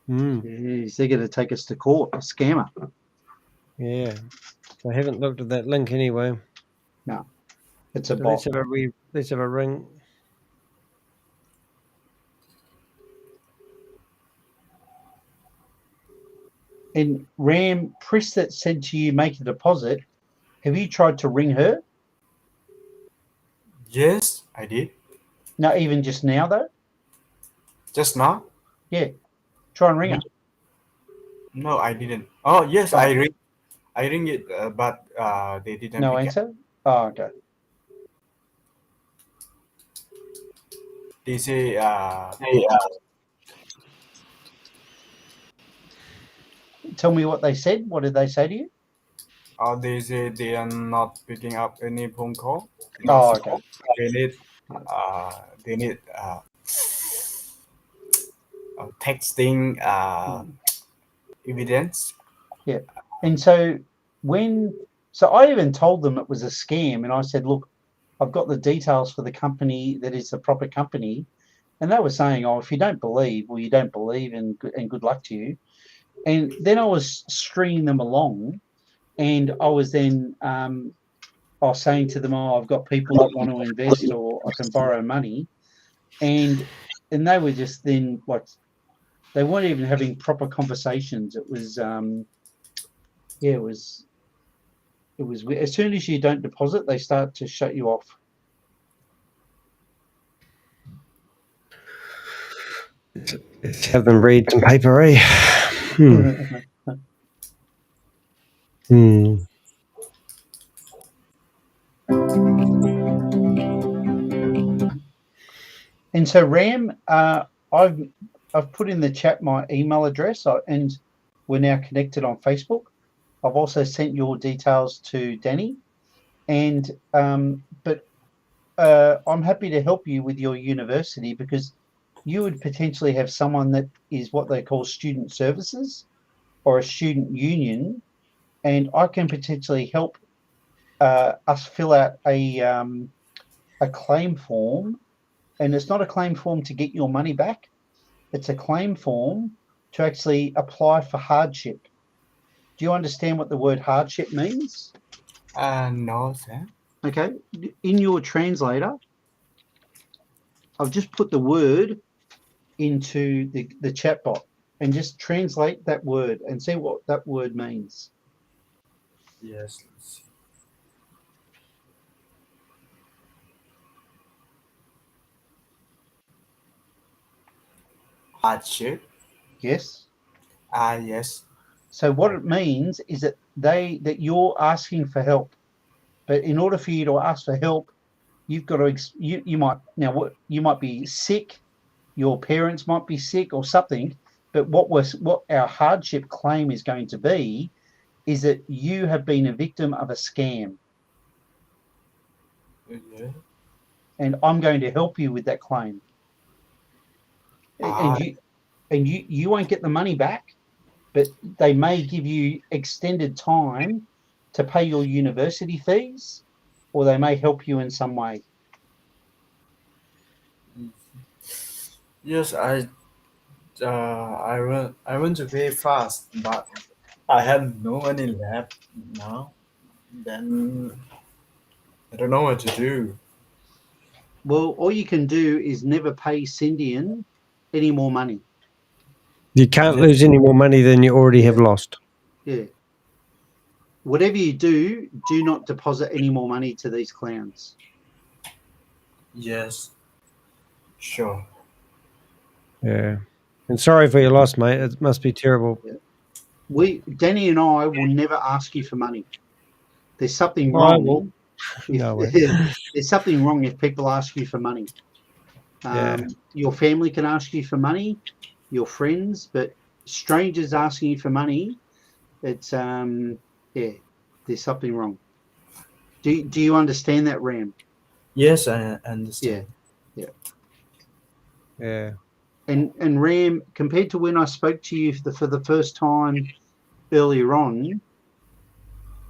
Yes, they're going to take us to court, a scammer. Yeah. I haven't looked at that link anyway. No, it's a So bot. let's have a ring. And Ram, Pris that said to you, make a deposit, have you tried to ring her? Yes, I did. No, even just now, though? Just now? Yeah. Try and ring her. No, I didn't. Oh, yes, I ring it, but they didn't. No pick up. answer? Oh, okay. They say, Tell me what they said. What did they say to you? they say they are not picking up any phone call. Oh, okay. They need texting evidence. Yeah. And so I even told them it was a scam, and I said, look, I've got the details for the company that is the proper company. And they were saying, oh, if you don't believe, well, you don't believe, and good luck to you. And then I was stringing them along, and I was then I was saying to them, oh, I've got people that want to invest, or I can borrow money. And they were just then like, they weren't even having proper conversations. It was it was as soon as you don't deposit, they start to shut you off. Let's have them read some paper, eh? And so, Ram, I've put in the chat my email address, and we're now connected on Facebook. I've also sent your details to Danny, and but I'm happy to help you with your university, because you would potentially have someone that is what they call student services or a student union, and I can potentially help us fill out a claim form. And it's not a claim form to get your money back. It's a claim form to actually apply for hardship. Do you understand what the word hardship means? No, sir. Okay. In your translator, I've just put the word into the chat bot, and just translate that word and see what that word means. Yes. Let's see. Hardship. Yes. Yes. So what it means is that you're asking for help, but in order for you to ask for help, you've got to you might be sick, your parents might be sick or something, but what our hardship claim is going to be is that you have been a victim of a scam. Yeah. And I'm going to help you with that claim. And you won't get the money back, but they may give you extended time to pay your university fees, or they may help you in some way. Yes, I want to pay fast, but I have no money left now. Then I don't know what to do. Well, all you can do is never pay Cindian any more money. You can't lose any more money than you already have lost. Yeah. Whatever you do not deposit any more money to these clowns. Yes. Sure. Yeah. And sorry for your loss, mate. It must be terrible. Danny and I will never ask you for money. There's something Well, I wrong. will. No way. There's something wrong if people ask you for money. Your family can ask you for money, your friends, but strangers asking you for money, it's there's something wrong. Do you understand that, Ram? Yes, I understand. Yeah. And Ram, compared to when I spoke to you for the first time earlier on,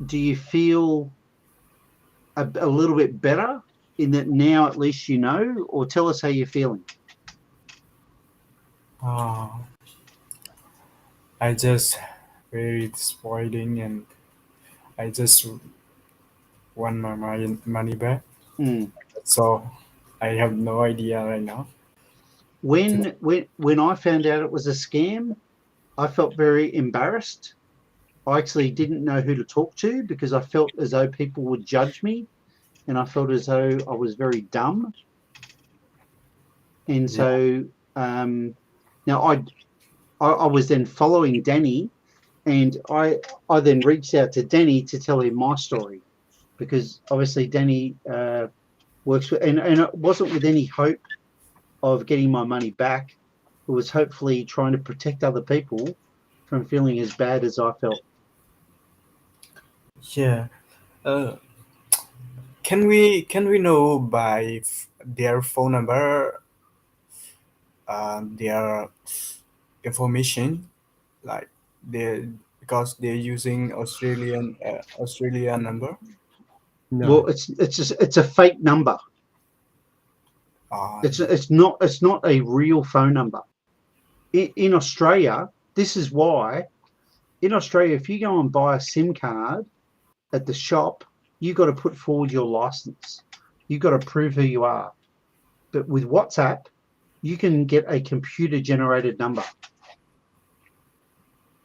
do you feel a little bit better in that now at least you know? Or tell us how you're feeling. I just very disappointing, and I just want my money back. So I have no idea right now. When I found out it was a scam, I felt very embarrassed. I actually didn't know who to talk to, because I felt as though people would judge me, and I felt as though I was very dumb. And so now I was then following Danny, and I then reached out to Danny to tell him my story, because obviously Danny works with, and it wasn't with any hope of getting my money back. It was hopefully trying to protect other people from feeling as bad as I felt. Yeah. Can we know by their phone number, their information, like because they're using Australian number. No. Well, it's a fake number. Ah, It's not a real phone number. In Australia, this is why. In Australia, if you go and buy a SIM card at the shop, you've got to put forward your license. You've got to prove who you are. But with WhatsApp, you can get a computer-generated number,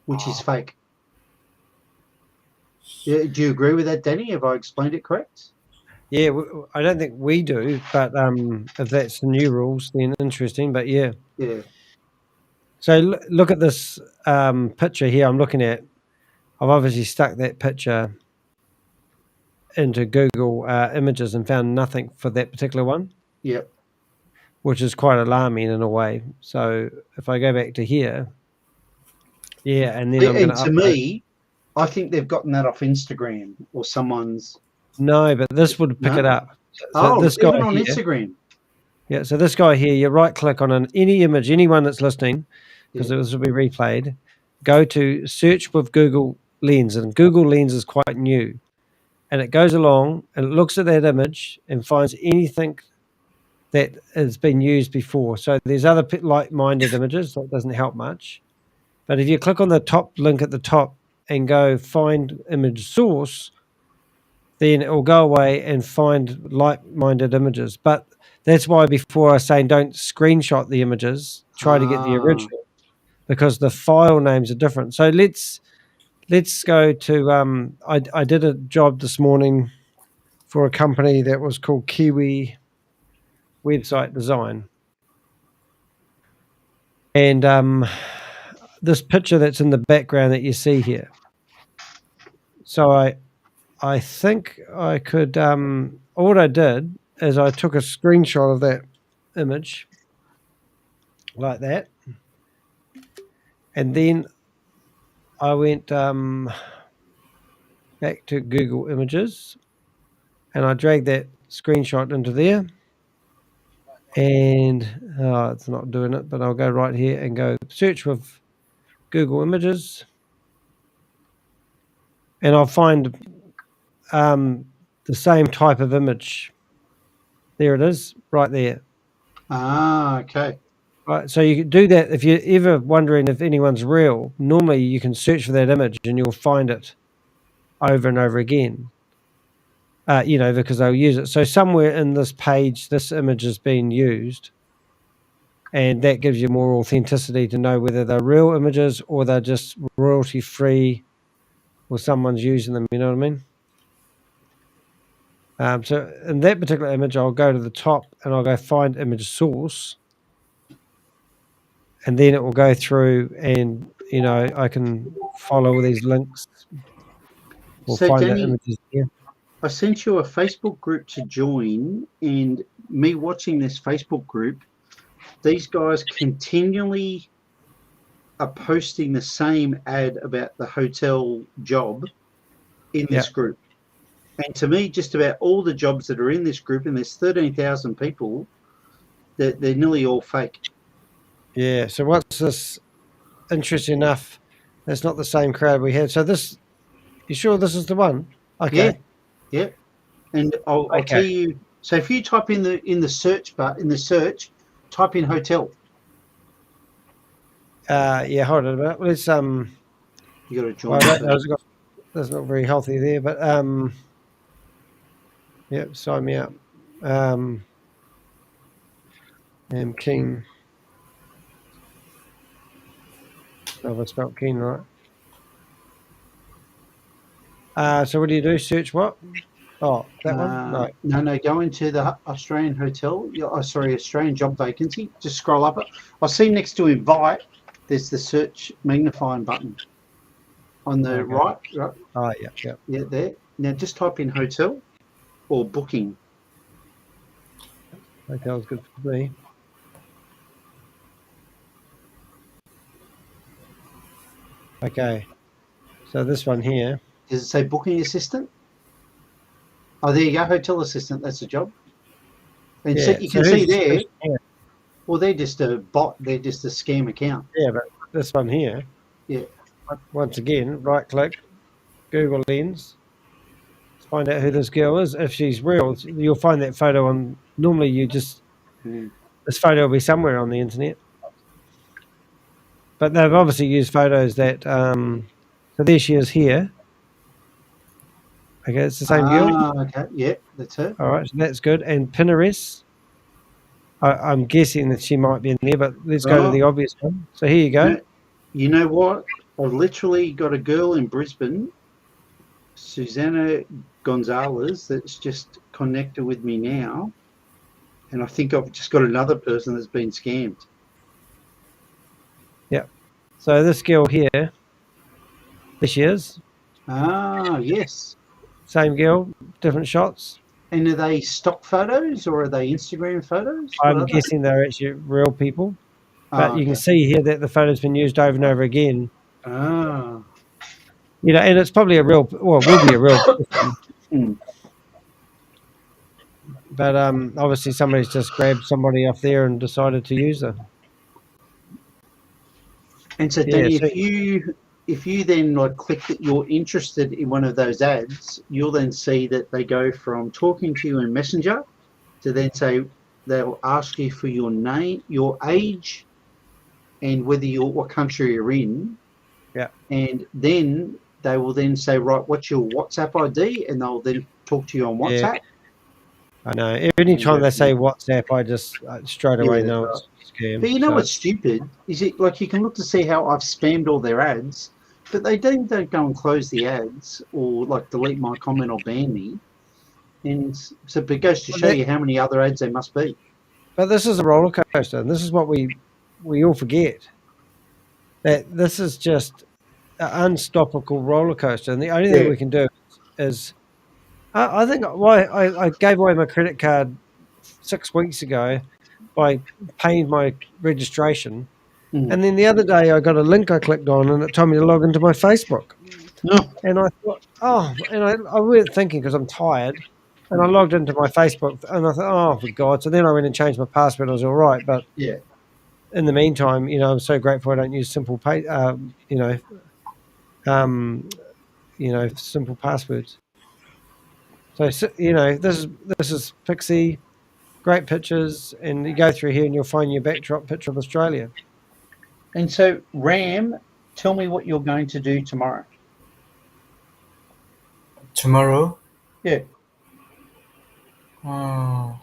which is fake. Yeah, do you agree with that, Danny? Have I explained it correct? Yeah, I don't think we do, but if that's the new rules, then interesting. But yeah. Yeah. So look at this picture here I'm looking at. I've obviously stuck that picture into Google Images and found nothing for that particular one. Yep. Which is quite alarming in a way. So if I go back to here, yeah, and then I'm going to to me, I think they've gotten that off Instagram or someone's. No, but this would pick it up. So this guy even on here, Instagram. Yeah, so this guy here, you right click on any image, anyone that's listening, because this will be replayed. Go to search with Google Lens, and Google Lens is quite new. And it goes along and it looks at that image and finds anything that has been used before. So there's other like-minded images, that doesn't help much. But if you click on the top link at the top and go find image source, then it will go away and find like-minded images. But that's why before I was saying don't screenshot the images, try to get the original, because the file names are different. So let's go to I did a job this morning for a company that was called Kiwi Website Design. And this picture that's in the background that you see here. So I think I could what I did is I took a screenshot of that image like that, and then I went back to Google Images and I dragged that screenshot into there, and it's not doing it, but I'll go right here and go search with Google Images, and I'll find the same type of image. There it is, right there. Okay. Right, so you can do that if you're ever wondering if anyone's real. Normally you can search for that image and you'll find it over and over again, because they'll use it. So somewhere in this page, this image is being used, and that gives you more authenticity to know whether they're real images or they're just royalty-free or someone's using them, you know what I mean? So in that particular image, I'll go to the top and I'll go find image source, and then it will go through and, I can follow these links or So find the Danny, images here. I sent you a Facebook group to join, and me watching this Facebook group, these guys continually are posting the same ad about the hotel job in this group. And to me, just about all the jobs that are in this group, and there's 13,000 people, they're nearly all fake. Yeah, so what's this? Interesting enough, that's not the same crowd we had. So this, you sure this is the one? Okay. Yeah. And I'll tell you. So if you type in the search bar, type in hotel. Yeah, hold on a minute. Let's you got to join. That's not very healthy there, but yep, sign me up. I'm keen. Oh, I spelled keen right. So what do you do? Search what? Oh, that one? No. Go into the Australian hotel. Australian job vacancy. Just scroll up it. I see next to invite, there's the search magnifying button on the right. Oh, yeah. Yeah, there. Now just type in hotel or booking. Hotel's good for me. Okay. So this one here. Does it say booking assistant? Oh, there you go, hotel assistant. That's the job. And so you can see there. Well, they're just a bot. They're just a scam account. Yeah, but this one here. Yeah. once again, right click, Google Lens, find out who this girl is. If she's real, you'll find that photo on. Normally, you just this photo will be somewhere on the internet, but they've obviously used photos that. So there she is here. Okay, it's the same girl. Okay, yeah, that's her. All right, so that's good. And Pinterest, I'm guessing that she might be in there, but let's go to the obvious one. So here you go. You know what? I've literally got a girl in Brisbane, Susanna Gonzalez, that's just connected with me now. And I think I've just got another person that's been scammed. Yeah. So this girl here, there she is. Ah, yes. Same girl, different shots. And are they stock photos or are they Instagram photos? I'm guessing they're actually real people. But you can okay. see here that the photo's been used over and over again. Ah. You know, and it's probably a real, well, it will be a real person. But obviously somebody's just grabbed somebody off there and decided to use her. And so, Danny, if you then like click that you're interested in one of those ads, you'll then see that they go from talking to you in Messenger to then say they'll ask you for your name, your age, and whether you're what country you're in. Yeah. And then they will then say, right, what's your WhatsApp ID? And they'll then talk to you on WhatsApp. Yeah. I know. Anytime they say WhatsApp, I just straight away know it's a scam. But you know what's stupid? Is it like you can look to see how I've spammed all their ads, but they don't go and close the ads or like delete my comment or ban me. And so it goes to show you how many other ads there must be. But this is a roller coaster, and this is what we all forget. That this is just an unstoppable roller coaster, and the only thing we can do is, I think why I gave away my credit card 6 weeks ago by paying my registration, and then the other day I got a link I clicked on, and it told me to log into my Facebook. And I thought, and I wasn't thinking because I'm tired, and I logged into my Facebook, and I thought, oh, for God. So then I went and changed my password. I was all right, but in the meantime, you know, I'm so grateful I don't use simple simple passwords. So you know, this is Pixie, great pictures, and you go through here and you'll find your backdrop picture of Australia. And so, Ram, tell me what you're going to do tomorrow. Tomorrow? Yeah. I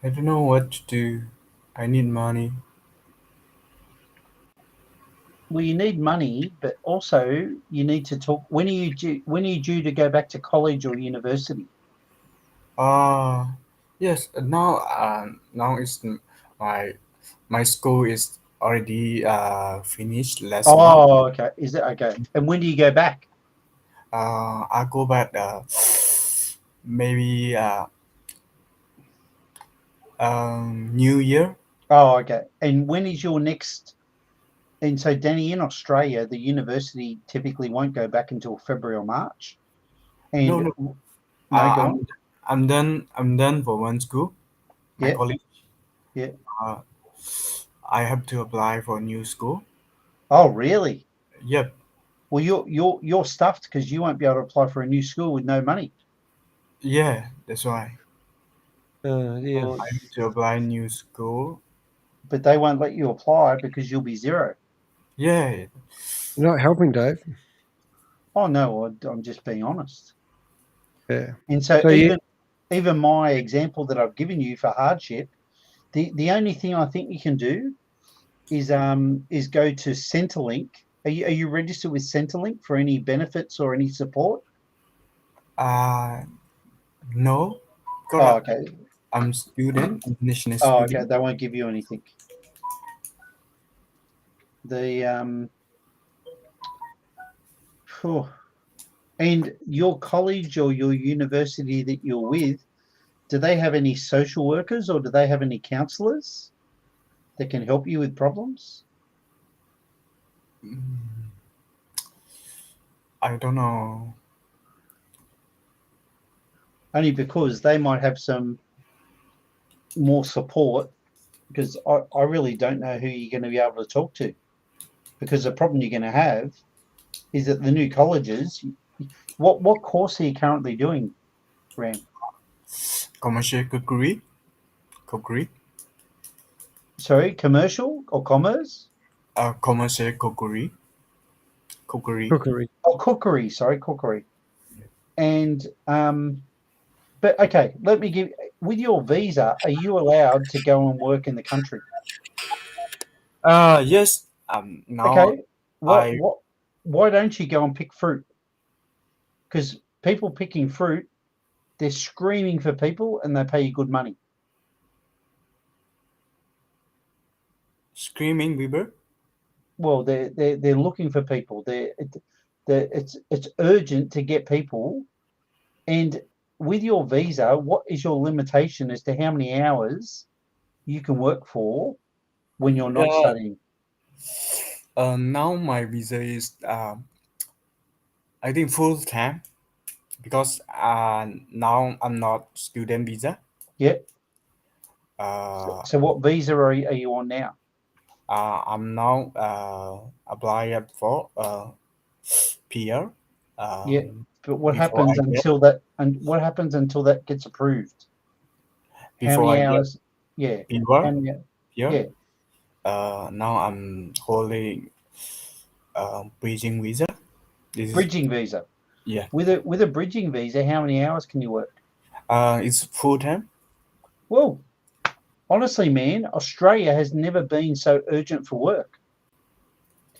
don't know what to do. I need money. Well, you need money, but also you need to talk. When are you due to go back to college or university? Yes. Now it's my school is already finished last month. Oh, okay. Is it okay? And when do you go back? I go back maybe New Year. Oh, okay. And when is your next? And so, Danny, in Australia, the university typically won't go back until February or March. And No, I'm done. I'm done for one school, my college. Yeah. I have to apply for a new school. Oh, really? Yep. Well, you're stuffed because you won't be able to apply for a new school with no money. Yeah, that's why. Yeah. I have to apply a new school. But they won't let you apply because you'll be zero. Yeah. You're not helping, Dave. Oh, no, I'm just being honest. Yeah. And so even my example that I've given you for hardship, the only thing I think you can do is go to Centrelink. Are you registered with Centrelink for any benefits or any support? No. Oh, okay. I'm student, international student. Oh, okay. They won't give you anything. And your college or your university that you're with, do they have any social workers or do they have any counsellors that can help you with problems? I don't know. Only because they might have some more support, because I really don't know who you're going to be able to talk to. because the problem you're going to have is that the new colleges. What course are you currently doing, Ram? Commercial cookery. Cookery. Sorry, commercial or commerce? Commercial cookery. Cookery. Cookery. Oh, cookery. Sorry, cookery. And but okay, let me give. With your visa, are you allowed to go and work in the country? Yes. Now Okay. Why don't you go and pick fruit? Because people picking fruit, they're screaming for people and they pay you good money. screaming Weber. Well, they're looking for people. It's urgent to get people. And with your visa, what is your limitation as to how many hours you can work for when you're not studying? Now my visa is I think full time because now I'm not student visa. Yep. Uh, So what visa are you on now? I'm now applying for PR. Yeah. But what Before happens I get until that? And what happens until that gets approved? How before many I get hours? Yeah. PR. How many? Yeah. Now I'm holding bridging visa. This is Bridging visa. yeah. With a bridging visa, how many hours can you work? It's full time. Well, honestly, man, Australia has never been so urgent for work.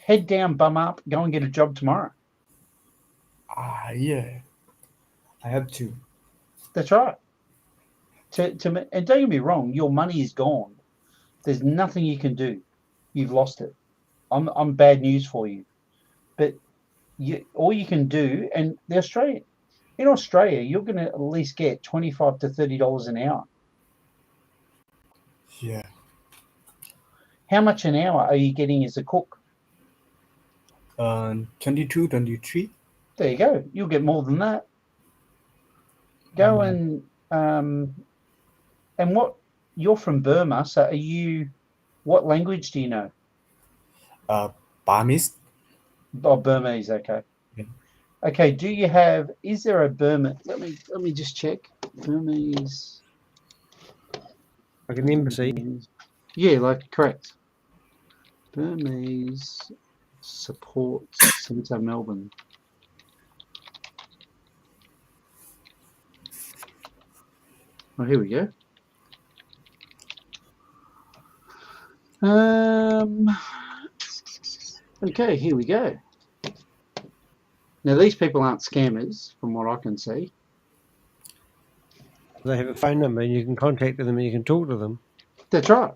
Head down, bum up, go and get a job tomorrow. Yeah. I have to. That's right. And don't get me wrong, your money is gone. There's nothing you can do. You've lost it. I'm bad news for you. But all you can do, and in Australia, you're going to at least get $25 to $30 an hour. Yeah. How much an hour are you getting as a cook? 22, 23. There you go. You'll get more than that. Go and what? You're from Burma, so are you? What language do you know? Burmese. Oh, Burmese. Okay. Yeah. Okay. Is there a Burma? Let me just check. Burmese. Like an embassy. Yeah, correct. Burmese Support Centre, Melbourne. Oh, here we go. Okay, here we go. Now, these people aren't scammers, from what I can see. They have a phone number and you can contact them and you can talk to them. That's right.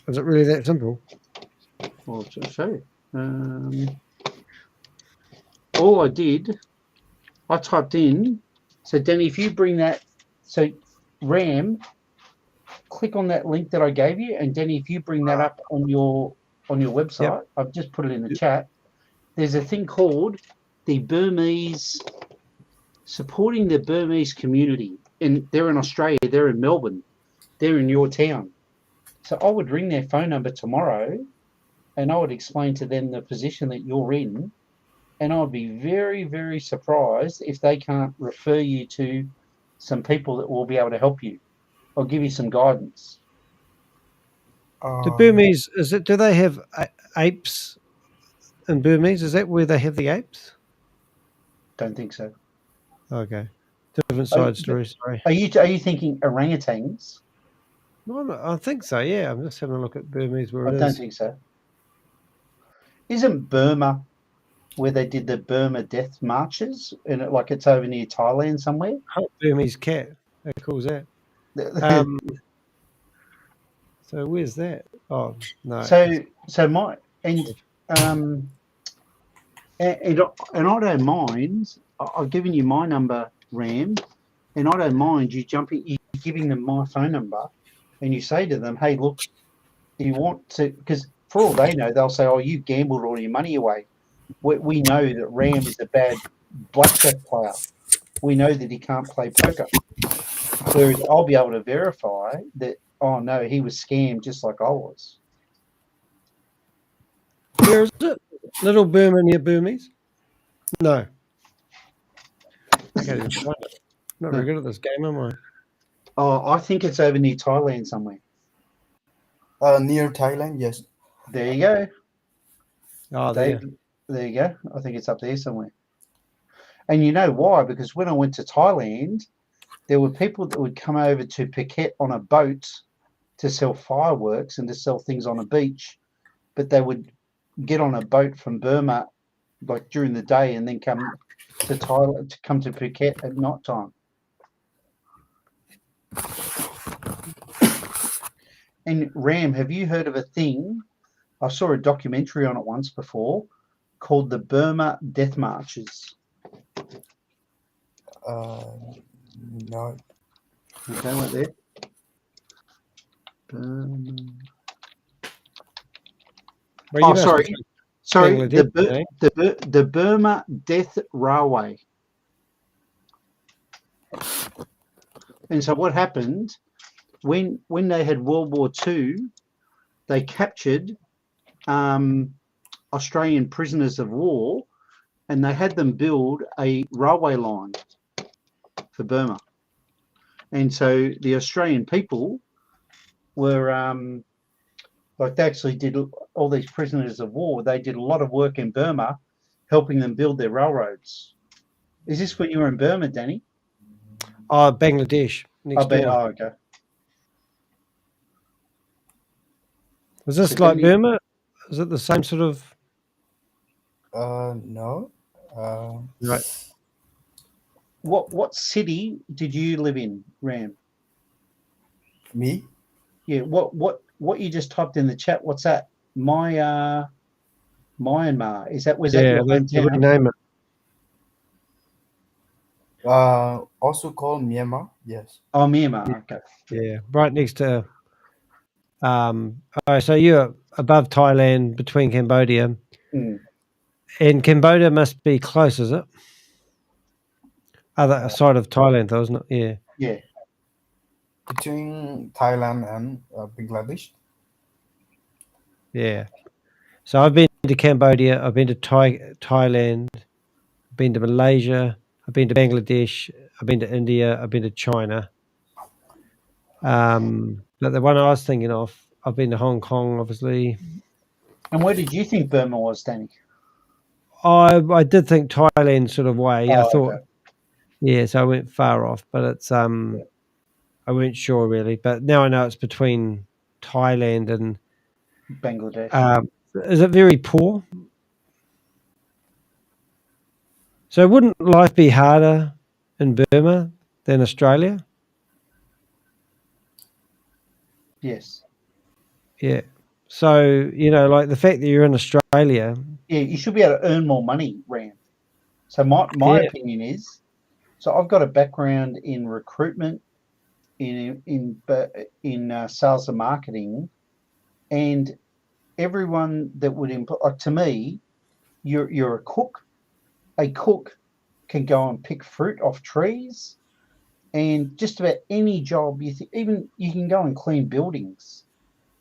Is it really that simple? Well, I'll just show you. All I did, I typed in. So, Danny, if you bring that, so Ram, click on that link that I gave you, and Danny, if you bring that up on your website, yep. I've just put it in the chat. There's a thing called the Burmese, supporting the Burmese community, and they're in Australia, they're in Melbourne, they're in your town. So I would ring their phone number tomorrow, and I would explain to them the position that you're in, and I would be very, very surprised if they can't refer you to some people that will be able to help you or give you some guidance. The Burmese, do they have apes in Burmese? Is that where they have the apes? Don't think so. Okay. Different side story, sorry. Are you thinking orangutans? No, I think so, yeah. I'm just having a look at Burmese where it is. I don't think so. Isn't Burma where they did the Burma death marches? And it's over near Thailand somewhere? Burmese cat. How cool is that? So where's that? Oh, no. And I don't mind. I've given you my number, Ram, and I don't mind you giving them my phone number, and you say to them, "Hey, look, you want to?" Because for all they know, they'll say, "Oh, you gambled all your money away." We know that Ram is a bad blackjack player. We know that he can't play poker. Whereas I'll be able to verify that. Oh no, he was scammed just like I was. Where is it? Little Burma near Burmese? No. I can't even find it. Not very good at this game, am I? Oh, I think it's over near Thailand somewhere. Near Thailand, yes. There you go. Oh, There you go. I think it's up there somewhere. And you know why? Because when I went to Thailand, there were people that would come over to Phuket on a boat to sell fireworks and to sell things on a beach, but they would get on a boat from Burma like during the day and then come to Thailand to come to Phuket at night time. And Ram, have you heard of a thing? I saw a documentary on it once before called the Burma Death Marches. No. Okay, went there. Burma. Well, Oh, sorry. Sorry, Bangladesh, the Burma Death Railway. And so what happened when they had World War II, they captured Australian prisoners of war, and they had them build a railway line for Burma. And so the Australian people were like they actually did all these prisoners of war. They did a lot of work in Burma, helping them build their railroads. Is this when you were in Burma, Danny? Oh, Bangladesh. Next door. Oh, okay. Was this like Burma? Is it the same sort of? No. Right. What city did you live in, Ram? Me? Yeah. What you just typed in the chat? What's that? Myanmar. Was that your hometown? Name it. Also called Myanmar. Yes. Oh, Myanmar. Okay. Yeah, right next to. So you're above Thailand, between Cambodia, and Cambodia must be close, is it? Other side of Thailand, though, isn't it? Yeah. Yeah. Between Thailand and Bangladesh. Yeah. So I've been to Cambodia. I've been to Thailand. I've been to Malaysia. I've been to Bangladesh. I've been to India. I've been to China. But the one I was thinking of, I've been to Hong Kong, obviously. And where did you think Burma was, Danny? I did think Thailand sort of way. I thought, okay. Yeah, so I went far off, but it's I weren't sure really. But now I know it's between Thailand and Bangladesh. Is it very poor? So wouldn't life be harder in Burma than Australia? Yes. Yeah. So, like the fact that you're in Australia. Yeah, you should be able to earn more money, Ram. So my opinion is, so I've got a background in recruitment, in sales and marketing, and everyone that would employ, like to me, you're a cook. A cook can go and pick fruit off trees, and just about any job even you can go and clean buildings,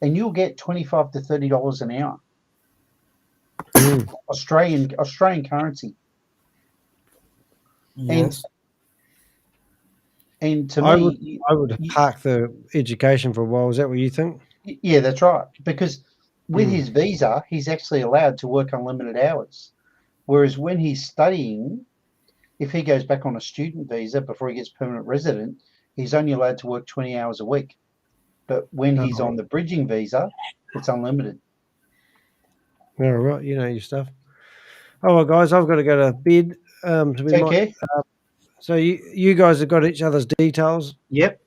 and you'll get $25 to $30 an hour. Australian currency. Yes. And to me, I would park the education for a while. Is that what you think? Yeah, that's right. Because with his visa, he's actually allowed to work unlimited hours. Whereas when he's studying, if he goes back on a student visa before he gets permanent resident, he's only allowed to work 20 hours a week. But when he's on the bridging visa, it's unlimited. All right, you know your stuff. Oh, well, guys, I've got to go to bed. Take care. So you guys have got each other's details. Yep.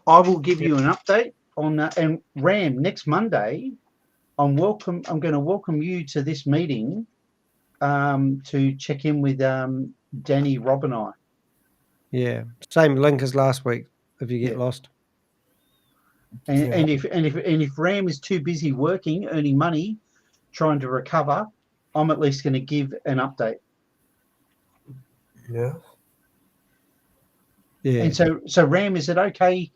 I will give you an update on and Ram, next Monday, I'm going to welcome you to this meeting to check in with Danny, Rob, and I. Yeah, same link as last week. If you get lost, and if Ram is too busy working, earning money, trying to recover, I'm at least going to give an update. Yeah. Yeah. And so Ram, is it okay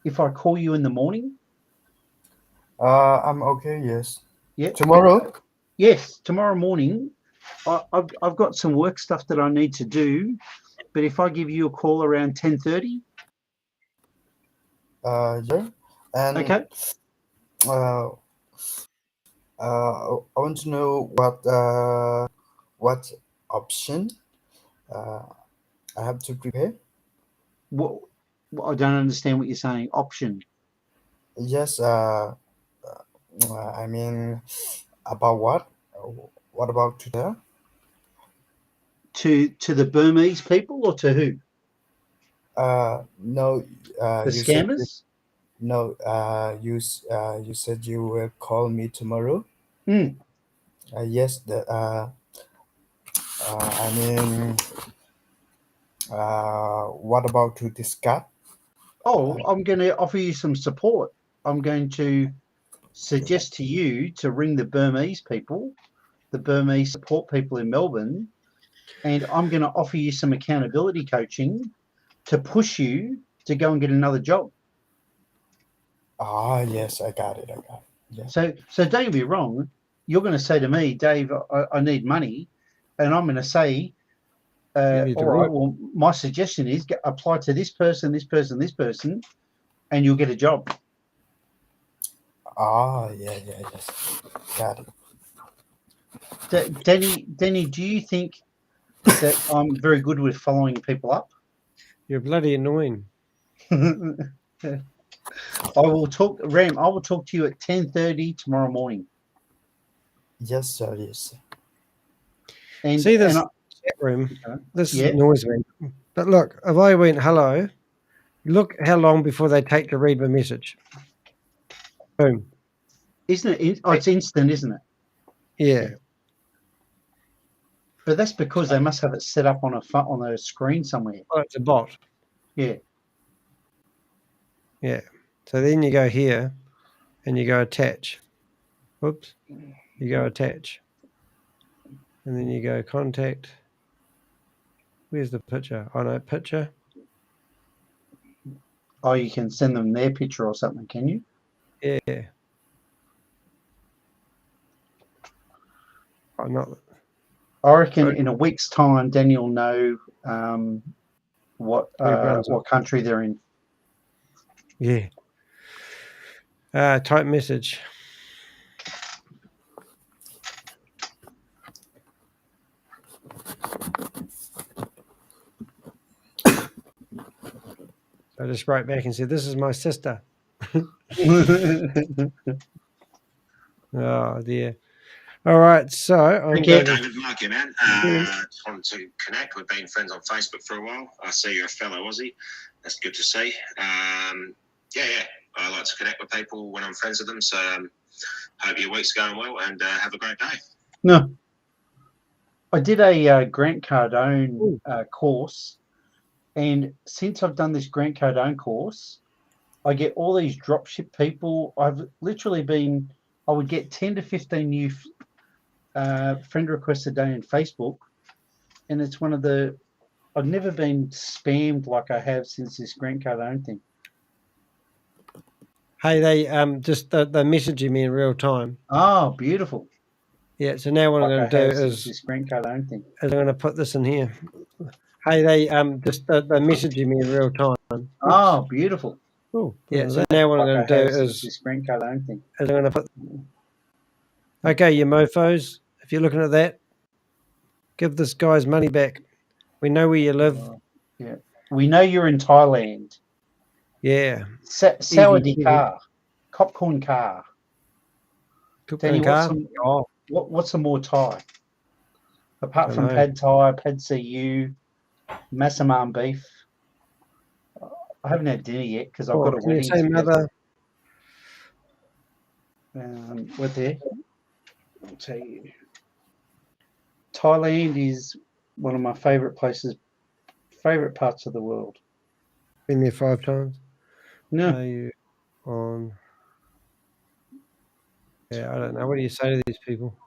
if I call you in the morning? I'm okay. Yes. Yeah. Tomorrow. Yes, tomorrow morning. I've got some work stuff that I need to do, but if I give you a call around 10:30, Yeah. And okay. uh, I want to know what option I have to prepare. What I don't understand what you're saying. Option Yes. I mean, about what? What about today? to the Burmese people or to who? No. The You said scammers? no. You said you will call me tomorrow. Mm. Yes. I mean, what about to discuss? Oh, I'm going to offer you some support. I'm going to suggest to you to ring the Burmese people, the Burmese support people in Melbourne, and I'm going to offer you some accountability coaching to push you to go and get another job. Yes, I got it. Yeah. So don't get me wrong. You're going to say to me, Dave, I need money, and I'm going to say, Give you the all right. right. Well, my suggestion is apply to this person, this person, this person, and you'll get a job. Yeah, yes. Got it. Denny, do you think that I'm very good with following people up? You're bloody annoying. I will talk, Ram. I will talk to you at 10:30 tomorrow morning. Yes, sir. Yes. And See this and chat room? This yeah. annoys me. But look, if I went hello, look how long before they take to read my message. Boom. Isn't it? Oh, it's instant, isn't it? Yeah. But that's because they must have it set up on a screen somewhere. Oh, it's a bot. Yeah. Yeah. So then you go here and you go attach. Whoops. You go attach. And then you go contact. Where's the picture? Oh no, picture. Oh, you can send them their picture or something, can you? Yeah. Oh, not. I reckon in a week's time, Daniel will know what country they're in. Yeah. Type message. I just wrote back and said, "This is my sister." Oh dear. All right, so I'm going to... David, Mark here, man. Just wanted to connect. We've been friends on Facebook for a while. I see you're a fellow Aussie. That's good to see. Yeah. I like to connect with people when I'm friends with them. So hope your week's going well and have a great day. No. I did a Grant Cardone course, and since I've done this Grant Cardone course, I get all these dropship people. I've literally been, I would get 10 to 15 new friend requests a day on Facebook, and it's one of the, I've never been spammed like I have since this Grant Cardone thing. Hey, they just they're messaging me in real time. Oh, beautiful. Yeah, so now what I'm going to do is this Grant Cardone thing. I'm going to put this in here. Hey, they just they're messaging me in real time. Oops. Oh, beautiful. Oh, yeah. So now what I'm going to do is this Grant Cardone thing. I'm going to put. Okay, you mofo's. If you're looking at that, give this guy's money back. We know where you live. Yeah, we know you're in Thailand. Yeah. Sawadee car, popcorn car. Popcorn car. What's some more Thai? Apart from pad Thai, pad CU, massaman beef. I haven't had dinner yet because I've got a wedding. Can you say mother? What there? I'll tell you. Thailand is one of my favourite places, favourite parts of the world. Been there 5 times? No. Are you on? Yeah, I don't know. What do you say to these people?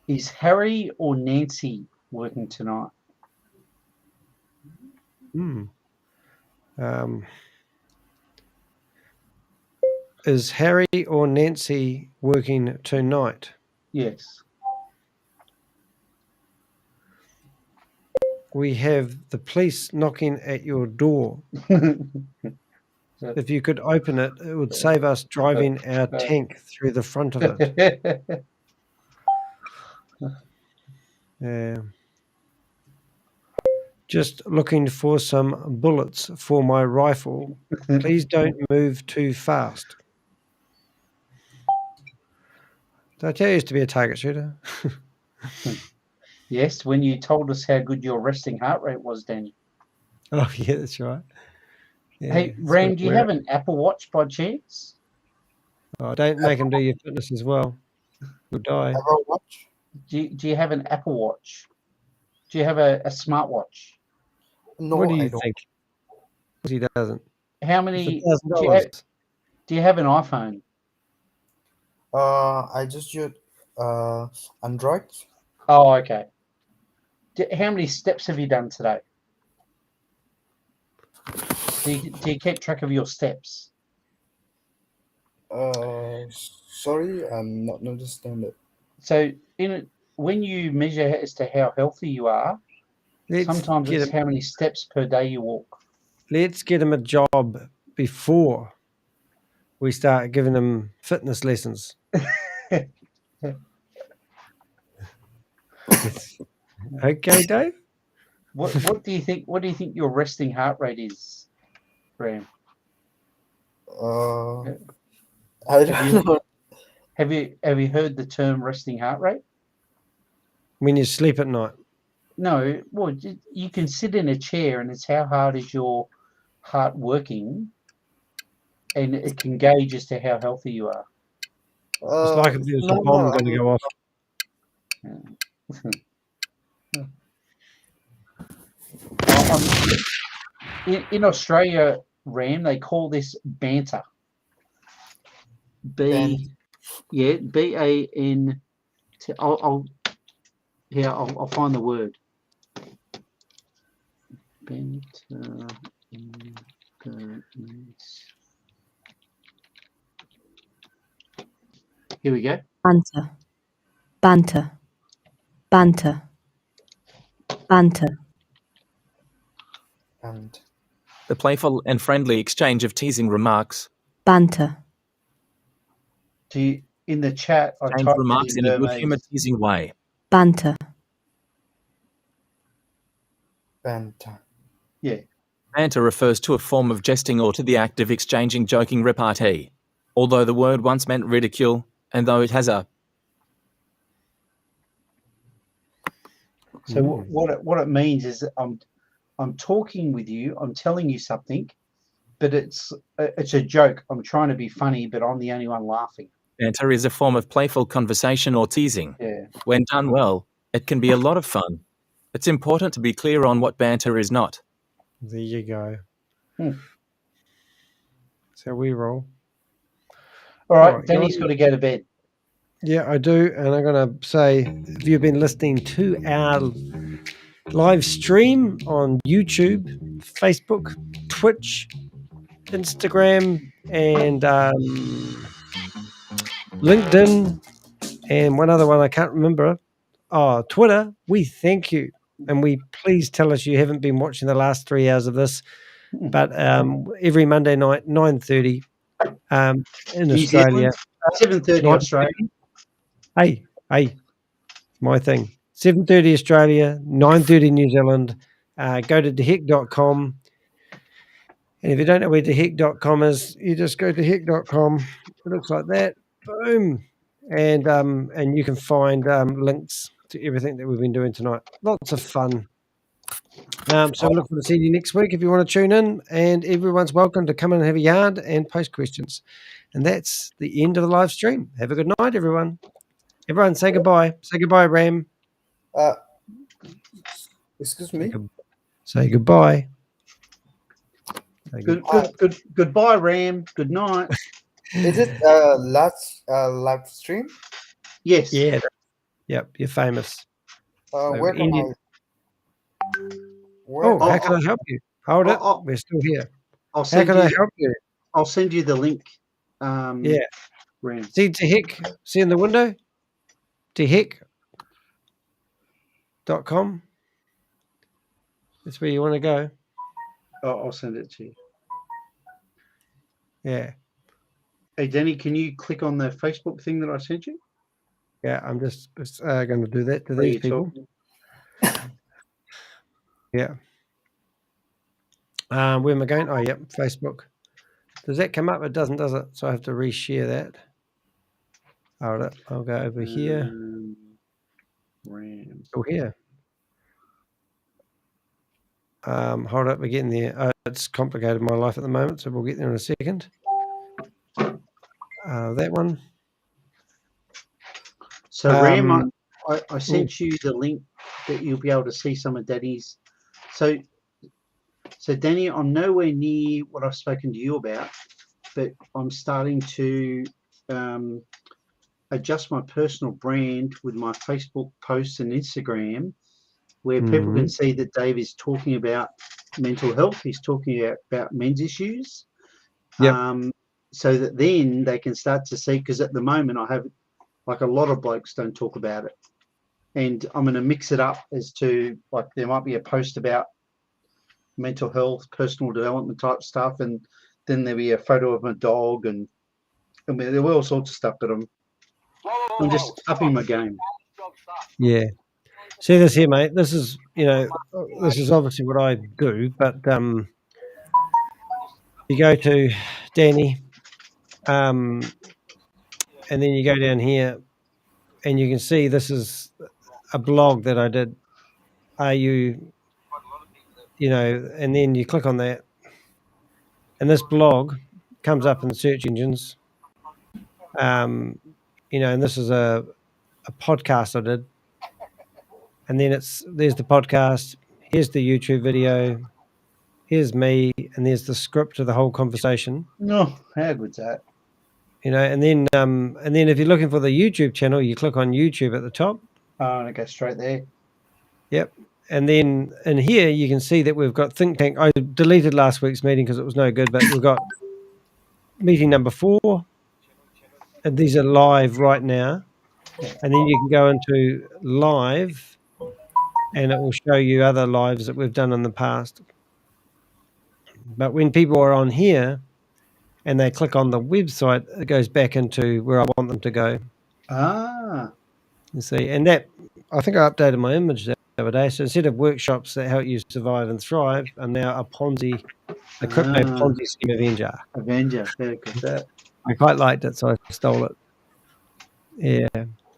Is Harry or Nancy working tonight? is Harry or Nancy working tonight? Yes. We have the police knocking at your door. If you could open it, it would save us driving our tank through the front of it. Yeah. Just looking for some bullets for my rifle. Please don't move too fast. Did I tell you used to be a target shooter? Yes, when you told us how good your resting heart rate was, Danny. Oh, yeah, that's right. Yeah, Hey, Ram, do you have an Apple Watch by chance? Oh, don't make him do your fitness as well. You'll die. Apple Watch? Do you have an Apple Watch? Do you have a smartwatch? No, What do you I don't. think? He doesn't. How It's many? $1,000. Do you have an iPhone? I just use Android. Oh, okay. How many steps have you done today? Do you keep track of your steps? Sorry, I'm not understand it. So when you measure as to how healthy you are, sometimes it's how many steps per day you walk. Let's get him a job before we start giving him fitness lessons. Okay, Dave. What do you think? What do you think your resting heart rate is, Ram? I don't know. Have you heard the term resting heart rate? When you sleep at night. No. Well, you can sit in a chair, and it's how hard is your heart working, and it can gauge as to how healthy you are. It's like if there's a bomb going to go off. In Australia, Ram, they call this banter. B-A-N-T. I'll find the word. Banter. Here we go. Banter. Banter. Banter. Banter. And The playful and friendly exchange of teasing remarks. Banter. In the chat, I Exchange typed remarks it in a Burmese. good-humoured teasing way. Banter. banter. Yeah. Banter refers to a form of jesting or to the act of exchanging joking repartee. Although the word once meant ridicule, and though it has a... So what it means is that I'm talking with you, I'm telling you something, but it's a joke. I'm trying to be funny, but I'm the only one laughing. Banter is a form of playful conversation or teasing. Yeah. When done well, it can be a lot of fun. It's important to be clear on what banter is not. There you go. That's how we roll. All right, Danny's got to go to bed. Yeah, I do. And I'm going to say, if you've been listening to our live stream on YouTube, Facebook, Twitch, Instagram, and LinkedIn, and one other one I can't remember. Oh, Twitter. We thank you. And we please tell us you haven't been watching the last 3 hours of this. But every Monday night, 9:30 in Australia. 7:30 Australia. Hey, my thing. 7:30 Australia, 9:30 New Zealand. Go to theheck.com. And if you don't know where theheck.com is, you just go to theheck.com. It looks like that. Boom. And you can find links to everything that we've been doing tonight. Lots of fun. So look forward to seeing you next week if you want to tune in. And everyone's welcome to come in and have a yarn and post questions. And that's the end of the live stream. Have a good night, everyone. Everyone, say goodbye. Say goodbye, Ram. Excuse me. Say goodbye. Goodbye, Ram. Good night. Is it last live stream? Yes. Yeah. Yep. You're famous. Where can I? How can I help you? Hold it. We're still here. How can I help you? I'll send you the link Yeah. Ram. See Tehek? See in the window? Tehek.com. That's where you want to go. Oh, I'll send it to you. Yeah. Hey, Danny, can you click on the Facebook thing that I sent you? Yeah, I'm just going to do that to Where these you're people. talking? Yeah. Where am I going? Oh, yep, Facebook. Does that come up? It doesn't, does it? So I have to reshare that. All right, I'll go over here. Ram. Oh, here. Hold up, we're getting there. It's complicated my life at the moment, so we'll get there in a second. That one. So Ram, I sent you the link that you'll be able to see some of Danny's. So Danny, I'm nowhere near what I've spoken to you about, but I'm starting to adjust my personal brand with my Facebook posts and Instagram, where people can see that Dave is talking about mental health. He's talking about men's issues. Yep. So that then they can start to see, because at the moment I have, like, a lot of blokes don't talk about it. And I'm going to mix it up as to, like, there might be a post about mental health, personal development type stuff, and then there'll be a photo of my dog, and there were all sorts of stuff that I'm just upping my game. Yeah. See this here, mate. This is, this is obviously what I do, but you go to Danny, and then you go down here, and you can see this is a blog that I did. And then you click on that, and this blog comes up in the search engines. And this is a podcast I did, and then there's the podcast. Here's the YouTube video. Here's me, and there's the script of the whole conversation. No, how good's that? And then if you're looking for the YouTube channel, you click on YouTube at the top. Oh, and it goes straight there. Yep. And then in here, you can see that we've got Think Tank. I deleted last week's meeting because it was no good, but we've got meeting number 4. And these are live right now. And then you can go into live, and it will show you other lives that we've done in the past. But when people are on here and they click on the website, it goes back into where I want them to go. Ah. You see, and that, I think I updated my image the other day. So instead of workshops that help you survive and thrive, are now a crypto Ponzi scheme Avenger. Avenger, very good. That. I quite liked it, so I stole it. Yeah.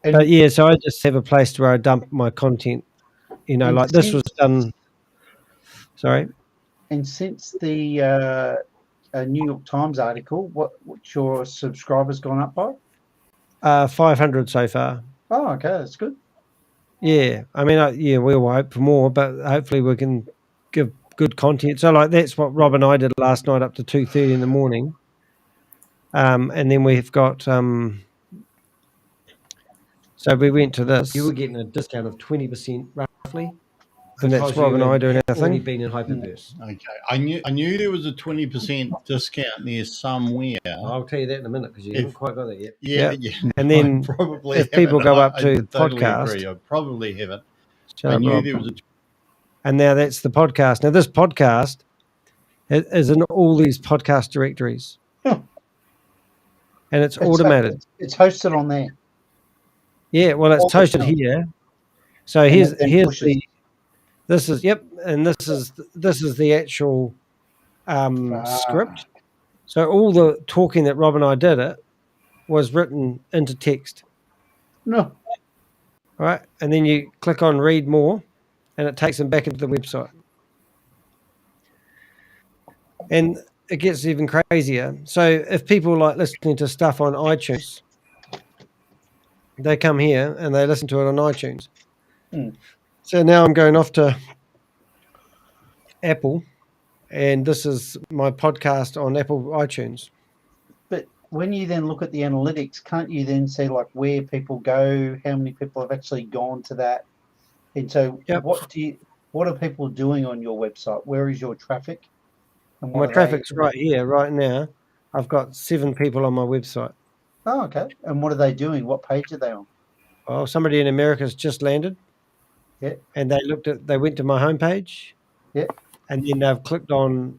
But yeah, so I just have a place where I dump my content. Like this was done. Sorry. And since the New York Times article, what's your subscribers gone up by? 500 so far. Oh, okay, that's good. Yeah, I mean, we'll hope for more, but hopefully we can give good content. So, like, that's what Rob and I did last night up to 2:30 in the morning. And then we've got. So we went to this. You were getting a discount of 20% roughly. And that's Rob and I doing our thing. Been in Hyperverse. Okay, I knew there was a 20% discount there somewhere. I'll tell you that in a minute because you haven't quite got that yet. Yeah. And then probably if people go up to I totally podcast, agree. I probably haven't. I knew there was a. And now that's the podcast. Now this podcast is in all these podcast directories, and it's automated. It's hosted on there. Yeah, well, it's hosted here. So here's the. This is and this is the actual script. So all the talking that Rob and I did was written into text. No. All right, and then you click on read more, and it takes them back into the website. And it gets even crazier. So if people like listening to stuff on iTunes, they come here and they listen to it on iTunes. So now I'm going off to Apple, and this is my podcast on Apple iTunes. But when you then look at the analytics, can't you then see like where people go, how many people have actually gone to that? And so what are people doing on your website? Where is your traffic? My traffic's right here, right now. I've got 7 people on my website. Oh, okay. And what are they doing? What page are they on? Well, somebody in America's just landed. Yeah. And they went to my homepage. Yeah. And then they've clicked on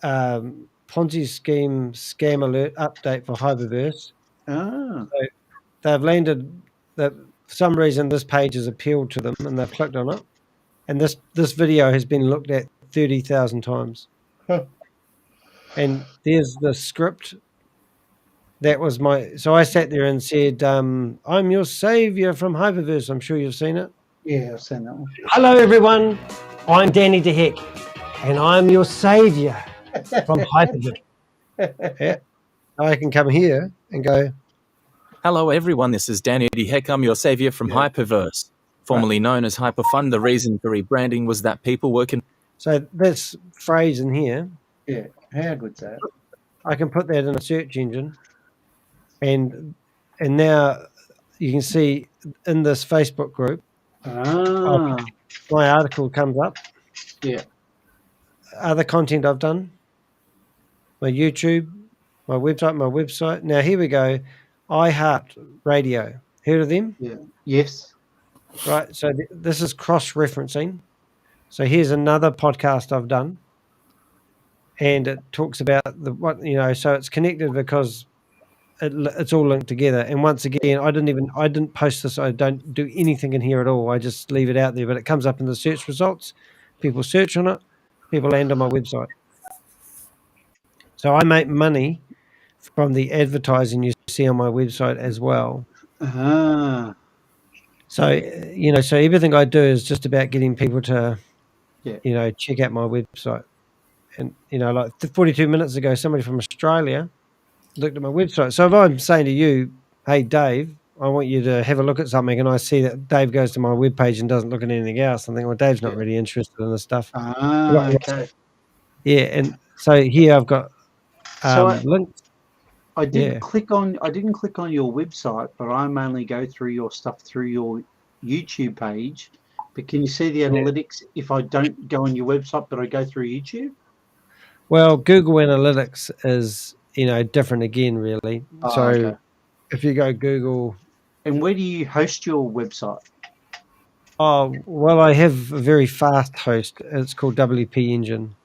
Ponzi scheme scam alert update for Hyperverse. Ah. So they've landed that for some reason this page has appealed to them and they've clicked on it. And this video has been looked at 30,000 times. Huh. And there's the script. That was so I sat there and said, I'm your savior from Hyperverse. I'm sure you've seen it. Yeah, I've seen that one. Hello, everyone. I'm Danny DeHeck, and I'm your savior from Hyperverse. Yeah. I can come here and go, Hello, everyone. This is Danny DeHeck. I'm your savior from Hyperverse, formerly known as Hyperfund. The reason for rebranding was that people were So this phrase in here, yeah, how good's that? I can put that in a search engine, and now you can see in this Facebook group, my article comes up. Yeah. Other content I've done, my YouTube, my website. Now here we go. iHeart Radio. Heard of them? Yeah. Yes. Right. So this is cross-referencing. So here's another podcast I've done, and it talks about so it's connected because it's all linked together. And once again, I didn't post this. I don't do anything in here at all. I just leave it out there, but it comes up in the search results. People search on it. People land on my website. So I make money from the advertising you see on my website as well. Ah. So, so everything I do is just about getting people to, check out my website. And, like 42 minutes ago, somebody from Australia looked at my website. So if I'm saying to you, hey, Dave, I want you to have a look at something, and I see that Dave goes to my webpage and doesn't look at anything else, I think, well, Dave's not really interested in this stuff. Ah, okay. Yeah, and so here I've got links. I didn't click on your website, but I mainly go through your stuff through your YouTube page. But can you see the analytics if I don't go on your website, but I go through YouTube? Well, Google Analytics is, different again, really. So if you go Google. And where do you host your website? Oh, well, I have a very fast host. It's called WP Engine.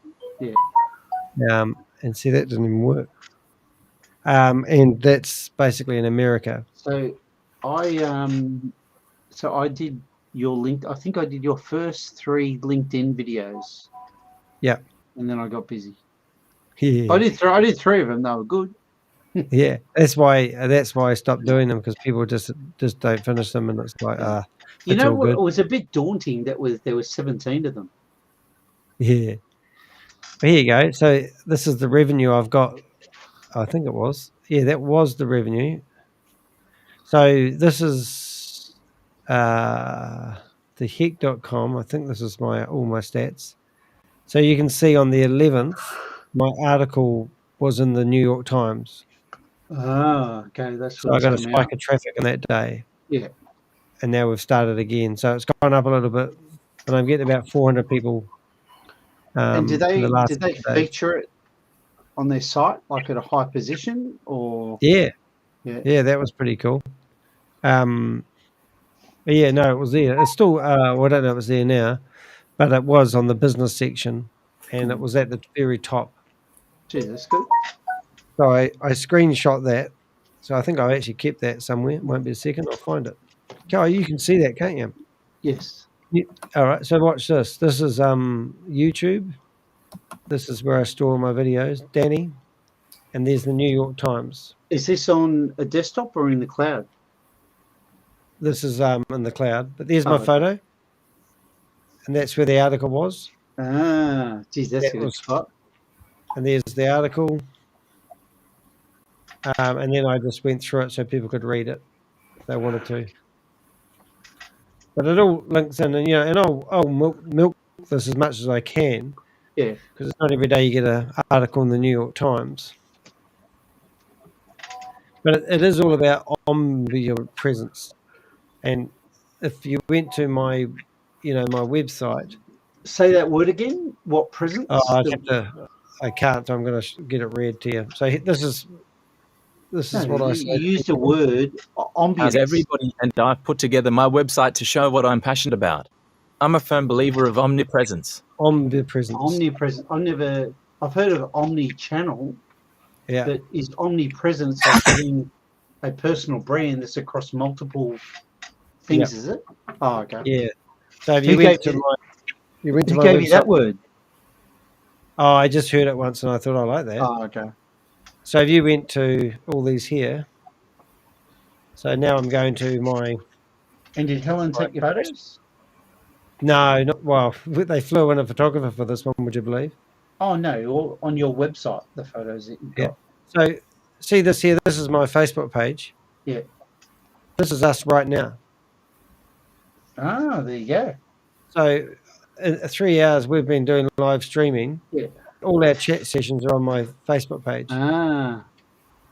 Yeah. And see, that didn't even work. And that's basically in America. So I did your link. I think I did your first 3 LinkedIn videos. Yeah. And then I got busy. Yeah. I did 3 of them. They were good. Yeah, that's why I stopped doing them, because people just don't finish them, and it's like you know what? good. It was a bit daunting. There was 17 of them. Yeah. But here you go. So this is the revenue I've got. I think it was. Yeah, that was the revenue. So this is theheck.com. I think this is all my stats. So you can see on the 11th, my article was in the New York Times. Ah, okay. That's so I got a spike of traffic in that day. Yeah. And now we've started again. So it's gone up a little bit, and I'm getting about 400 people. And did they days. feature it on their site, like at a high position, or? Yeah, that was pretty cool. But yeah, no, it was there. It's still, I don't know if it's there now, but it was on the business section, and it was at the very top. Gee, that's good. So I screenshot that. So I think I actually kept that somewhere. It won't be a second. I'll find it. Carl, you can see that, can't you? Yes. All right. So watch this. This is YouTube. This is where I store my videos, Danny. And there's the New York Times. Is this on a desktop or in the cloud? This is in the cloud. But there's my photo. And that's where the article was. Ah, geez, that's a good spot. And there's the article. And then I just went through it so people could read it if they wanted to. But it all links in, and and I'll milk this as much as I can. Yeah. Because it's not every day you get an article in the New York Times. But it is all about omnipresent presence. And if you went to my, my website. Say that word again. What presence? Oh, I'd have to. I can't. I'm going to get it read to you. So this is what I say. You used the word How's ambience. everybody? And I've put together my website to show what I'm passionate about. I'm a firm believer of omnipresence. Omnipresence. Omnipresent. I've heard of omni-channel, Yeah. but is omnipresence like having a personal brand that's across multiple things, is it? Oh, okay. Yeah. So if Who you went gave to you, my who gave website. you that word? Oh, I just heard it once and I thought I like that. Oh, okay. So if you went to all these here, so now I'm going to my. And did Helen take your photos? No, not well. They flew in a photographer for this one. Would you believe? Oh no, on your website, the photos that you've got. So see this here. This is my Facebook page. Yeah. This is us right now. Ah, there you go. So in 3 hours we've been doing live streaming. Yeah. All our chat sessions are on my Facebook page. Ah.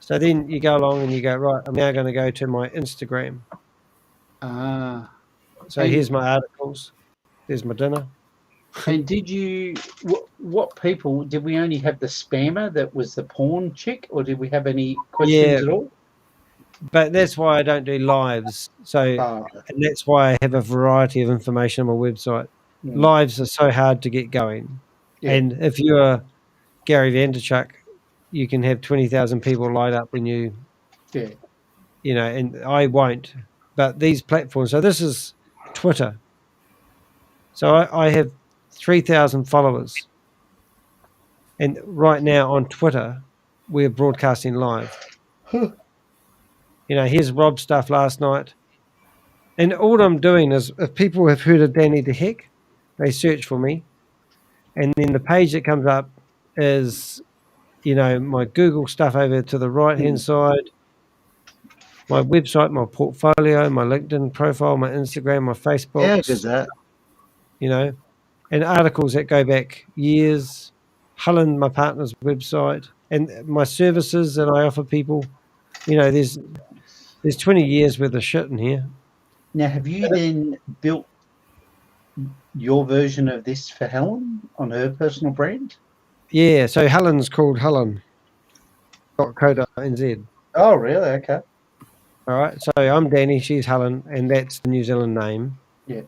So then you go along and you go, right, I'm now going to go to my Instagram. Ah. So here's my articles. There's my dinner. And did you, what people, did we only have the spammer that was the porn chick, or did we have any questions at all? But that's why I don't do lives. So and that's why I have a variety of information on my website. Lives are so hard to get going. Yeah. And if you're Gary Vaynerchuk, you can have 20,000 people light up when you, you know, and I won't. But these platforms, so this is Twitter. So I have 3,000 followers. And right now on Twitter, we're broadcasting live. You know, here's Rob's stuff last night. And all I'm doing is, if people have heard of Danny the Heck, they search for me. And then the page that comes up is, you know, my Google stuff over to the right-hand side, my website, my portfolio, my LinkedIn profile, my Instagram, my Facebook. Yeah, good that. You know, and articles that go back years. Helen, my partner's website, and my services that I offer people. You know, there's 20 years worth of shit in here. Now, have you then built your version of this for Helen on her personal brand? Yeah, so Helen's called Helen.co.nz. Oh, really? Okay. All right, so I'm Danny, she's Helen, and that's the New Zealand name. Yeah.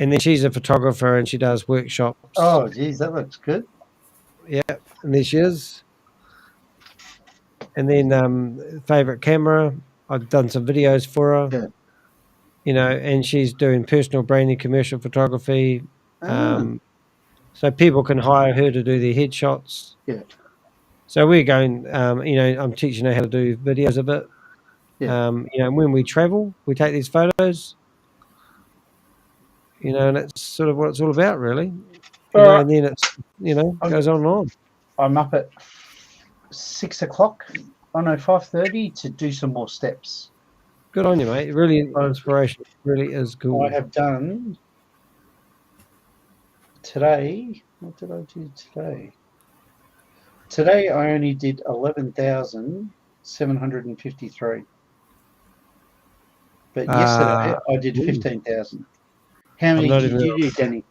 And then she's a photographer and she does workshops. Oh, geez, that looks good. Yeah, and there she is. And then favorite camera, I've done some videos for her. Yeah. You know, and she's doing personal branding, commercial photography. So people can hire her to do their headshots. Yeah. So we're going, you know, I'm teaching her how to do videos of it. Yeah. You know, when we travel, we take these photos. You know, and that's sort of what it's all about, really. You know, and then it's, you know, goes on and on. I'm up at 6 o'clock. Oh no, 5:30 to do some more steps. Good on you, mate. Really inspirational. Really is cool. I have done today. What did I do today? Today I only did 11,753. But yesterday I did 15,000. How many did you do, Danny?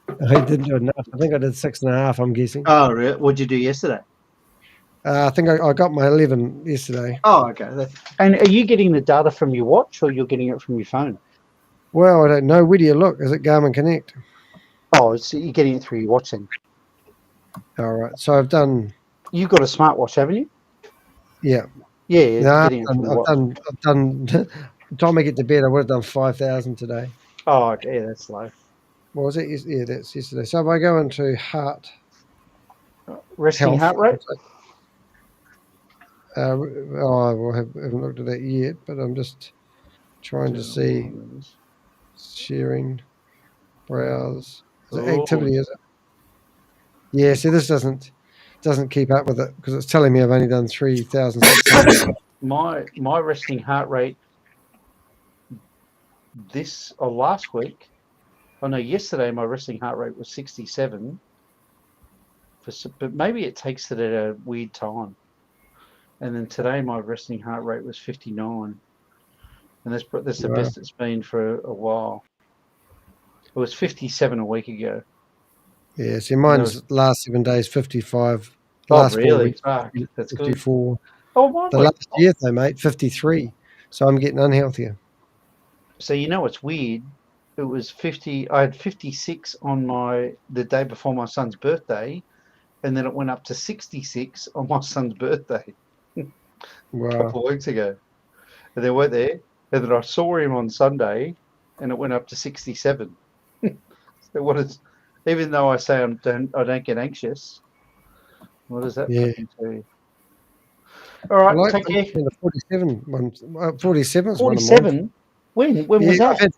I didn't do enough. I think I did 6.5, I'm guessing. Oh, really? What did you do yesterday? I think I got my 11 yesterday. Oh, okay. And are you getting the data from your watch or you're getting it from your phone? Well, I don't know. Where do you look? Is it Garmin Connect? Oh, so you're getting it through your watch then? All right. So I've done... You've got a smartwatch, haven't you? Yeah. Yeah. No, I've done... By the time I get to bed, I would have done 5,000 today. Oh, okay. Yeah, that's low. What was it? Yeah, that's yesterday. So if I go into resting heart rate? I haven't looked at that yet, but I'm just trying to see. Sharing, browse. Is it activity, is it? Yeah, see, this doesn't keep up with it because it's telling me I've only done 3,600. My resting heart rate last week, yesterday my resting heart rate was 67. But maybe it takes it at a weird time. And then today my resting heart rate was 59. And that's the best it's been for a while. It was 57 a week ago. Yeah, see, mine's last 7 days, 55. Oh, last 4 really? weeks, Fuck, that's good. 54. Oh, mine The went- last year, though, mate, 53. So I'm getting unhealthier. So you know what's weird? It was 50. I had 56 on the day before my son's birthday, and then it went up to 66 on my son's birthday a Wow. couple of weeks ago. And then went there, and then I saw him on Sunday, and it went up to 67. So what is? Even though I say I don't get anxious. What does that Yeah. fucking tell you? All right, I like take care. the 47 one. 47 is one of mine. 47. When was Yeah, that?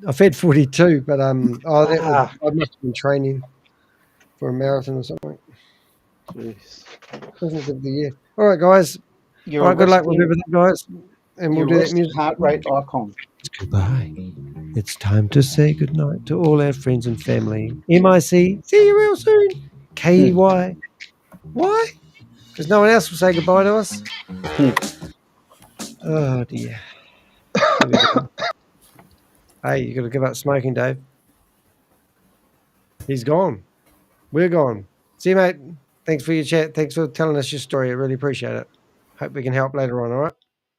I've had 42, but that was, Ah. I must have been training for a marathon or something. Jeez. Business of the year. All right, guys. You're All right, good luck with resting- everything, guys. And we'll Your do that resting music. heart rate icon. Goodbye. It's time to say goodnight to all our friends and family. MIC. See you real soon. KY. Why? Because no one else will say goodbye to us. Oh dear. Here we go. Hey, you got to give up smoking, Dave. He's gone. We're gone. See you, mate. Thanks for your chat. Thanks for telling us your story. I really appreciate it. Hope we can help later on. All right.